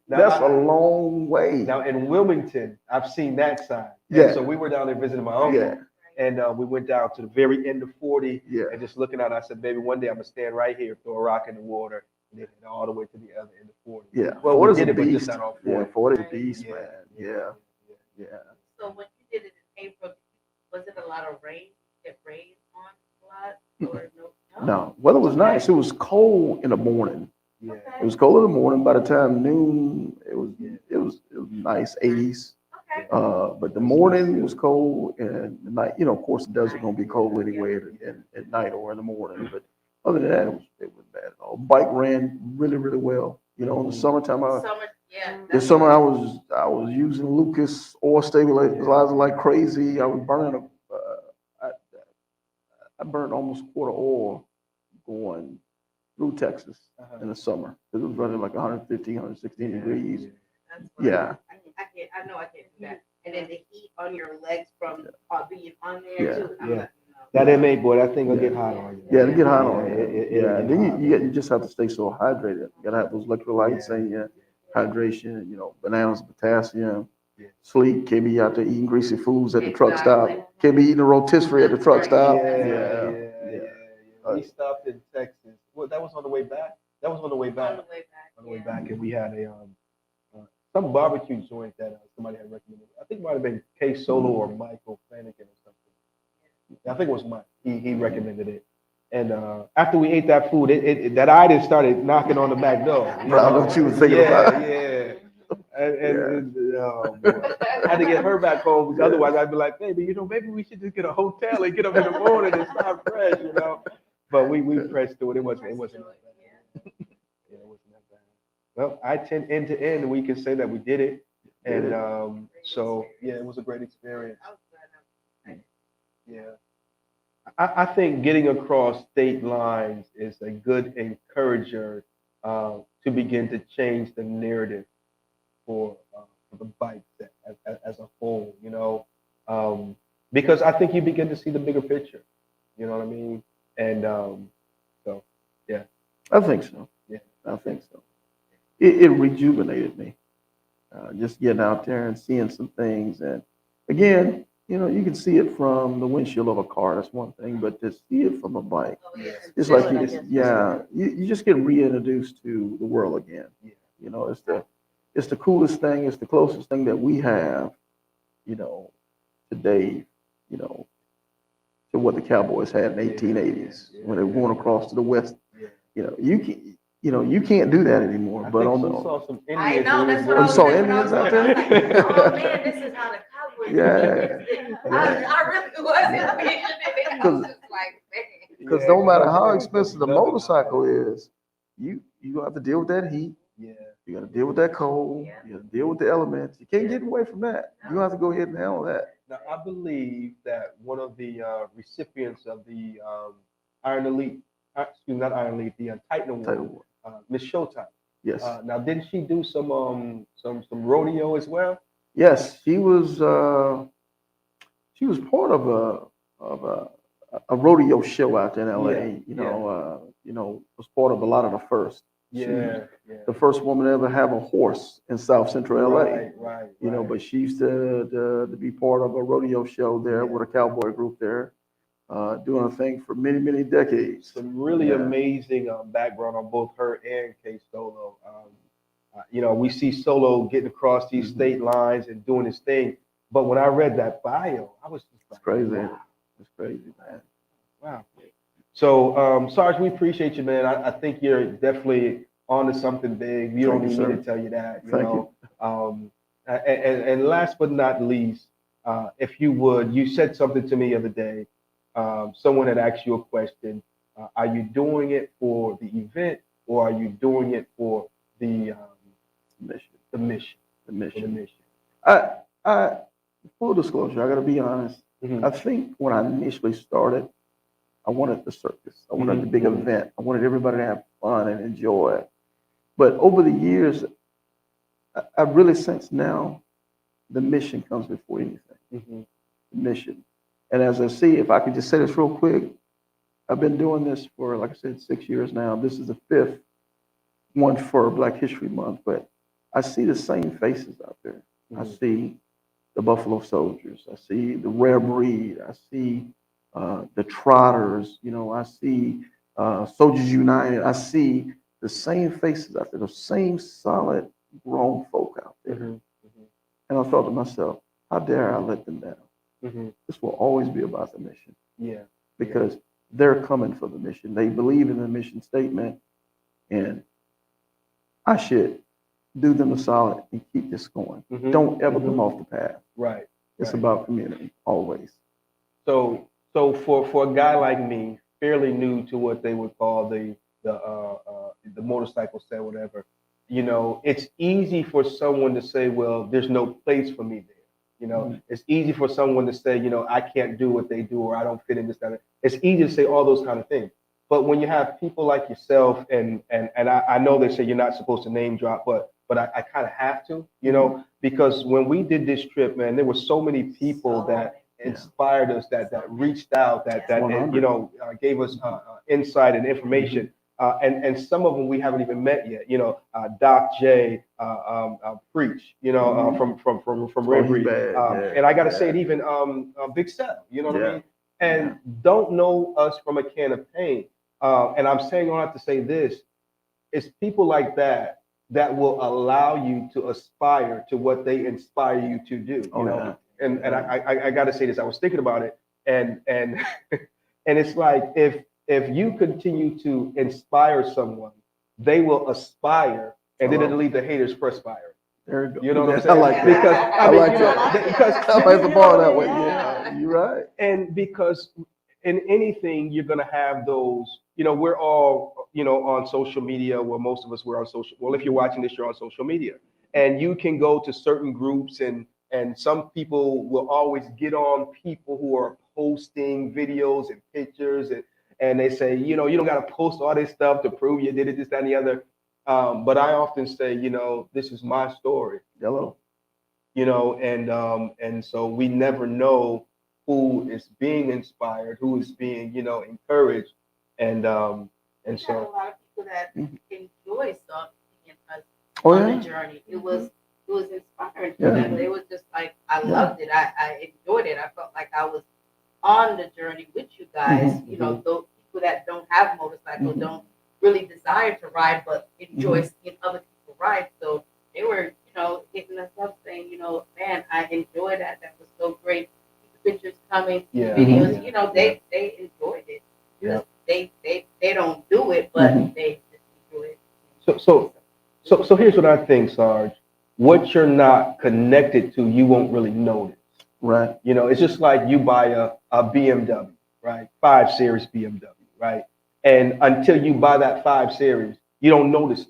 [SPEAKER 1] Now,
[SPEAKER 5] That's a long way.
[SPEAKER 1] Now in Wilmington, I've seen that sign. And
[SPEAKER 5] Yeah.
[SPEAKER 1] So we were down there visiting my uncle,
[SPEAKER 5] Yeah.
[SPEAKER 1] and we went down to the very end of 40,
[SPEAKER 5] Yeah.
[SPEAKER 1] and just looking out, I said, "Baby, one day I'm gonna stand right here, throw a rock in the water, and then head all the way to the other end of 40."
[SPEAKER 5] Yeah.
[SPEAKER 1] Well, we
[SPEAKER 5] 40's
[SPEAKER 1] did
[SPEAKER 5] a
[SPEAKER 1] it, but just
[SPEAKER 5] beast.
[SPEAKER 1] not on
[SPEAKER 5] Yeah,
[SPEAKER 1] 40.
[SPEAKER 5] 40's a beast,
[SPEAKER 1] Yeah.
[SPEAKER 5] man. Yeah. Yeah.
[SPEAKER 7] So when you did it in April, was it a lot of rain? It rained on a lot, or no?
[SPEAKER 5] No, weather was nice. It was cold in the morning.
[SPEAKER 1] Yeah.
[SPEAKER 5] It was cold in the morning. By the time noon, it was nice 80s.
[SPEAKER 7] Okay.
[SPEAKER 5] But the morning was cold, and the night, of course, the desert gonna be cold anyway at night or in the morning. But other than that, it wasn't bad at all. Bike ran really, really well. In the summertime,
[SPEAKER 7] Summer, yeah.
[SPEAKER 5] this summer I was using Lucas oil stabilizer like crazy. I was burning I burned almost a quart of oil going through Texas in the summer because it was running like 150, 160 degrees.
[SPEAKER 7] That's what
[SPEAKER 5] Yeah.
[SPEAKER 7] I know I can't do that. And then the heat on your legs from being on there
[SPEAKER 5] Yeah.
[SPEAKER 7] too. I'm
[SPEAKER 1] Yeah.
[SPEAKER 7] not,
[SPEAKER 1] That M8 boy, that thing will get hot on you.
[SPEAKER 5] Yeah, to get hot on
[SPEAKER 1] Yeah,
[SPEAKER 5] you.
[SPEAKER 1] it-
[SPEAKER 5] Yeah,
[SPEAKER 1] it'll
[SPEAKER 5] then
[SPEAKER 1] get hot.
[SPEAKER 5] you just have to stay so hydrated. You gotta have those electrolytes
[SPEAKER 1] Yeah.
[SPEAKER 5] and your hydration, bananas, potassium,
[SPEAKER 1] Yeah.
[SPEAKER 5] sleep. Can't be out there eating greasy foods at the truck stop.
[SPEAKER 7] Exactly.
[SPEAKER 5] Can't be eating a rotisserie at the truck stop.
[SPEAKER 1] Yeah. We stopped in Texas. Well, that was on the way back. That was on the way
[SPEAKER 7] On
[SPEAKER 1] back.
[SPEAKER 7] the way back.
[SPEAKER 1] On the way back, and we had some barbecue joint that somebody had recommended. I think it might have been K Solo or Michael Flanagan or something. I think it was Mike. He recommended it. And after we ate that food, that itis started knocking on the back door.
[SPEAKER 5] Bro, I know what you were thinking about.
[SPEAKER 1] Yeah. Oh, boy. I had to get her back home because otherwise I'd be like, baby, maybe we should just get a hotel and get up in the morning and start fresh. But we pressed through it. It wasn't that bad. Yeah, it wasn't that bad. Well, I-10 end to end, we can say that we did it. And so, yeah, it was a great experience. Yeah. I think getting across state lines is a good encourager to begin to change the narrative for the bike as a whole. Because I think you begin to see the bigger picture. You know what I mean? And so, yeah.
[SPEAKER 5] I think so.
[SPEAKER 1] Yeah.
[SPEAKER 5] I think so. It rejuvenated me. Just getting out there and seeing some things. And again, you can see it from the windshield of a car. That's one thing, but to see it from a bike, it's like you just get reintroduced to the world again. It's the coolest thing. It's the closest thing that we have, today, to what the Cowboys had in the 1880s when they were going across to the West. You can't do that anymore. But on the
[SPEAKER 1] saw some
[SPEAKER 7] I
[SPEAKER 1] Indians.
[SPEAKER 7] know, that's what I was
[SPEAKER 5] saw
[SPEAKER 7] saying.
[SPEAKER 5] Indians
[SPEAKER 7] I
[SPEAKER 5] out
[SPEAKER 7] was
[SPEAKER 5] there?
[SPEAKER 7] like, oh man, this is how the Cowboys do it.
[SPEAKER 5] Yeah.
[SPEAKER 7] I really wasn't picturing it. I was just like, man.
[SPEAKER 5] Because no matter how expensive the motorcycle is, you gonna have to deal with that heat.
[SPEAKER 1] Yeah.
[SPEAKER 5] You got to deal with that cold. You got to deal with the elements. You can't get away from that. You have to go ahead and handle that.
[SPEAKER 1] Now, I believe that one of the recipients of the Iron Elite, not Iron Elite, the Untitled Award, Miss Showtime.
[SPEAKER 5] Yes.
[SPEAKER 1] Now, didn't she do some rodeo as well?
[SPEAKER 5] Yes, she was part of a rodeo show out there in LA. Was part of a lot of the first.
[SPEAKER 1] Yeah.
[SPEAKER 5] The first woman to ever have a horse in South Central LA.
[SPEAKER 1] Right.
[SPEAKER 5] But she used to be part of a rodeo show there with a cowboy group there, doing a thing for many, many decades.
[SPEAKER 1] Some really amazing background on both her and K Solo. We see Solo getting across these state lines and doing his thing. But when I read that bio, I was just like,
[SPEAKER 5] It's crazy.
[SPEAKER 1] wow.
[SPEAKER 5] It's crazy, man.
[SPEAKER 1] Wow. So, Sarge, we appreciate you, man. I think you're definitely onto something big. You don't need me to tell you that. You know. And last but not least, if you would, you said something to me the other day. Someone had asked you a question. Are you doing it for the event, or are you doing it for the mission? The mission.
[SPEAKER 5] I full disclosure, I got to be honest. I think when I initially started, I wanted the circus. I wanted the big event. I wanted everybody to have fun and enjoy it. But over the years, I really sense now the mission comes before anything. The mission. And as I see, if I could just say this real quick, I've been doing this for, like I said, 6 years now. This is the 5th one for Black History Month, but I see the same faces out there. I see the Buffalo Soldiers. I see the Rare Breed. I see the Trotters. I see Soldiers United. I see the same faces out there, the same solid grown folk out there. And I thought to myself, how dare I let them down? This will always be about the mission. Because they're coming for the mission. They believe in the mission statement, and I should do them a solid and keep this going. Don't ever come off the path.
[SPEAKER 1] Right.
[SPEAKER 5] It's about community, always.
[SPEAKER 1] So for a guy like me, fairly new to what they would call the motorcycle set, whatever, it's easy for someone to say, well, there's no place for me there. It's easy for someone to say, I can't do what they do, or I don't fit in this, that. It's easy to say all those kind of things. But when you have people like yourself, and I know they say you're not supposed to name drop, but I kind of have to, because when we did this trip, man, there were so many people that inspired us, that reached out, that gave us insight and information. And some of them we haven't even met yet. Doc J, Preach, from Red Breed. And I got to say it, even Big Sarge, what I mean? And don't know us from a can of paint. And I'm saying all that to say this: it's people like that will allow you to aspire to what they inspire you to do. And I got to say this. I was thinking about it, and and it's like if you continue to inspire someone, they will aspire, and then it'll leave the haters perspiring.
[SPEAKER 5] There you go.
[SPEAKER 1] You know what I'm
[SPEAKER 5] I
[SPEAKER 1] saying?
[SPEAKER 5] like that.
[SPEAKER 1] Because
[SPEAKER 5] I
[SPEAKER 1] mean,
[SPEAKER 5] like
[SPEAKER 1] you know,
[SPEAKER 5] that.
[SPEAKER 1] because
[SPEAKER 5] I like the bar that way.
[SPEAKER 6] Yeah.
[SPEAKER 5] Yeah, you're right.
[SPEAKER 1] and because in anything you're gonna have those. We're all on social media. Well, most of us we're on social. Well, if you're watching this, you're on social media, and you can go to certain groups and some people will always get on people who are posting videos and pictures and they say, you don't got to post all this stuff to prove you did it, this, that, and the other. But I often say, this is my story,
[SPEAKER 5] Hello.
[SPEAKER 1] and so we never know who is being inspired, who is being, encouraged, and
[SPEAKER 7] We have a
[SPEAKER 1] so
[SPEAKER 7] lot of people that enjoy stuff seeing us
[SPEAKER 5] Oh,
[SPEAKER 7] on
[SPEAKER 5] yeah.
[SPEAKER 7] the journey. It was inspiring for
[SPEAKER 5] Yeah.
[SPEAKER 7] them. They was just like, I
[SPEAKER 5] Yeah.
[SPEAKER 7] loved it. I enjoyed it. I felt like I was on the journey with you guys.
[SPEAKER 5] Mhm.
[SPEAKER 7] Those people that don't have motorcycles
[SPEAKER 5] Mhm.
[SPEAKER 7] don't really desire to ride, but enjoy seeing other people ride. So they were, hitting us up saying, man, I enjoyed that. That was so great. Keep the pictures coming,
[SPEAKER 1] Yeah.
[SPEAKER 7] videos.
[SPEAKER 1] Mhm.
[SPEAKER 7] They enjoyed it.
[SPEAKER 1] Yeah.
[SPEAKER 7] They don't do it, but
[SPEAKER 5] Mhm.
[SPEAKER 7] they just enjoy it.
[SPEAKER 1] So here's what I think, Sarge. What you're not connected to, you won't really notice.
[SPEAKER 5] Right.
[SPEAKER 1] It's just like you buy a BMW, right? 5 Series BMW, right? And until you buy that 5 Series, you don't notice it.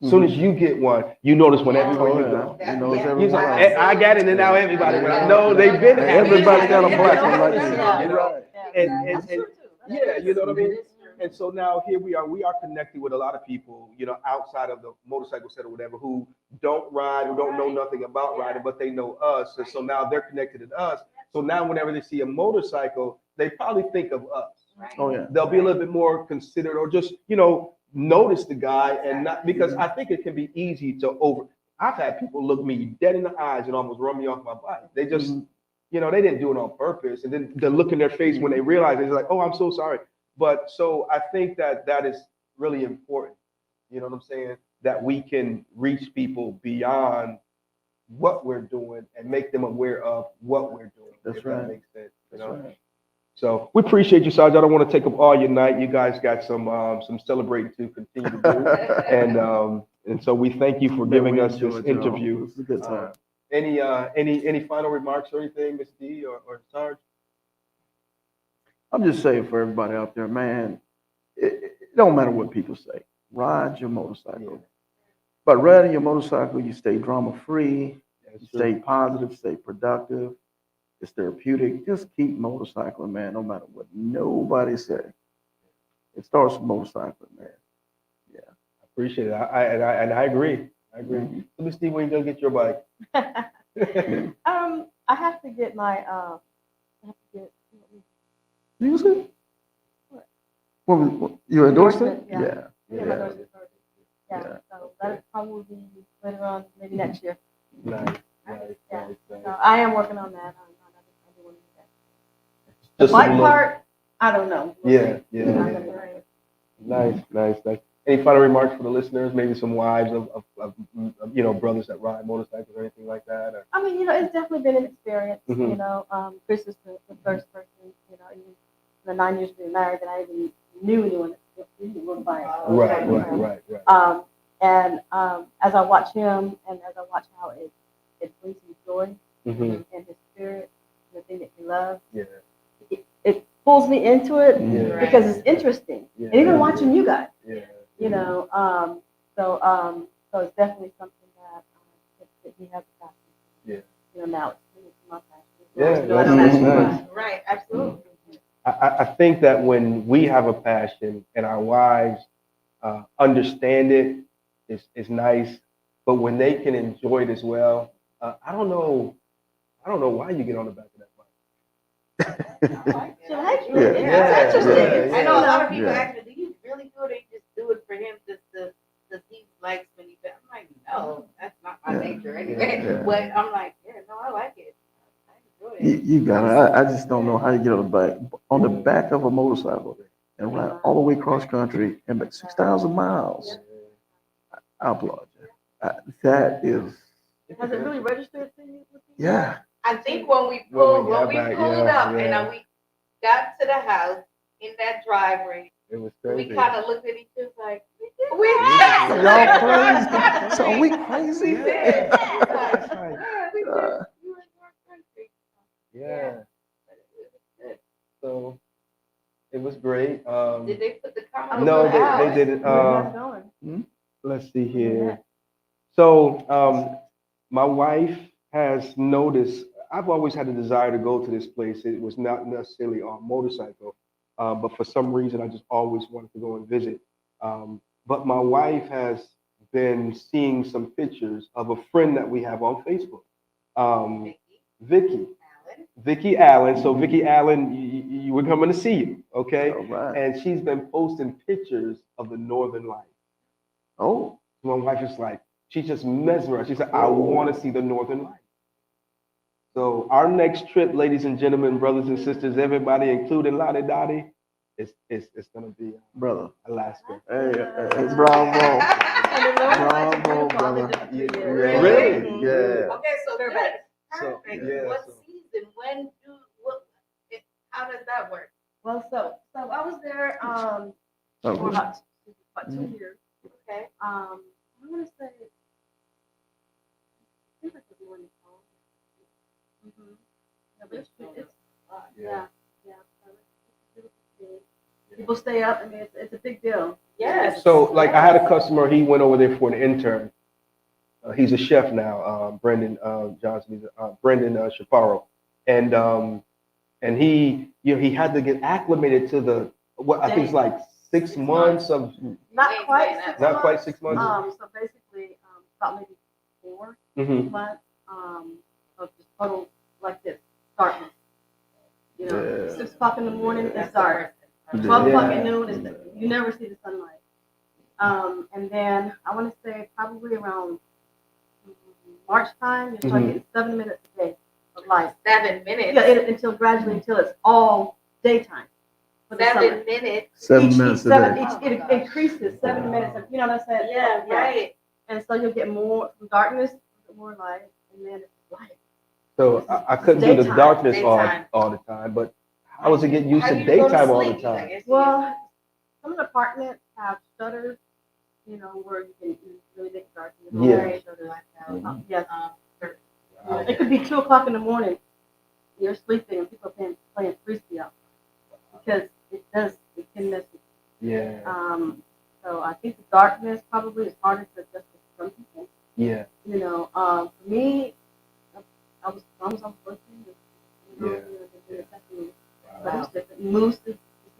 [SPEAKER 1] As soon as you get one, you notice when everywhere you go.
[SPEAKER 5] You know, it's
[SPEAKER 7] Yeah.
[SPEAKER 1] He's like,
[SPEAKER 5] everywhere.
[SPEAKER 1] I got it, and now everybody.
[SPEAKER 5] Yeah.
[SPEAKER 1] No, they've been having it.
[SPEAKER 5] Everybody got a black one like you.
[SPEAKER 6] Yeah.
[SPEAKER 5] You're right.
[SPEAKER 1] And yeah, you know what I mean? And so now here we are connected with a lot of people, outside of the motorcycle set or whatever, who don't ride, who don't know nothing about riding, but they know us. And so now they're connected to us. So now whenever they see a motorcycle, they probably think of us.
[SPEAKER 5] Oh, yeah.
[SPEAKER 1] They'll be a little bit more considerate or just, notice the guy and not because I think it can be easy to I've had people look me dead in the eyes and almost run me off my bike. They just, they didn't do it on purpose. And then the look in their face when they realize it, it's like, oh, I'm so sorry. But so I think that is really important. You know what I'm saying? That we can reach people beyond what we're doing and make them aware of what we're doing.
[SPEAKER 5] That's
[SPEAKER 1] if
[SPEAKER 5] right.
[SPEAKER 1] That makes sense.
[SPEAKER 5] That's right.
[SPEAKER 1] So we appreciate you, Sarge. I don't want to take up all your night. You guys got some celebrating to continue to do, and so we thank you for giving
[SPEAKER 5] We
[SPEAKER 1] us this
[SPEAKER 5] enjoyed it, y'all.
[SPEAKER 1] interview.
[SPEAKER 5] It was a good time.
[SPEAKER 1] Any final remarks or anything, Miss D or Sarge?
[SPEAKER 5] I'm just saying for everybody out there, man, it don't matter what people say. Ride your motorcycle. But riding your motorcycle, you stay drama free, you stay positive, stay productive. It's therapeutic. Just keep motorcycling, man, no matter what nobody say. It starts with motorcycling, man. Yeah.
[SPEAKER 1] I appreciate it. I agree. I agree.
[SPEAKER 5] Mhm.
[SPEAKER 1] So, Miss D, when you gonna get your bike?
[SPEAKER 6] I have to get my I have to get
[SPEAKER 5] You was good? What, you endorsed it?
[SPEAKER 6] Endorsement,
[SPEAKER 5] Yeah.
[SPEAKER 6] get my endorsement first. Yeah, so that'll probably be later on, maybe next year.
[SPEAKER 1] Nice.
[SPEAKER 6] Yeah. So I am working on that. I'm doing that. The
[SPEAKER 1] Just a
[SPEAKER 6] bike
[SPEAKER 1] little-
[SPEAKER 6] part, I don't know. We'll
[SPEAKER 1] Yeah,
[SPEAKER 6] see.
[SPEAKER 1] yeah.
[SPEAKER 6] I'm gonna try it.
[SPEAKER 1] Nice. Any final remarks for the listeners? Maybe some wives of brothers that ride motorcycles or anything like that? Or?
[SPEAKER 6] I mean, it's definitely been an experience.
[SPEAKER 1] Mhm.
[SPEAKER 6] Chris is the first person, even in the 9 years we've been married, that I even knew anyone that even rode bike.
[SPEAKER 1] Right.
[SPEAKER 6] As I watch him and as I watch how it brings him joy
[SPEAKER 1] Mhm.
[SPEAKER 6] and his spirit, the thing that he loves,
[SPEAKER 1] Yeah.
[SPEAKER 6] it pulls me into it
[SPEAKER 1] Yeah.
[SPEAKER 6] because it's interesting.
[SPEAKER 1] Yeah.
[SPEAKER 6] And even watching you guys,
[SPEAKER 1] Yeah.
[SPEAKER 6] So it's definitely something that he has a passion.
[SPEAKER 1] Yeah.
[SPEAKER 6] Now it's my passion.
[SPEAKER 1] Yeah,
[SPEAKER 6] I don't
[SPEAKER 1] that's
[SPEAKER 6] have
[SPEAKER 1] nice.
[SPEAKER 6] to-
[SPEAKER 7] Right, absolutely.
[SPEAKER 1] I think that when we have a passion and our wives understand it, it's nice. But when they can enjoy it as well, I don't know why you get on the back of that bike.
[SPEAKER 6] She likes it.
[SPEAKER 5] Yeah.
[SPEAKER 6] It's interesting.
[SPEAKER 1] Yeah.
[SPEAKER 7] I know a lot of people
[SPEAKER 5] Yeah.
[SPEAKER 7] ask me, do you really do it or you just do it for him just to he likes when he I'm like, no, that's not my nature anyway.
[SPEAKER 5] Yeah.
[SPEAKER 7] But I'm like, no, I like it. I enjoy it.
[SPEAKER 5] You got it. I just don't know how you get on the back of a motorcycle and ride all the way cross country and make 6,000 miles. I applaud you. That is,
[SPEAKER 6] Has it really registered to you?
[SPEAKER 5] yeah.
[SPEAKER 7] I think when we
[SPEAKER 1] When
[SPEAKER 7] pulled
[SPEAKER 1] we got back,
[SPEAKER 7] up
[SPEAKER 1] yeah.
[SPEAKER 7] and we got to the house in that driveway,
[SPEAKER 1] It was
[SPEAKER 7] we
[SPEAKER 1] crazy.
[SPEAKER 7] kind of looked at each other like, man, We did.
[SPEAKER 5] Y'all crazy? So we crazy?
[SPEAKER 7] We did.
[SPEAKER 1] That's right.
[SPEAKER 7] Yeah, we did. You were in North Country.
[SPEAKER 1] Yeah.
[SPEAKER 7] But it was good.
[SPEAKER 1] So it was great.
[SPEAKER 7] Did they put the comment?
[SPEAKER 1] No,
[SPEAKER 7] on the house?
[SPEAKER 1] they didn't.
[SPEAKER 6] Where you guys going?
[SPEAKER 1] Let's see here. So my wife has noticed. I've always had a desire to go to this place. It was not necessarily on motorcycle, but for some reason I just always wanted to go and visit. But my wife has been seeing some pictures of a friend that we have on Facebook, Vicky.
[SPEAKER 7] Alan.
[SPEAKER 1] Vicky Allen. So Vicky Allen, we're coming to see you, okay?
[SPEAKER 5] All right.
[SPEAKER 1] And she's been posting pictures of the Northern Lights.
[SPEAKER 5] Oh,
[SPEAKER 1] My wife is like, she's just mesmerized. She said, I want to see the Northern Lights. So our next trip, ladies and gentlemen, brothers and sisters, everybody, including Lottie Dottie, it's going to be
[SPEAKER 5] brother.
[SPEAKER 1] Alaska.
[SPEAKER 5] Hey, bravo.
[SPEAKER 6] And the North Lights are
[SPEAKER 5] Bravo,
[SPEAKER 6] beautiful. I've been
[SPEAKER 5] brother.
[SPEAKER 6] there for 3
[SPEAKER 5] Yeah,
[SPEAKER 6] years.
[SPEAKER 1] Really?
[SPEAKER 5] Yeah.
[SPEAKER 7] Okay, so
[SPEAKER 6] They're
[SPEAKER 7] good.
[SPEAKER 6] back.
[SPEAKER 1] So,
[SPEAKER 7] Perfect.
[SPEAKER 1] yeah,
[SPEAKER 7] What
[SPEAKER 1] so-
[SPEAKER 7] season? How does that work?
[SPEAKER 6] Well, so I was there for
[SPEAKER 5] Oh,
[SPEAKER 6] about 2 years.
[SPEAKER 7] Okay.
[SPEAKER 6] I want to say, I think it's the morning call. Mm-hmm. Yeah, but it's yeah. People stay up. I mean, it's a big deal.
[SPEAKER 7] Yes.
[SPEAKER 1] So, like, I had a customer, he went over there for an intern. He's a chef now, Brendan Johnson, Brendan Shaparo. And he, he had to get acclimated to I think it's like 6 months of,
[SPEAKER 6] Not quite 6
[SPEAKER 1] not
[SPEAKER 6] months.
[SPEAKER 1] quite 6 months.
[SPEAKER 6] So basically, about maybe 4
[SPEAKER 1] Mhm.
[SPEAKER 6] months of just total like this darkness. You know,
[SPEAKER 5] Yeah.
[SPEAKER 6] 6 o'clock in the morning, it's
[SPEAKER 7] That's
[SPEAKER 6] dark.
[SPEAKER 7] the
[SPEAKER 6] 12 o'clock
[SPEAKER 1] Yeah.
[SPEAKER 6] at noon, you never see the sunlight. And then I want to say probably around March time, you start
[SPEAKER 1] Mhm.
[SPEAKER 6] getting 7 minutes a day of light.
[SPEAKER 7] 7 minutes.
[SPEAKER 6] Yeah, until it's all daytime. For the summer.
[SPEAKER 7] 7 minutes.
[SPEAKER 5] 7
[SPEAKER 6] Each
[SPEAKER 5] minutes a
[SPEAKER 6] seven,
[SPEAKER 5] day.
[SPEAKER 6] it increases 7 minutes. You know what I'm saying?
[SPEAKER 7] Yeah, right.
[SPEAKER 6] And so you'll get more from darkness, more light, and then it's light.
[SPEAKER 1] So I couldn't do the
[SPEAKER 6] Daytime.
[SPEAKER 1] darkness
[SPEAKER 7] Daytime.
[SPEAKER 1] all the time, but how was it getting used
[SPEAKER 7] How
[SPEAKER 1] to
[SPEAKER 7] do you go to
[SPEAKER 1] daytime all the
[SPEAKER 7] sleep? I
[SPEAKER 1] time?
[SPEAKER 7] guess
[SPEAKER 6] Well, some of the apartments have shutters, you know, where you can really make it dark. In the
[SPEAKER 1] Yeah.
[SPEAKER 6] morning. Yes.
[SPEAKER 7] sure.
[SPEAKER 6] It could be 2 o'clock in the morning. You're sleeping and people are playing frisbee out because it can mess with
[SPEAKER 1] Yeah,
[SPEAKER 6] you. So I think the darkness probably is harder to adjust for some people.
[SPEAKER 1] yeah,
[SPEAKER 6] You know, for me, I was working. But it's different. Moose is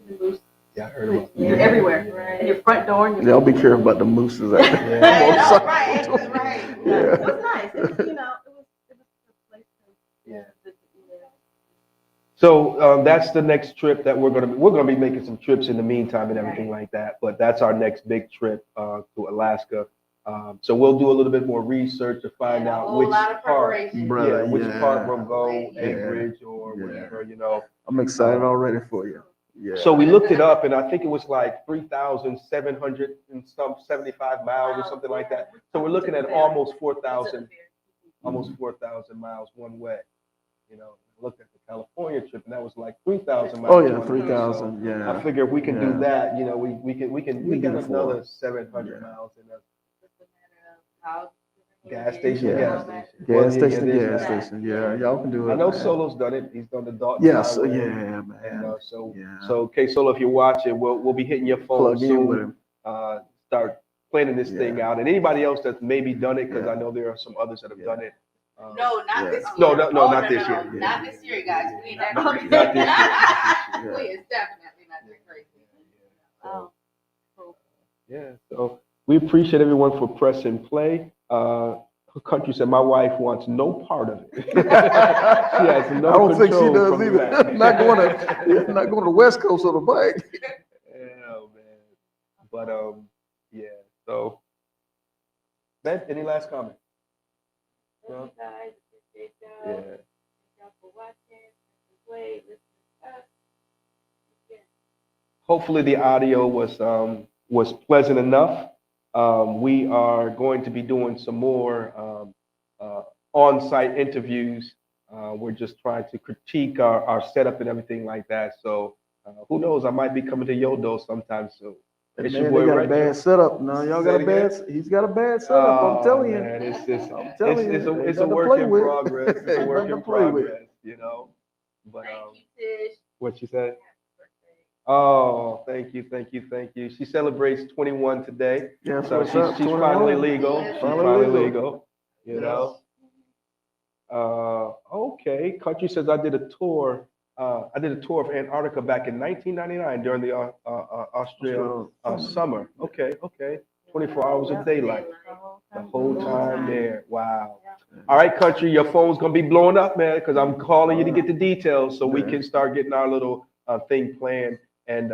[SPEAKER 6] the moose.
[SPEAKER 1] yeah. I heard about
[SPEAKER 6] You're
[SPEAKER 1] that.
[SPEAKER 6] everywhere. And your front door. And your
[SPEAKER 5] Y'all be careful about the mooses out there.
[SPEAKER 1] Yeah.
[SPEAKER 7] Right,
[SPEAKER 5] Motorcycle.
[SPEAKER 7] no, right, it was right.
[SPEAKER 6] Yeah,
[SPEAKER 5] Yeah.
[SPEAKER 6] it was nice. It was, you know, it was a place to
[SPEAKER 1] Yeah.
[SPEAKER 6] visit.
[SPEAKER 1] So that's the next trip that we're gonna be making some trips in the meantime and everything like that. But that's our next big trip to Alaska. So we'll do a little bit more research to find
[SPEAKER 7] And a
[SPEAKER 1] out
[SPEAKER 7] whole
[SPEAKER 1] which
[SPEAKER 7] lot of
[SPEAKER 1] part,
[SPEAKER 7] preparation.
[SPEAKER 5] Brother,
[SPEAKER 1] which
[SPEAKER 5] yeah.
[SPEAKER 1] part will go,
[SPEAKER 7] Yeah.
[SPEAKER 1] Anchorage or
[SPEAKER 5] Yeah.
[SPEAKER 1] whatever, you know.
[SPEAKER 5] I'm excited already for you. Yeah.
[SPEAKER 1] So we looked it up, and I think it was like 3,700 and some 75 miles or something like that. So we're looking at almost 4,000 miles one way. You know, looked at the California trip, and that was like 3,000 miles.
[SPEAKER 5] Oh yeah,
[SPEAKER 1] one way.
[SPEAKER 5] 3,000.
[SPEAKER 1] So
[SPEAKER 5] Yeah.
[SPEAKER 1] I figure if we can do
[SPEAKER 5] Yeah.
[SPEAKER 1] that, you know, we
[SPEAKER 5] can
[SPEAKER 1] got
[SPEAKER 5] afford
[SPEAKER 1] another
[SPEAKER 5] it.
[SPEAKER 1] 700
[SPEAKER 5] Yeah.
[SPEAKER 1] miles in a
[SPEAKER 7] How-
[SPEAKER 1] gas station.
[SPEAKER 5] Yeah.
[SPEAKER 1] Gas station.
[SPEAKER 5] Gas
[SPEAKER 1] Well,
[SPEAKER 5] station,
[SPEAKER 1] there's
[SPEAKER 5] gas
[SPEAKER 1] that.
[SPEAKER 5] station. Yeah, y'all can do it.
[SPEAKER 1] I know
[SPEAKER 5] man.
[SPEAKER 1] Solo's done it. He's done the Dalton
[SPEAKER 5] Yes,
[SPEAKER 1] Highway.
[SPEAKER 5] yeah,
[SPEAKER 1] And,
[SPEAKER 5] man.
[SPEAKER 1] so,
[SPEAKER 5] Yeah.
[SPEAKER 1] okay, Solo, if you're watching, we'll be hitting your phone
[SPEAKER 5] Plug in
[SPEAKER 1] soon.
[SPEAKER 5] with him.
[SPEAKER 1] Start planning this thing
[SPEAKER 5] Yeah.
[SPEAKER 1] out. And anybody else that's maybe done it, because
[SPEAKER 5] Yeah.
[SPEAKER 1] I know there are some others that have
[SPEAKER 5] Yeah.
[SPEAKER 1] done it.
[SPEAKER 7] No, not
[SPEAKER 5] Yeah.
[SPEAKER 7] this year.
[SPEAKER 1] No, no, no,
[SPEAKER 7] Oh,
[SPEAKER 1] not this year.
[SPEAKER 7] Not this year, guys. We ain't that
[SPEAKER 6] Not
[SPEAKER 7] crazy.
[SPEAKER 6] this
[SPEAKER 1] year, not this year.
[SPEAKER 7] We is definitely not that crazy.
[SPEAKER 6] Oh,
[SPEAKER 1] Yeah, so we appreciate everyone for pressing play. Country said, my wife wants no part of it. She has no
[SPEAKER 5] I don't think she
[SPEAKER 1] control
[SPEAKER 5] does
[SPEAKER 1] from
[SPEAKER 5] either.
[SPEAKER 1] that.
[SPEAKER 5] not going to the West Coast of the bike.
[SPEAKER 1] Yeah, man. But yeah. So, Ben, any last comment?
[SPEAKER 7] Thank you guys. Appreciate y'all.
[SPEAKER 1] Yeah.
[SPEAKER 7] Thank y'all for watching. Play, listen to us. Yeah.
[SPEAKER 1] Hopefully the audio was pleasant enough. We are going to be doing some more on-site interviews. We're just trying to critique our setup and everything like that. So who knows? I might be coming to Yodo sometime soon. It's
[SPEAKER 5] Man,
[SPEAKER 1] your
[SPEAKER 5] they
[SPEAKER 1] boy
[SPEAKER 5] got a
[SPEAKER 1] Retro.
[SPEAKER 5] bad setup now. Y'all got
[SPEAKER 1] Say
[SPEAKER 5] a
[SPEAKER 1] it
[SPEAKER 5] bad. He's got a bad setup. I'm telling you.
[SPEAKER 1] Oh, man,
[SPEAKER 5] I'm telling you.
[SPEAKER 1] it's a,
[SPEAKER 5] Ain't
[SPEAKER 1] it's a
[SPEAKER 5] nothing to
[SPEAKER 1] work
[SPEAKER 5] play
[SPEAKER 1] in
[SPEAKER 5] with.
[SPEAKER 1] progress. It's a
[SPEAKER 5] Ain't
[SPEAKER 1] work
[SPEAKER 5] nothing to
[SPEAKER 1] in
[SPEAKER 5] play with.
[SPEAKER 1] progress, you know. But
[SPEAKER 7] Thank you, Tish.
[SPEAKER 1] what she said? Oh, thank you, thank you, thank you. She celebrates 21 today,
[SPEAKER 5] Yes,
[SPEAKER 1] so
[SPEAKER 5] what's up?
[SPEAKER 1] she's
[SPEAKER 5] 21.
[SPEAKER 1] finally legal.
[SPEAKER 7] She's
[SPEAKER 1] She's
[SPEAKER 5] finally
[SPEAKER 1] finally
[SPEAKER 5] legal.
[SPEAKER 1] legal. You know. Okay. Country says I did a tour. I did a tour of Antarctica back in 1999 during the Australian summer. Okay. 24 hours of daylight. The whole time there. Wow. All right, country, your phone's gonna be blowing up, man, because I'm calling you to get the details so we can start getting our little thing planned. And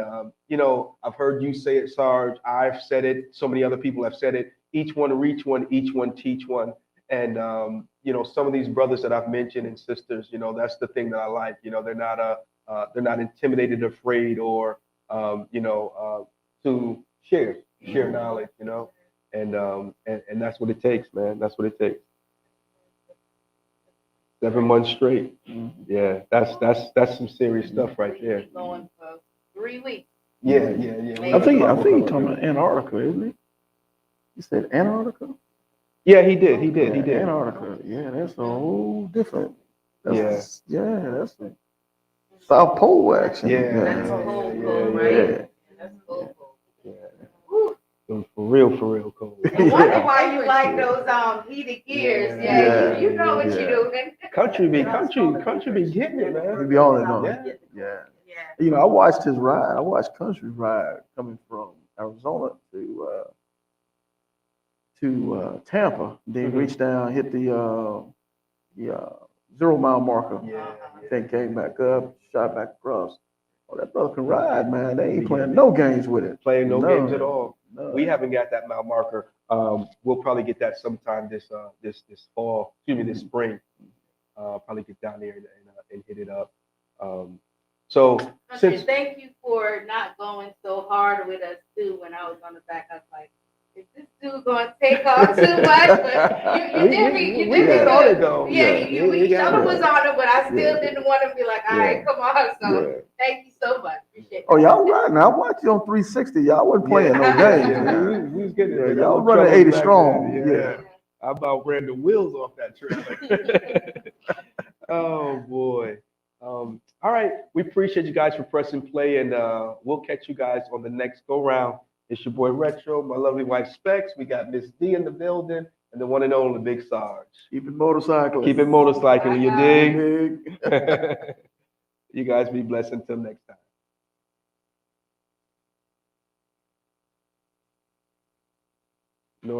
[SPEAKER 1] you know, I've heard you say it, Sarge. I've said it. So many other people have said it. Each one reach one, each one teach one. And you know, some of these brothers that I've mentioned and sisters, you know, that's the thing that I like. You know, they're not intimidated, afraid, or you know, to share knowledge. You know, and that's what it takes, man. That's what it takes. 7 months straight. Yeah, that's some serious stuff right there.
[SPEAKER 7] Keep going for 3 weeks.
[SPEAKER 1] Yeah.
[SPEAKER 5] I think you're talking about Antarctica, isn't he? You said Antarctica?
[SPEAKER 1] Yeah, he did.
[SPEAKER 5] Antarctica. Yeah, that's a whole different.
[SPEAKER 1] Yeah.
[SPEAKER 5] That's a South Pole action.
[SPEAKER 1] Yeah.
[SPEAKER 7] That's a whole cold,
[SPEAKER 5] yeah.
[SPEAKER 7] right? That's a whole cold.
[SPEAKER 1] So for real cold.
[SPEAKER 7] I wonder why you like those heated gears.
[SPEAKER 5] Yeah.
[SPEAKER 7] You know what
[SPEAKER 5] Yeah.
[SPEAKER 7] you're doing.
[SPEAKER 1] Country be getting it, man.
[SPEAKER 5] We be on it, on
[SPEAKER 1] Yeah.
[SPEAKER 5] it. Yeah.
[SPEAKER 7] Yeah.
[SPEAKER 5] You know, I watched his ride. I watched Country ride coming from Arizona to Tampa. Then reached down, hit the 0 mile marker.
[SPEAKER 1] Yeah.
[SPEAKER 5] Then came back up, shot back across. Oh, that brother can ride, man. They ain't playing no games with it.
[SPEAKER 1] Playing no
[SPEAKER 5] None.
[SPEAKER 1] games at all.
[SPEAKER 5] None.
[SPEAKER 1] We haven't got that mile marker. We'll probably get that sometime this fall. Excuse me, this spring. Probably get down there and hit it up. So since
[SPEAKER 7] Thank you for not going so hard with us too. When I was on the back, I was like, "Is this dude going to take off too much?" But you did me. You
[SPEAKER 1] we
[SPEAKER 7] did me
[SPEAKER 1] got on
[SPEAKER 7] good.
[SPEAKER 1] it though.
[SPEAKER 7] Yeah,
[SPEAKER 1] we got
[SPEAKER 7] Shuttle
[SPEAKER 1] it.
[SPEAKER 7] was on it, but I still didn't want to be like, "All right, come on." So
[SPEAKER 5] Yeah.
[SPEAKER 7] thank you so much. Appreciate it.
[SPEAKER 5] Oh, y'all riding. I watched you on 360. Y'all wasn't playing no games.
[SPEAKER 1] Yeah, we was getting it.
[SPEAKER 5] Y'all running 80 strong.
[SPEAKER 1] Yeah. I about ran the wheels off that trailer. Oh boy. All right. We appreciate you guys for pressing play, and we'll catch you guys on the next go round. It's your boy Retro, my lovely wife Specs. We got Miss D in the building, and the one and only Big Sarge.
[SPEAKER 5] Keep it motorcycling.
[SPEAKER 1] Keep it motorcycling, you dig?
[SPEAKER 5] Dig.
[SPEAKER 1] You guys be blessed until next time.